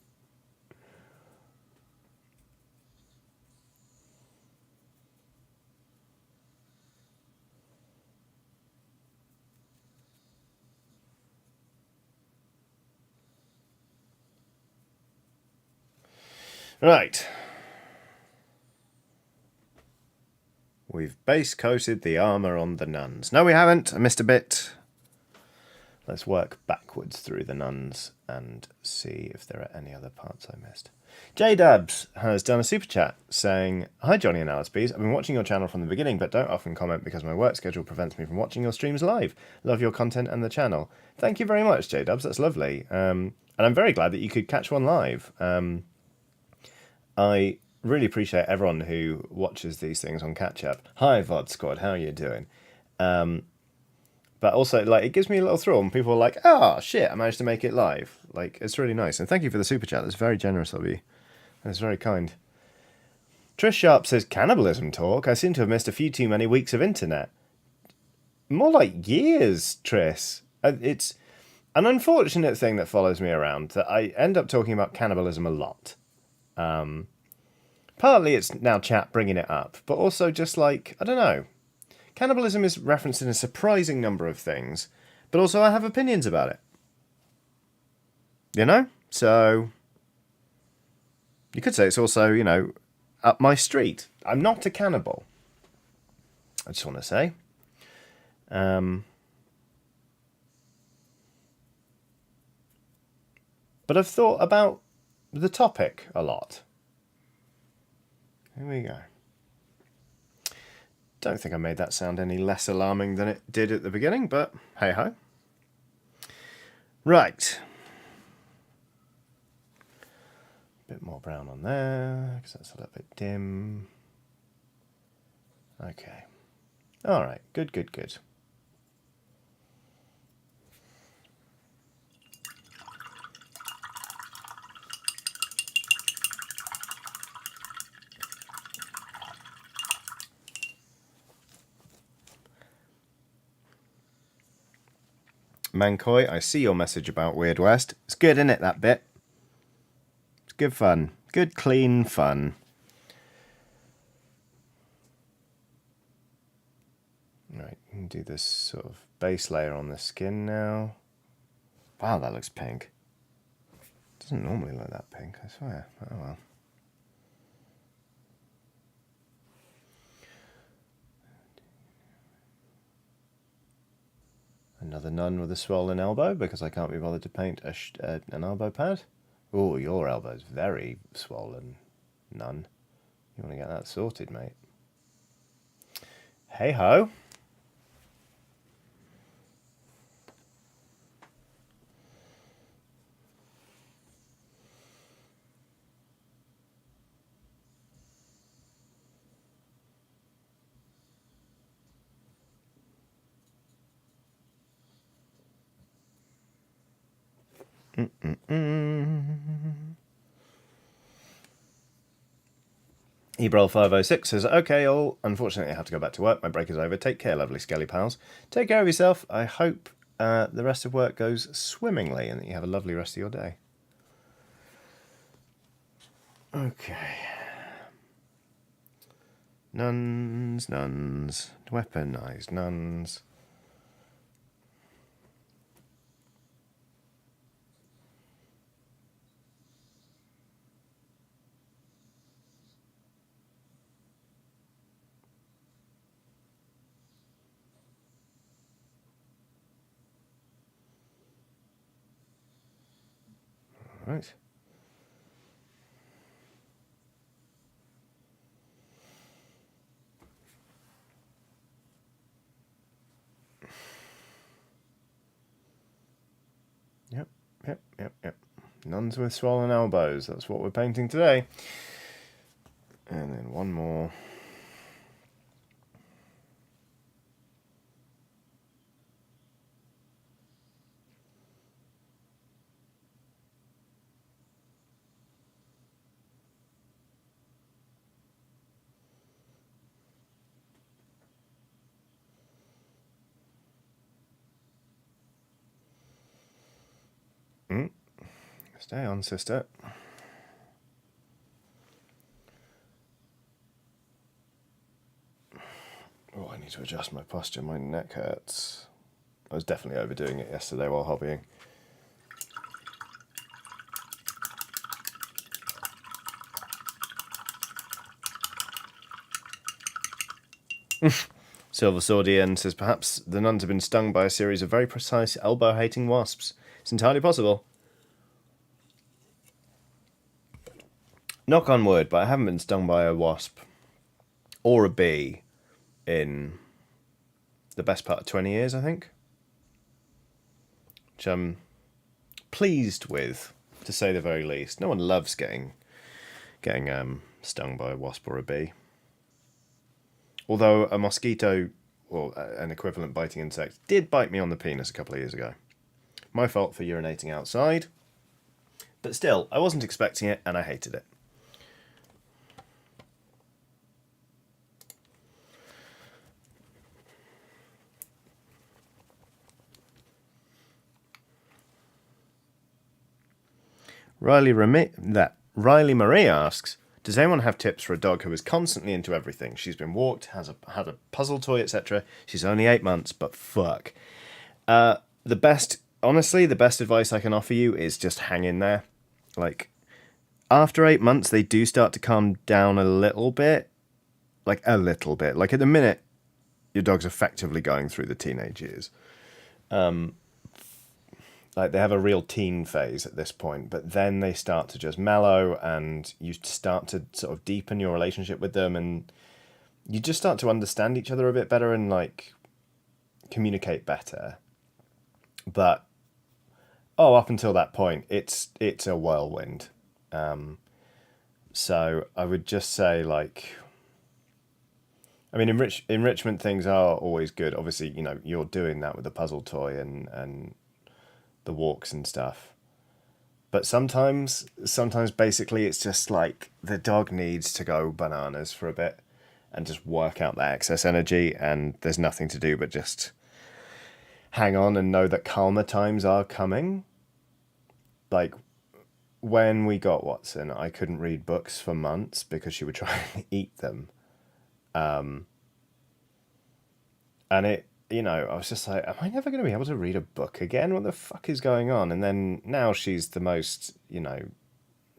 Right. We've base coated the armour on the nuns. No, we haven't. I missed a bit. Let's work backwards through the nuns and see if there are any other parts I missed. J-Dabs has done a super chat saying, hi Johnny and Alice Bees. I've been watching your channel from the beginning but don't often comment because my work schedule prevents me from watching your streams live. Love your content and the channel. Thank you very much, J-Dabs. That's lovely. And I'm very glad that you could catch one live. I really appreciate everyone who watches these things on catch up. Hi VOD Squad, how are you doing? But also, like, it gives me a little thrill when people are like, oh shit, I managed to make it live. Like, it's really nice. And thank you for the super chat. That's very generous of you. That's very kind. Trish Sharp says, cannibalism talk? I seem to have missed a few too many weeks of internet. More like years, Trish. It's an unfortunate thing that follows me around, that I end up talking about cannibalism a lot. Partly it's now chat bringing it up, but also just like, I don't know. Cannibalism is referenced in a surprising number of things, but also I have opinions about it. You know? So you could say it's also, you know, up my street. I'm not a cannibal. I just want to say. But I've thought about the topic a lot. Here we go. Don't think I made that sound any less alarming than it did at the beginning, but hey-ho. Right. Bit more brown on there, because that's a little bit dim. Okay. All right. Good, good, good. Mancoy, I see your message about Weird West. It's good, isn't it, that bit? It's good fun. Good, clean fun. Right, you can do this sort of base layer on the skin now. Wow, that looks pink. Doesn't normally look that pink, I swear. Oh well. Another nun with a swollen elbow because I can't be bothered to paint an elbow pad. Oh, your elbow's very swollen, nun. You want to get that sorted, mate. Hey ho. Ebrol506 says, okay, all. Unfortunately, I have to go back to work. My break is over. Take care, lovely skelly pals. Take care of yourself. I hope the rest of work goes swimmingly and that you have a lovely rest of your day. Okay. Nuns, nuns. Weaponized nuns. Right. Yep. Nuns with swollen elbows. That's what we're painting today. And then one more. Stay on, sister. Oh, I need to adjust my posture. My neck hurts. I was definitely overdoing it yesterday while hobbying. Silver Swordian says, perhaps the nuns have been stung by a series of very precise elbow-hating wasps. It's entirely possible. Knock on wood, but I haven't been stung by a wasp or a bee in the best part of 20 years, I think. Which I'm pleased with, to say the very least. No one loves getting stung by a wasp or a bee. Although a mosquito, or an equivalent biting insect, did bite me on the penis a couple of years ago. My fault for urinating outside. But still, I wasn't expecting it, and I hated it. Riley Marie asks, does anyone have tips for a dog who is constantly into everything? She's been walked, had a puzzle toy, etc. She's only 8 months, but fuck. The best honestly, the best advice I can offer you is just hang in there. Like, after 8 months, they do start to calm down a little bit. Like, a little bit. Like, at the minute, your dog's effectively going through the teenage years. Like, they have a real teen phase at this point, but then they start to just mellow, and you start to sort of deepen your relationship with them, and you just start to understand each other a bit better and, like, communicate better. But, up until that point, it's a whirlwind. So I would just say, like, I mean, enrichment things are always good. Obviously, you know, you're doing that with the puzzle toy and the walks and stuff. But sometimes basically it's just like the dog needs to go bananas for a bit and just work out that excess energy, and there's nothing to do but just hang on and know that calmer times are coming. Like, when we got Watson, I couldn't read books for months because she would try and eat them. And it, you know, I was just like, am I never going to be able to read a book again? What the fuck is going on? And then now she's the most, you know,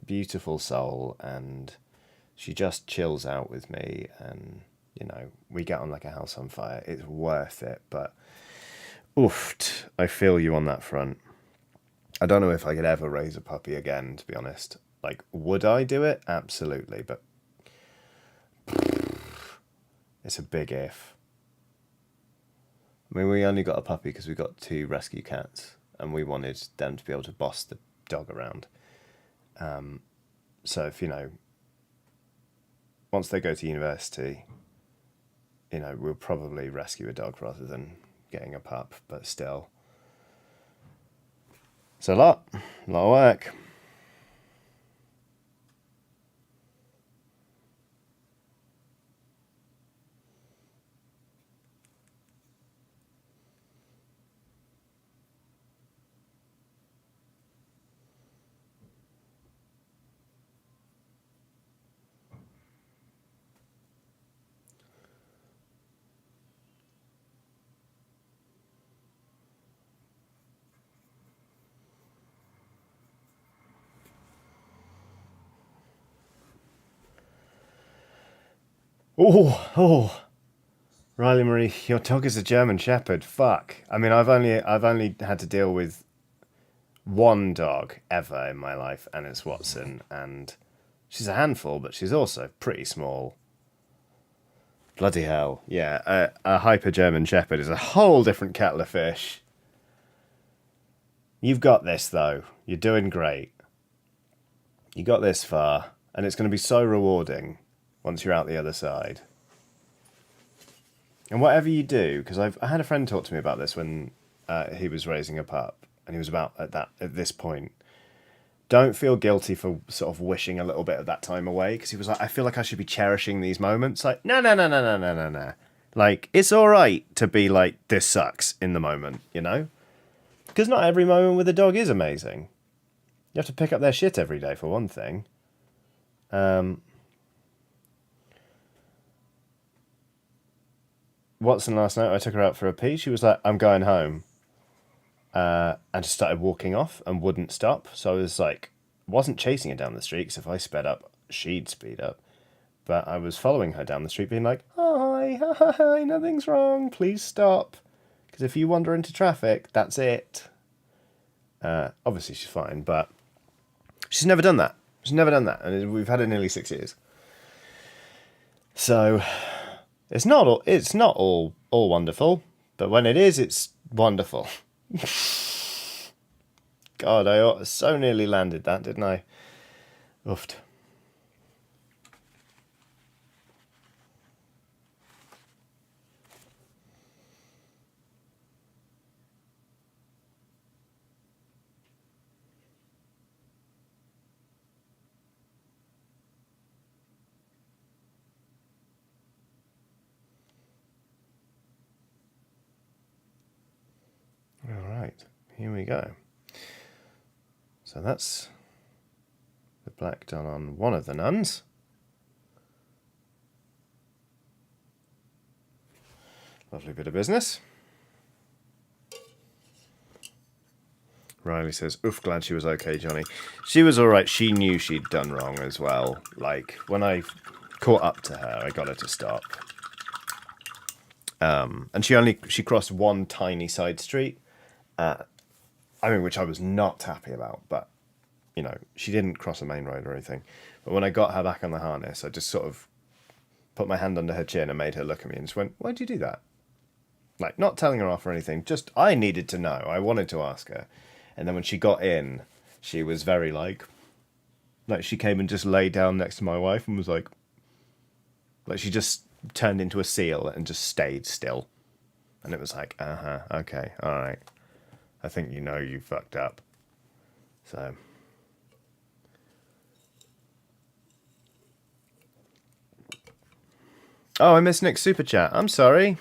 beautiful soul, and she just chills out with me, and, you know, we get on like a house on fire. It's worth it, but oof, I feel you on that front. I don't know if I could ever raise a puppy again, to be honest. Like, would I do it? Absolutely, but it's a big if. I mean, we only got a puppy because we got 2 rescue cats, and we wanted them to be able to boss the dog around. So if, you know, once they go to university, you know, we'll probably rescue a dog rather than getting a pup, but still. It's a lot of work. Oh, Riley Marie, your dog is a German Shepherd. Fuck. I mean, I've only had to deal with one dog ever in my life, and it's Watson, and she's a handful, but she's also pretty small. Bloody hell. Yeah, a hyper German Shepherd is a whole different kettle of fish. You've got this, though. You're doing great. You got this far, and it's going to be so rewarding once you're out the other side. And whatever you do, because I had a friend talk to me about this when he was raising a pup, and he was about at this point. Don't feel guilty for sort of wishing a little bit of that time away, because he was like, I feel like I should be cherishing these moments. Like, no. Like, it's all right to be like, this sucks in the moment, you know? Because not every moment with a dog is amazing. You have to pick up their shit every day, for one thing. Watson last night, I took her out for a pee. She was like, I'm going home. And just started walking off and wouldn't stop. So I was like, wasn't chasing her down the street, because if I sped up, she'd speed up. But I was following her down the street being like, hi, nothing's wrong, please stop. Because if you wander into traffic, that's it. Obviously she's fine, but she's never done that. She's never done that. And we've had her nearly 6 years. So it's not all wonderful, but when it is, it's wonderful. God, I so nearly landed that, didn't I? Oofed. Alright, here we go. So that's the black done on one of the nuns. Lovely bit of business. Riley says, oof, glad she was okay, Johnny. She was alright. She knew she'd done wrong as well. Like, when I caught up to her, I got her to stop. And she crossed one tiny side street. Which I was not happy about, but, you know, she didn't cross a main road or anything. But when I got her back on the harness, I just sort of put my hand under her chin and made her look at me and just went, why'd you do that? Like, not telling her off or anything, just I needed to know. I wanted to ask her. And then when she got in, she was very like she came and just lay down next to my wife and was like she just turned into a seal and just stayed still. And it was like, okay, all right. I think you know you fucked up. So. Oh, I missed Nick's super chat. I'm sorry.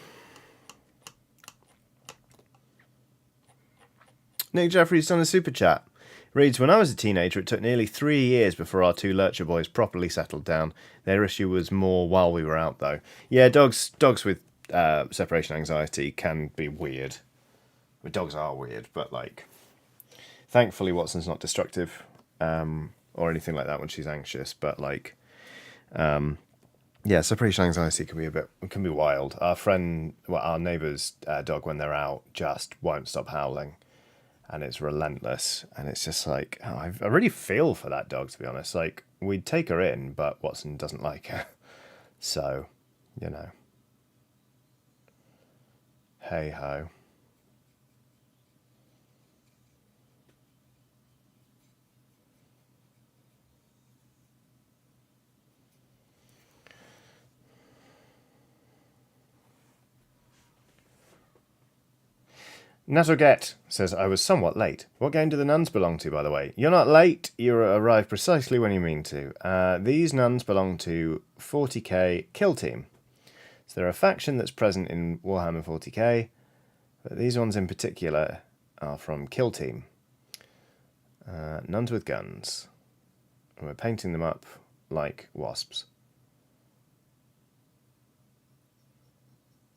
Nick Jeffrey's done a super chat. Reads, when I was a teenager, it took nearly 3 years before our two lurcher boys properly settled down. Their issue was more while we were out, though. Yeah, dogs with separation anxiety can be weird. Well, dogs are weird, but, like, thankfully Watson's not destructive or anything like that when she's anxious. But, like, yeah, separation anxiety can be wild. Our neighbour's dog, when they're out, just won't stop howling. And it's relentless, and it's just like, I really feel for that dog, to be honest. Like, we'd take her in, but Watson doesn't like her. So, you know. Hey-ho. Nazoget says, I was somewhat late. What game do the nuns belong to, by the way? You're not late. You arrived precisely when you mean to. These nuns belong to 40k Kill Team. So they're a faction that's present in Warhammer 40k, but these ones in particular are from Kill Team. Nuns with guns. And we're painting them up like wasps.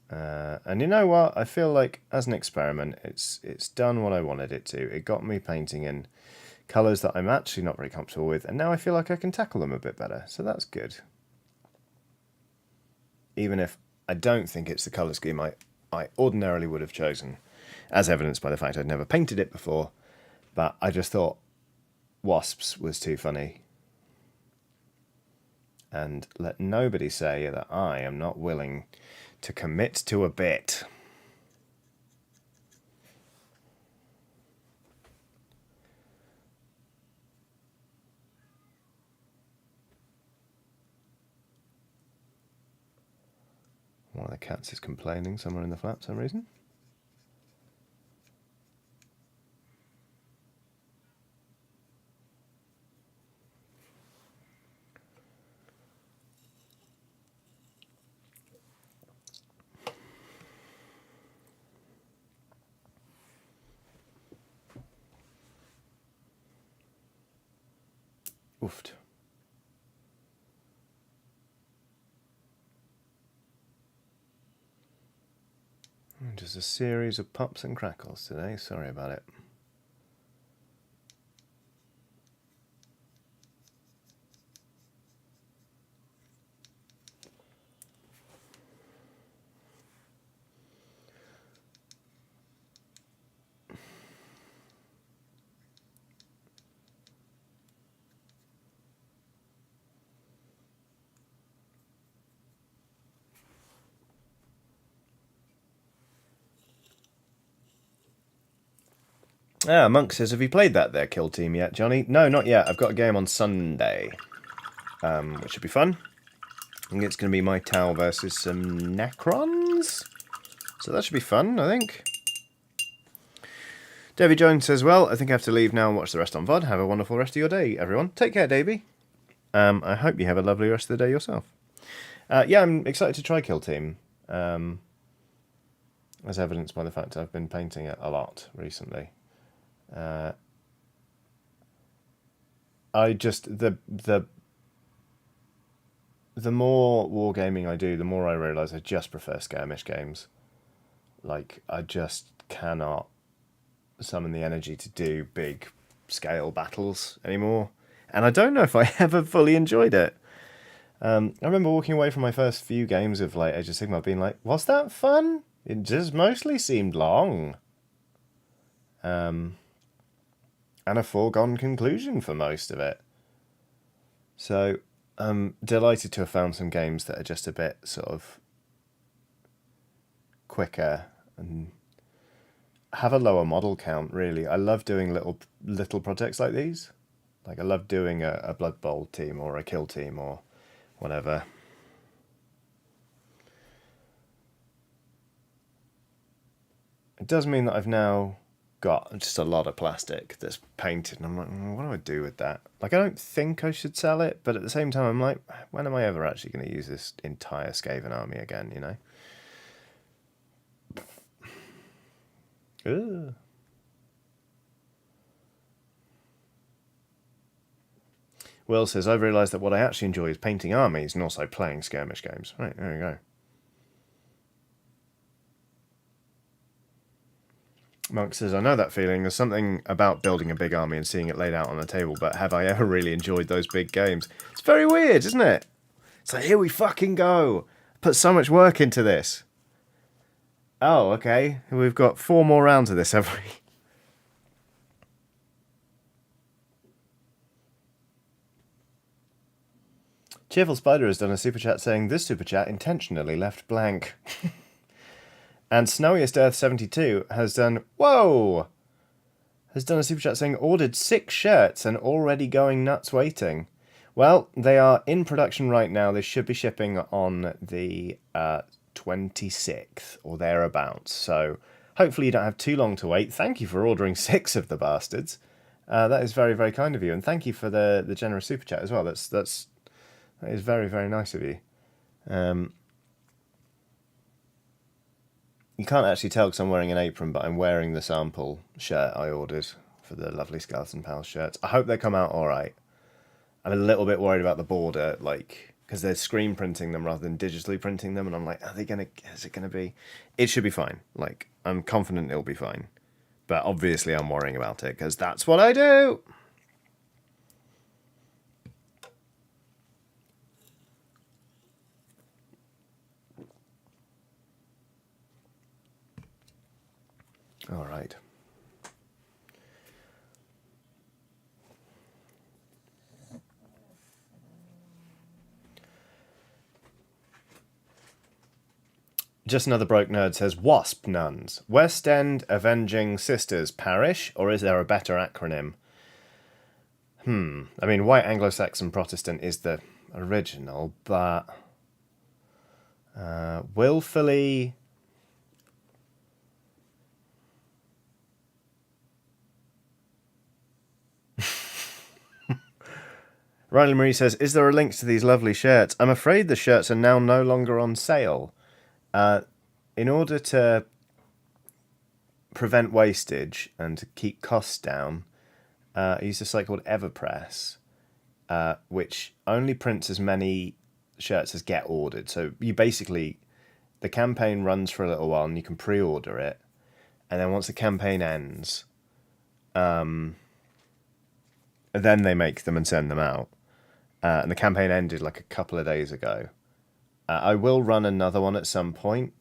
And you know what? I feel like, as an experiment, it's done what I wanted it to. It got me painting in colours that I'm actually not very comfortable with, and now I feel like I can tackle them a bit better, so that's good. Even if I don't think it's the colour scheme I ordinarily would have chosen, as evidenced by the fact I'd never painted it before, but I just thought wasps was too funny. And let nobody say that I am not willing to commit to a bit. One of the cats is complaining somewhere in the flat for some reason. Oofed. Just a series of pops and crackles today. Sorry about it. Monk says, have you played that there, Kill Team, yet, Johnny? No, not yet. I've got a game on Sunday, which should be fun. I think it's going to be my Tau versus some Necrons. So that should be fun, I think. Davy Jones says, well, I think I have to leave now and watch the rest on VOD. Have a wonderful rest of your day, everyone. Take care, Davy. I hope you have a lovely rest of the day yourself. Yeah, I'm excited to try Kill Team. As evidenced by the fact I've been painting it a lot recently. I just the more wargaming I do, the more I realise I just prefer skirmish games. Like, I just cannot summon the energy to do big scale battles anymore. And I don't know if I ever fully enjoyed it. I remember walking away from my first few games of like Age of Sigmar being like, was that fun? It just mostly seemed long. And a foregone conclusion for most of it. So I'm delighted to have found some games that are just a bit sort of quicker and have a lower model count, really. I love doing little projects like these. Like I love doing a Blood Bowl team or a Kill team or whatever. It does mean that I've now got just a lot of plastic that's painted, and I'm like, what do I do with that? Like, I don't think I should sell it, but at the same time, I'm like, when am I ever actually going to use this entire Skaven army again, you know? Ugh. Will says, I've realised that what I actually enjoy is painting armies and also playing skirmish games. Right, there we go. Monk says, I know that feeling. There's something about building a big army and seeing it laid out on the table, but have I ever really enjoyed those big games? It's very weird, isn't it? It's like, here we fucking go. Put so much work into this. Oh, okay. We've got 4 more rounds of this, have we? Cheerful Spider has done a super chat saying, this super chat intentionally left blank. And Snowiest Earth 72 has done, whoa! Has done a super chat saying, ordered 6 shirts and already going nuts waiting. Well, they are in production right now. They should be shipping on the 26th or thereabouts. So hopefully you don't have too long to wait. Thank you for ordering 6 of the bastards. That is very, very kind of you. And thank you for the generous super chat as well. That is very, very nice of you. You can't actually tell because I'm wearing an apron, but I'm wearing the sample shirt I ordered for the lovely Skeleton Pals shirts. I hope they come out all right. I'm a little bit worried about the border, like, because they're screen printing them rather than digitally printing them, and I'm like, is it gonna be? It should be fine. Like, I'm confident it'll be fine. But obviously I'm worrying about it, because that's what I do! All right. Just Another Broke Nerd says, WASP nuns. West End Avenging Sisters Parish, or is there a better acronym? I mean, White Anglo-Saxon Protestant is the original, but willfully... Riley Marie says, is there a link to these lovely shirts? I'm afraid the shirts are now no longer on sale. In order to prevent wastage and to keep costs down, I use a site called Everpress, which only prints as many shirts as get ordered. So you basically, the campaign runs for a little while and you can pre-order it. And then once the campaign ends, then they make them and send them out. And the campaign ended like a couple of days ago. I will run another one at some point,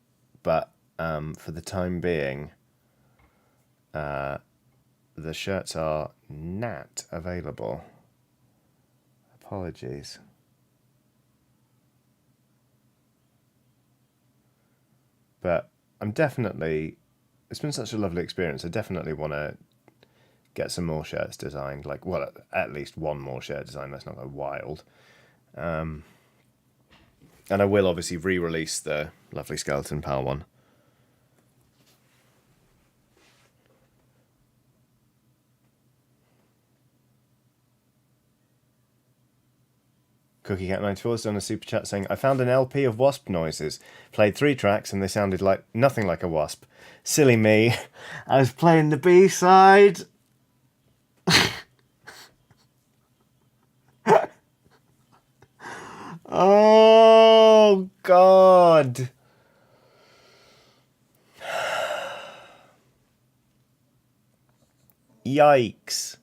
but for the time being, the shirts are not available. Apologies. But I'm definitely... It's been such a lovely experience. I definitely want to get some more shirts designed. Like, well, at least one more shirt design. Let's not go wild. And I will obviously re-release the lovely Skeleton Pal one. Cookie Cat 94 has done a super chat saying, I found an LP of wasp noises. Played 3 tracks and they sounded like nothing like a wasp. Silly me. I was playing the B-side. Oh, God. Yikes.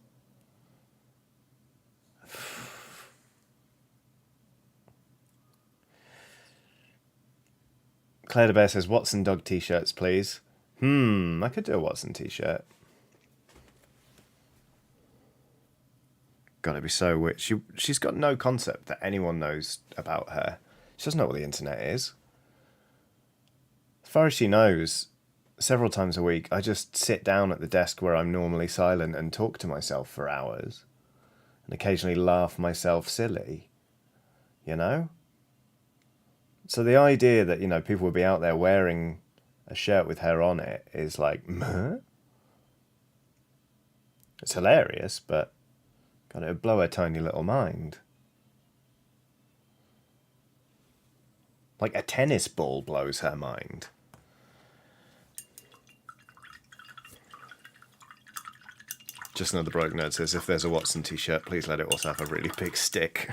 Claire de Bear says, Watson dog t-shirts, please. I could do a Watson t-shirt. God, it'd be so weird. She's got no concept that anyone knows about her. She doesn't know what the internet is. As far as she knows, several times a week, I just sit down at the desk where I'm normally silent and talk to myself for hours. And occasionally laugh myself silly. You know? So the idea that, people would be out there wearing a shirt with her on it is like, meh? It's hilarious, but God, it would blow her tiny little mind. Like a tennis ball blows her mind. Just another broken note says, if there's a Watson t-shirt, please let it also have a really big stick.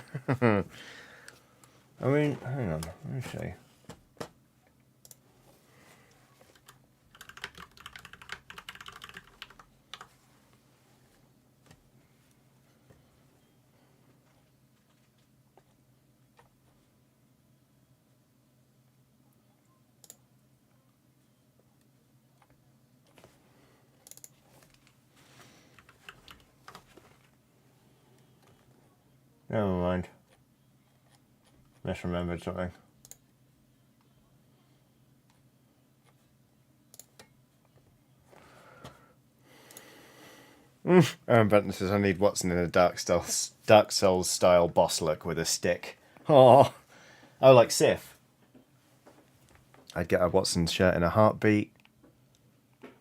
I mean, hang on, let me show you. Never mind. Misremembered something. Aaron Benton says, I need Watson in a Dark Souls style boss look with a stick. Oh, like Sif. I'd get a Watson shirt in a heartbeat.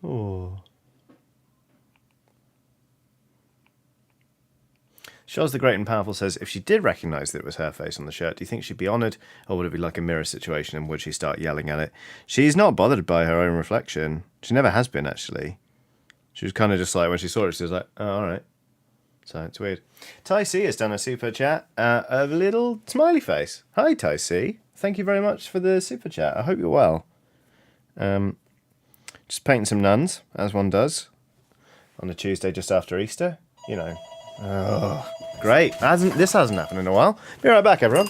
Oh. Charles the Great and Powerful says, if she did recognise that it was her face on the shirt, do you think she'd be honoured, or would it be like a mirror situation, and would she start yelling at it? She's not bothered by her own reflection. She never has been, actually. She was kind of just like, when she saw it, she was like, oh, all right. So it's weird. Ty C has done a super chat, a little smiley face. Hi, Ty C. Thank you very much for the super chat. I hope you're well. Just painting some nuns, as one does, on a Tuesday just after Easter. Oh, great. This hasn't happened in a while. Be right back, everyone.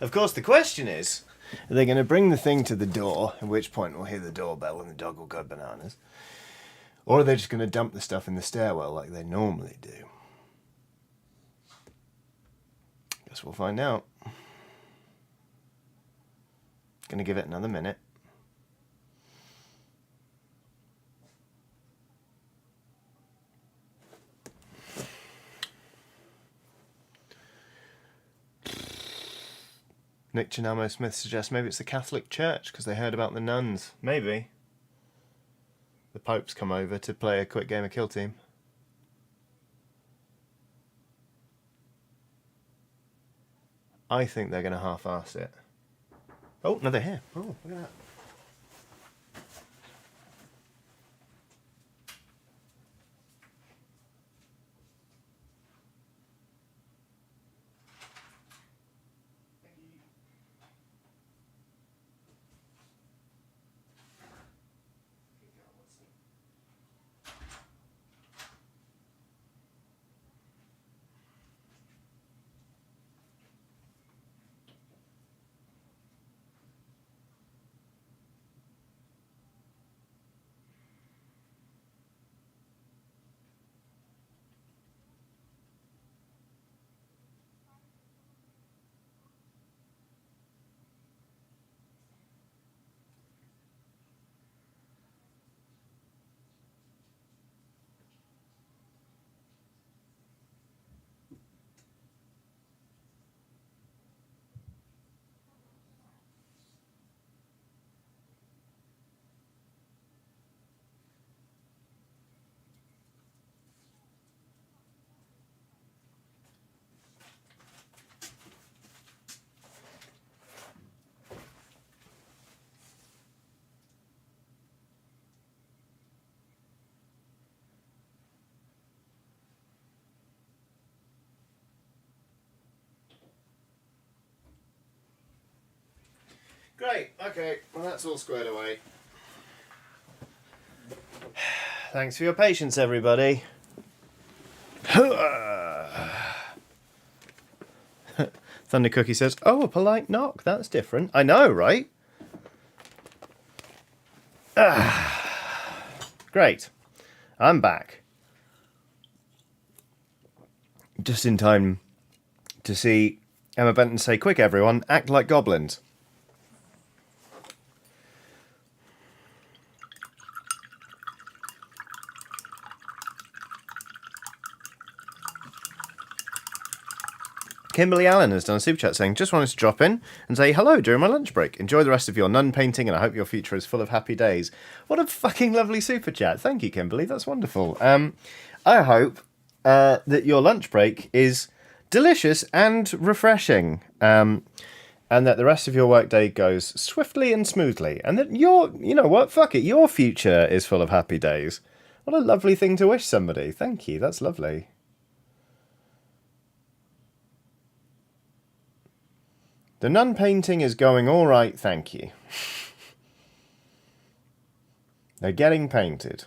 Of course, the question is, are they going to bring the thing to the door, at which point we'll hear the doorbell and the dog will go bananas? Or are they just going to dump the stuff in the stairwell like they normally do? Guess we'll find out. Going to give it another minute. Nick Chinamo Smith suggests maybe it's the Catholic Church because they heard about the nuns. Maybe. The Pope's come over to play a quick game of Kill Team. I think they're going to half-arse it. Oh, no, they're here. Oh, look at that. Great, okay, well that's all squared away. Thanks for your patience, everybody. Thunder Cookie says, oh, a polite knock, that's different. I know, right? Great. I'm back. Just in time to see Emma Benton say, quick everyone, act like goblins. Kimberly Allen has done a super chat saying, just wanted to drop in and say hello during my lunch break. Enjoy the rest of your nun painting and I hope your future is full of happy days. What a fucking lovely super chat. Thank you, Kimberly. That's wonderful. I hope that your lunch break is delicious and refreshing. And that the rest of your workday goes swiftly and smoothly. And that you know what, fuck it, your future is full of happy days. What a lovely thing to wish somebody. Thank you, that's lovely. The nun painting is going all right, thank you. They're getting painted.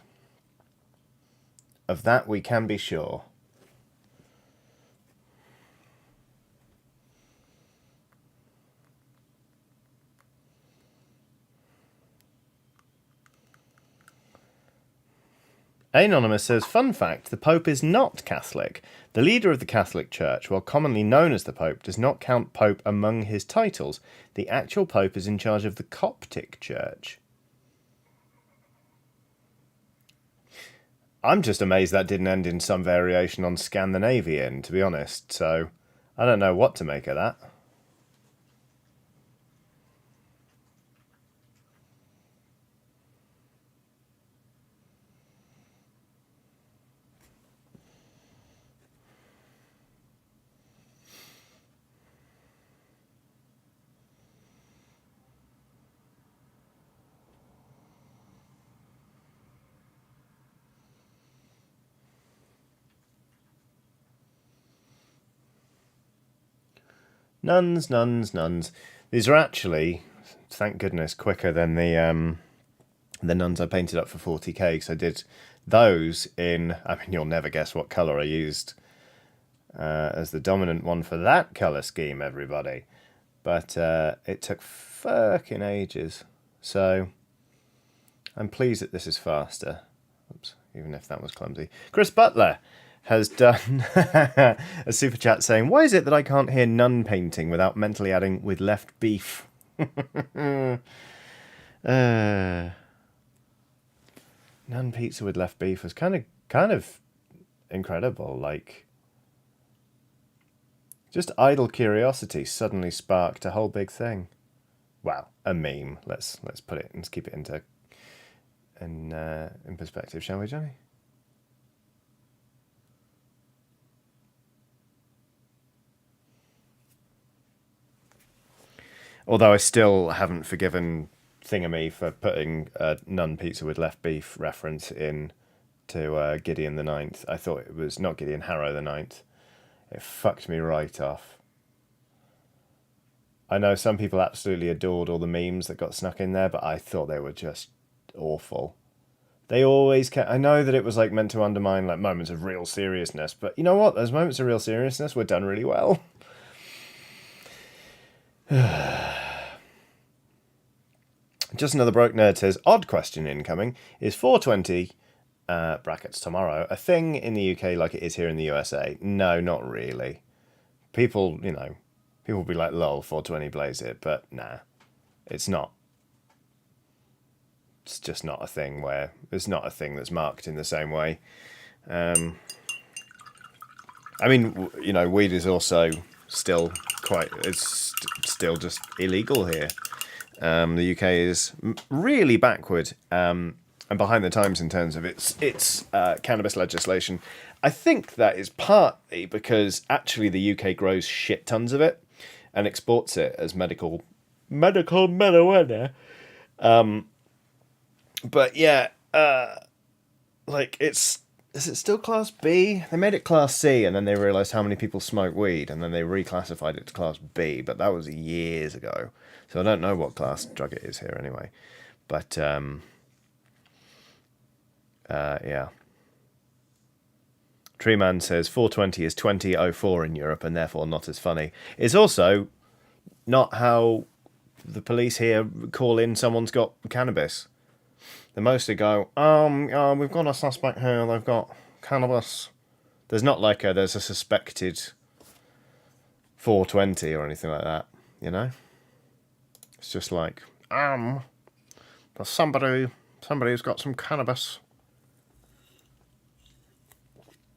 Of that we can be sure. Anonymous says, fun fact, the Pope is not Catholic. The leader of the Catholic Church, while commonly known as the Pope, does not count Pope among his titles. The actual Pope is in charge of the Coptic Church. I'm just amazed that didn't end in some variation on Scandinavian, to be honest, so I don't know what to make of that. Nuns, nuns, nuns. These are actually, thank goodness, quicker than the nuns I painted up for 40k, because I did those in, I mean, you'll never guess what colour I used as the dominant one for that colour scheme, everybody. But it took fucking ages. So I'm pleased that this is faster. Oops, even if that was clumsy. Chris Butler has done a super chat saying, why is it that I can't hear nun painting without mentally adding with left beef? Nun pizza with left beef was kind of incredible. Like, just idle curiosity suddenly sparked a whole big thing. Well, a meme. Let's put it, let's keep it in perspective, shall we, Johnny? Although I still haven't forgiven Thingamy for putting a nun pizza with left beef reference in to Gideon the Ninth. I thought it was not Gideon, Harrow the Ninth. It fucked me right off. I know some people absolutely adored all the memes that got snuck in there, but I thought they were just awful. They always I know that it was like meant to undermine like moments of real seriousness, but you know what? Those moments of real seriousness were done really well. Just another broke nerd says, odd question incoming. Is 420 brackets tomorrow a thing in the UK like it is here in the USA? No, not really. People, people be like, lol, 420 blaze it, but nah, it's not. It's just not a thing it's not a thing that's marked in the same way. I mean, weed is also still it's still just illegal here. The UK is really backward and behind the times in terms of its cannabis legislation. I think that is partly because actually the UK grows shit tons of it and exports it as medical marijuana. But yeah, like it's Is it still Class B? They made it Class C, and then they realised how many people smoke weed, and then they reclassified it to Class B, but that was years ago. So I don't know what class drug it is here anyway. But, yeah. Treeman says 420 is 2004 in Europe, and therefore not as funny. It's also not how the police here call in someone's got cannabis. They mostly go, we've got a suspect here, they've got cannabis. There's not like there's a suspected 420 or anything like that, you know? It's just like, there's somebody who's got some cannabis.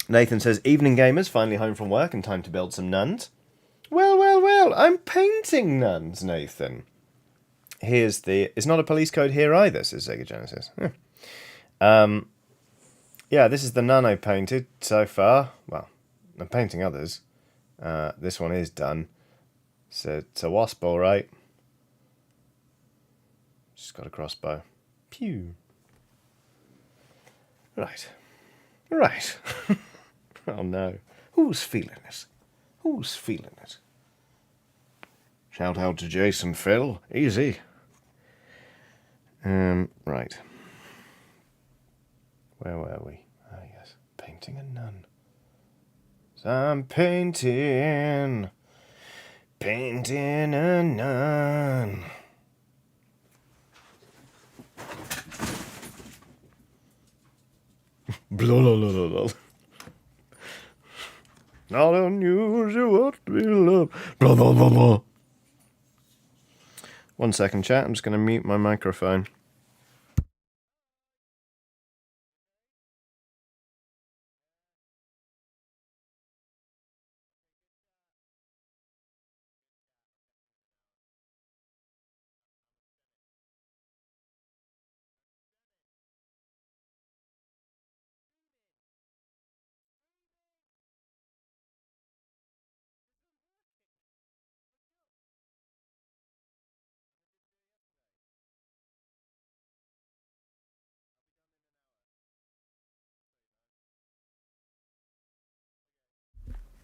Nathan says, evening gamers, finally home from work and time to build some nuns. Well, I'm painting nuns, Nathan. It's not a police code here either, says Sega Genesis. Yeah, this is the nun I painted so far. Well, I'm painting others. This one is done. So it's a wasp, all right. She's got a crossbow. Pew. Right. Oh no. Who's feeling it? Shout out to Jason Phil. Easy. Right. Where were we? Ah, yes. Painting a nun. So I'm painting a nun. Blah, blah, blah, blah, blah. Not unusual to be loved. Blah, blah, blah, blah. 1 second, chat. I'm just going to mute my microphone.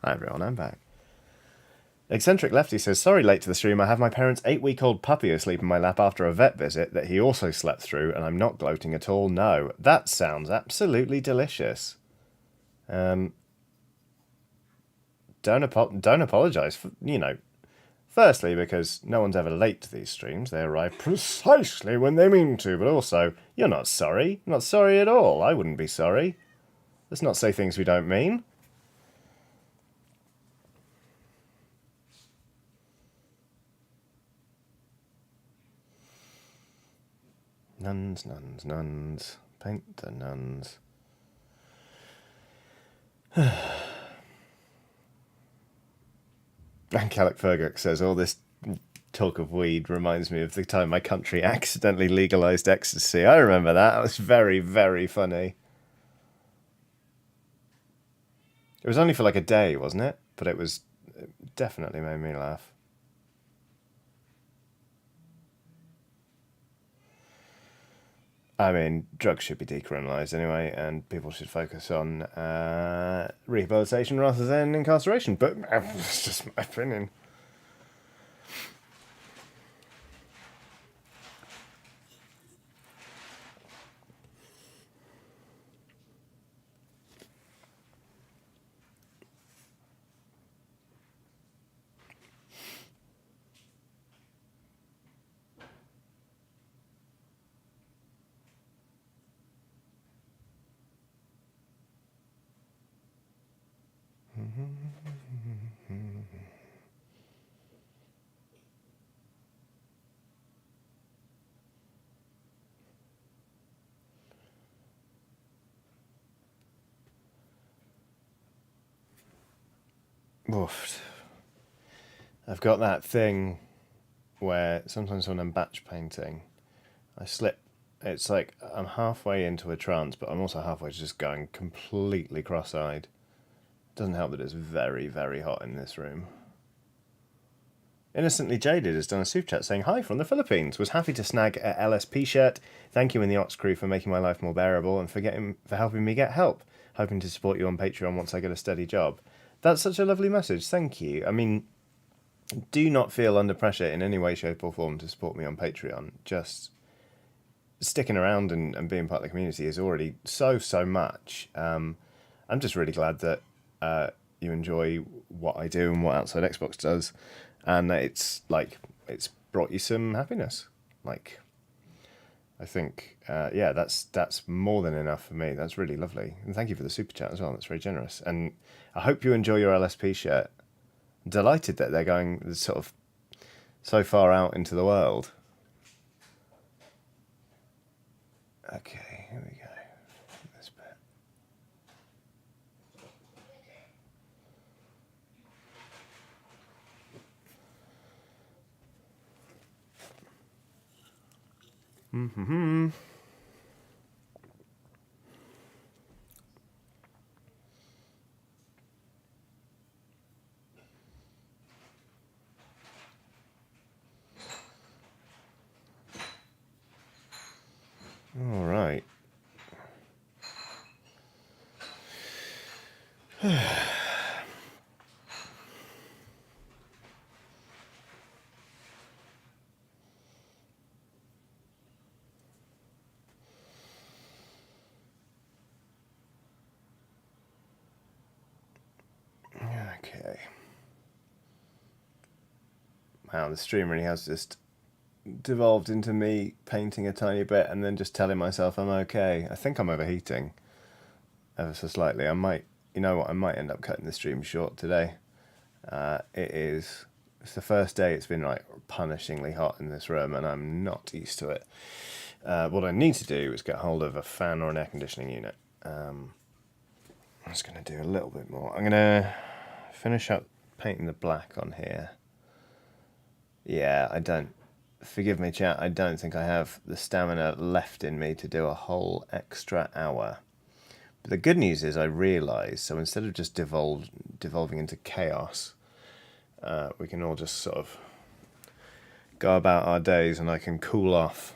Hi everyone, I'm back. Eccentric Lefty says, sorry late to the stream, I have my parents' 8-week-old puppy asleep in my lap after a vet visit that he also slept through, and I'm not gloating at all, no. That sounds absolutely delicious. Don't apologise, for, firstly because no one's ever late to these streams, they arrive precisely when they mean to, but also, you're not sorry. You're not sorry at all, I wouldn't be sorry. Let's not say things we don't mean. Nuns. Paint the nuns. And Calic Fergus says, all this talk of weed reminds me of the time my country accidentally legalised ecstasy. I remember that. That was very, very funny. It was only for like a day, wasn't it? But it definitely made me laugh. I mean, drugs should be decriminalised anyway, and people should focus on rehabilitation rather than incarceration. But it's just my opinion. Oof. I've got that thing where sometimes when I'm batch painting, I slip. It's like I'm halfway into a trance, but I'm also halfway just going completely cross-eyed. Doesn't help that it's very, very hot in this room. Innocently Jaded has done a super chat saying, "Hi from the Philippines. Was happy to snag a LSP shirt. Thank you and the Ox crew for making my life more bearable and for helping me get help. Hoping to support you on Patreon once I get a steady job." That's such a lovely message. Thank you. I mean, do not feel under pressure in any way, shape, or form to support me on Patreon. Just sticking around and being part of the community is already so much. I'm just really glad that you enjoy what I do and what Outside Xbox does, and it's brought you some happiness. Like, I think that's more than enough for me. That's really lovely, and thank you for the super chat as well. That's very generous, and I hope you enjoy your LSP shirt. I'm delighted that they're going sort of so far out into the world. Okay, here we go. This bit. All right. Okay. Wow, the stream really has just devolved into me painting a tiny bit and then just telling myself I'm okay. I think I'm overheating ever so slightly. I might end up cutting the stream short today. It's the first day it's been like punishingly hot in this room and I'm not used to it. What I need to do is get hold of a fan or an air conditioning unit. I'm just going to do a little bit more. I'm going to finish up painting the black on here. Yeah, forgive me chat, I don't think I have the stamina left in me to do a whole extra hour. But the good news is I realised, so instead of just devolving into chaos, we can all just sort of go about our days and I can cool off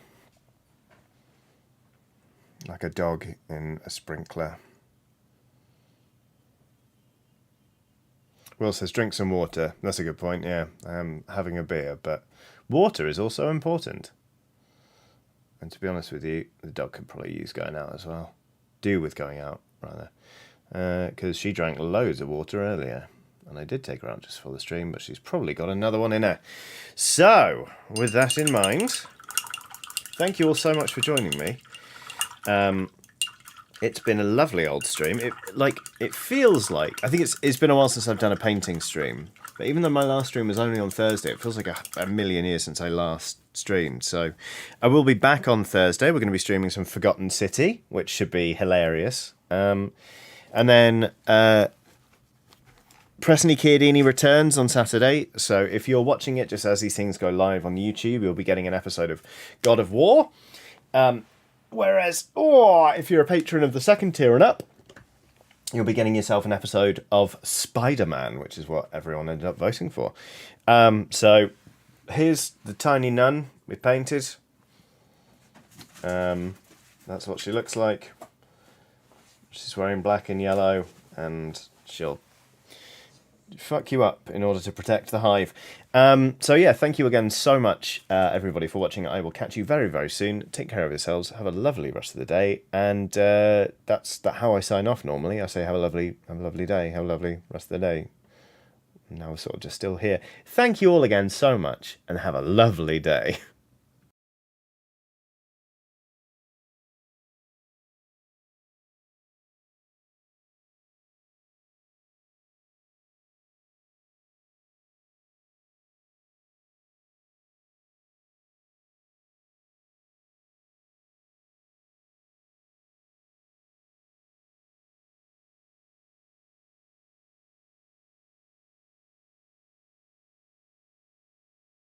like a dog in a sprinkler. Will says, drink some water. That's a good point, yeah. I'm having a beer, but water is also important. And to be honest with you, the dog could probably use going out as well. Do with going out, rather. Because she drank loads of water earlier. And I did take her out just for the stream, but she's probably got another one in her. So, with that in mind, thank you all so much for joining me. It's been a lovely old stream. It feels like, I think it's been a while since I've done a painting stream. But even though my last stream was only on Thursday, it feels like a million years since I last streamed. So I will be back on Thursday. We're going to be streaming some Forgotten City, which should be hilarious. And then Presney Chiodini returns on Saturday. So if you're watching it just as these things go live on YouTube, you'll be getting an episode of God of War. Whereas, if you're a patron of the second tier and up, you'll be getting yourself an episode of Spider-Man, which is what everyone ended up voting for. So here's the tiny nun we painted. That's what she looks like. She's wearing black and yellow, and she'll fuck you up in order to protect the hive. So yeah, thank you again so much, everybody, for watching. I will catch you very, very soon. Take care of yourselves. Have a lovely rest of the day. And that's how I sign off normally. I say have a lovely day. Have a lovely rest of the day. Now we're sort of just still here. Thank you all again so much, and have a lovely day.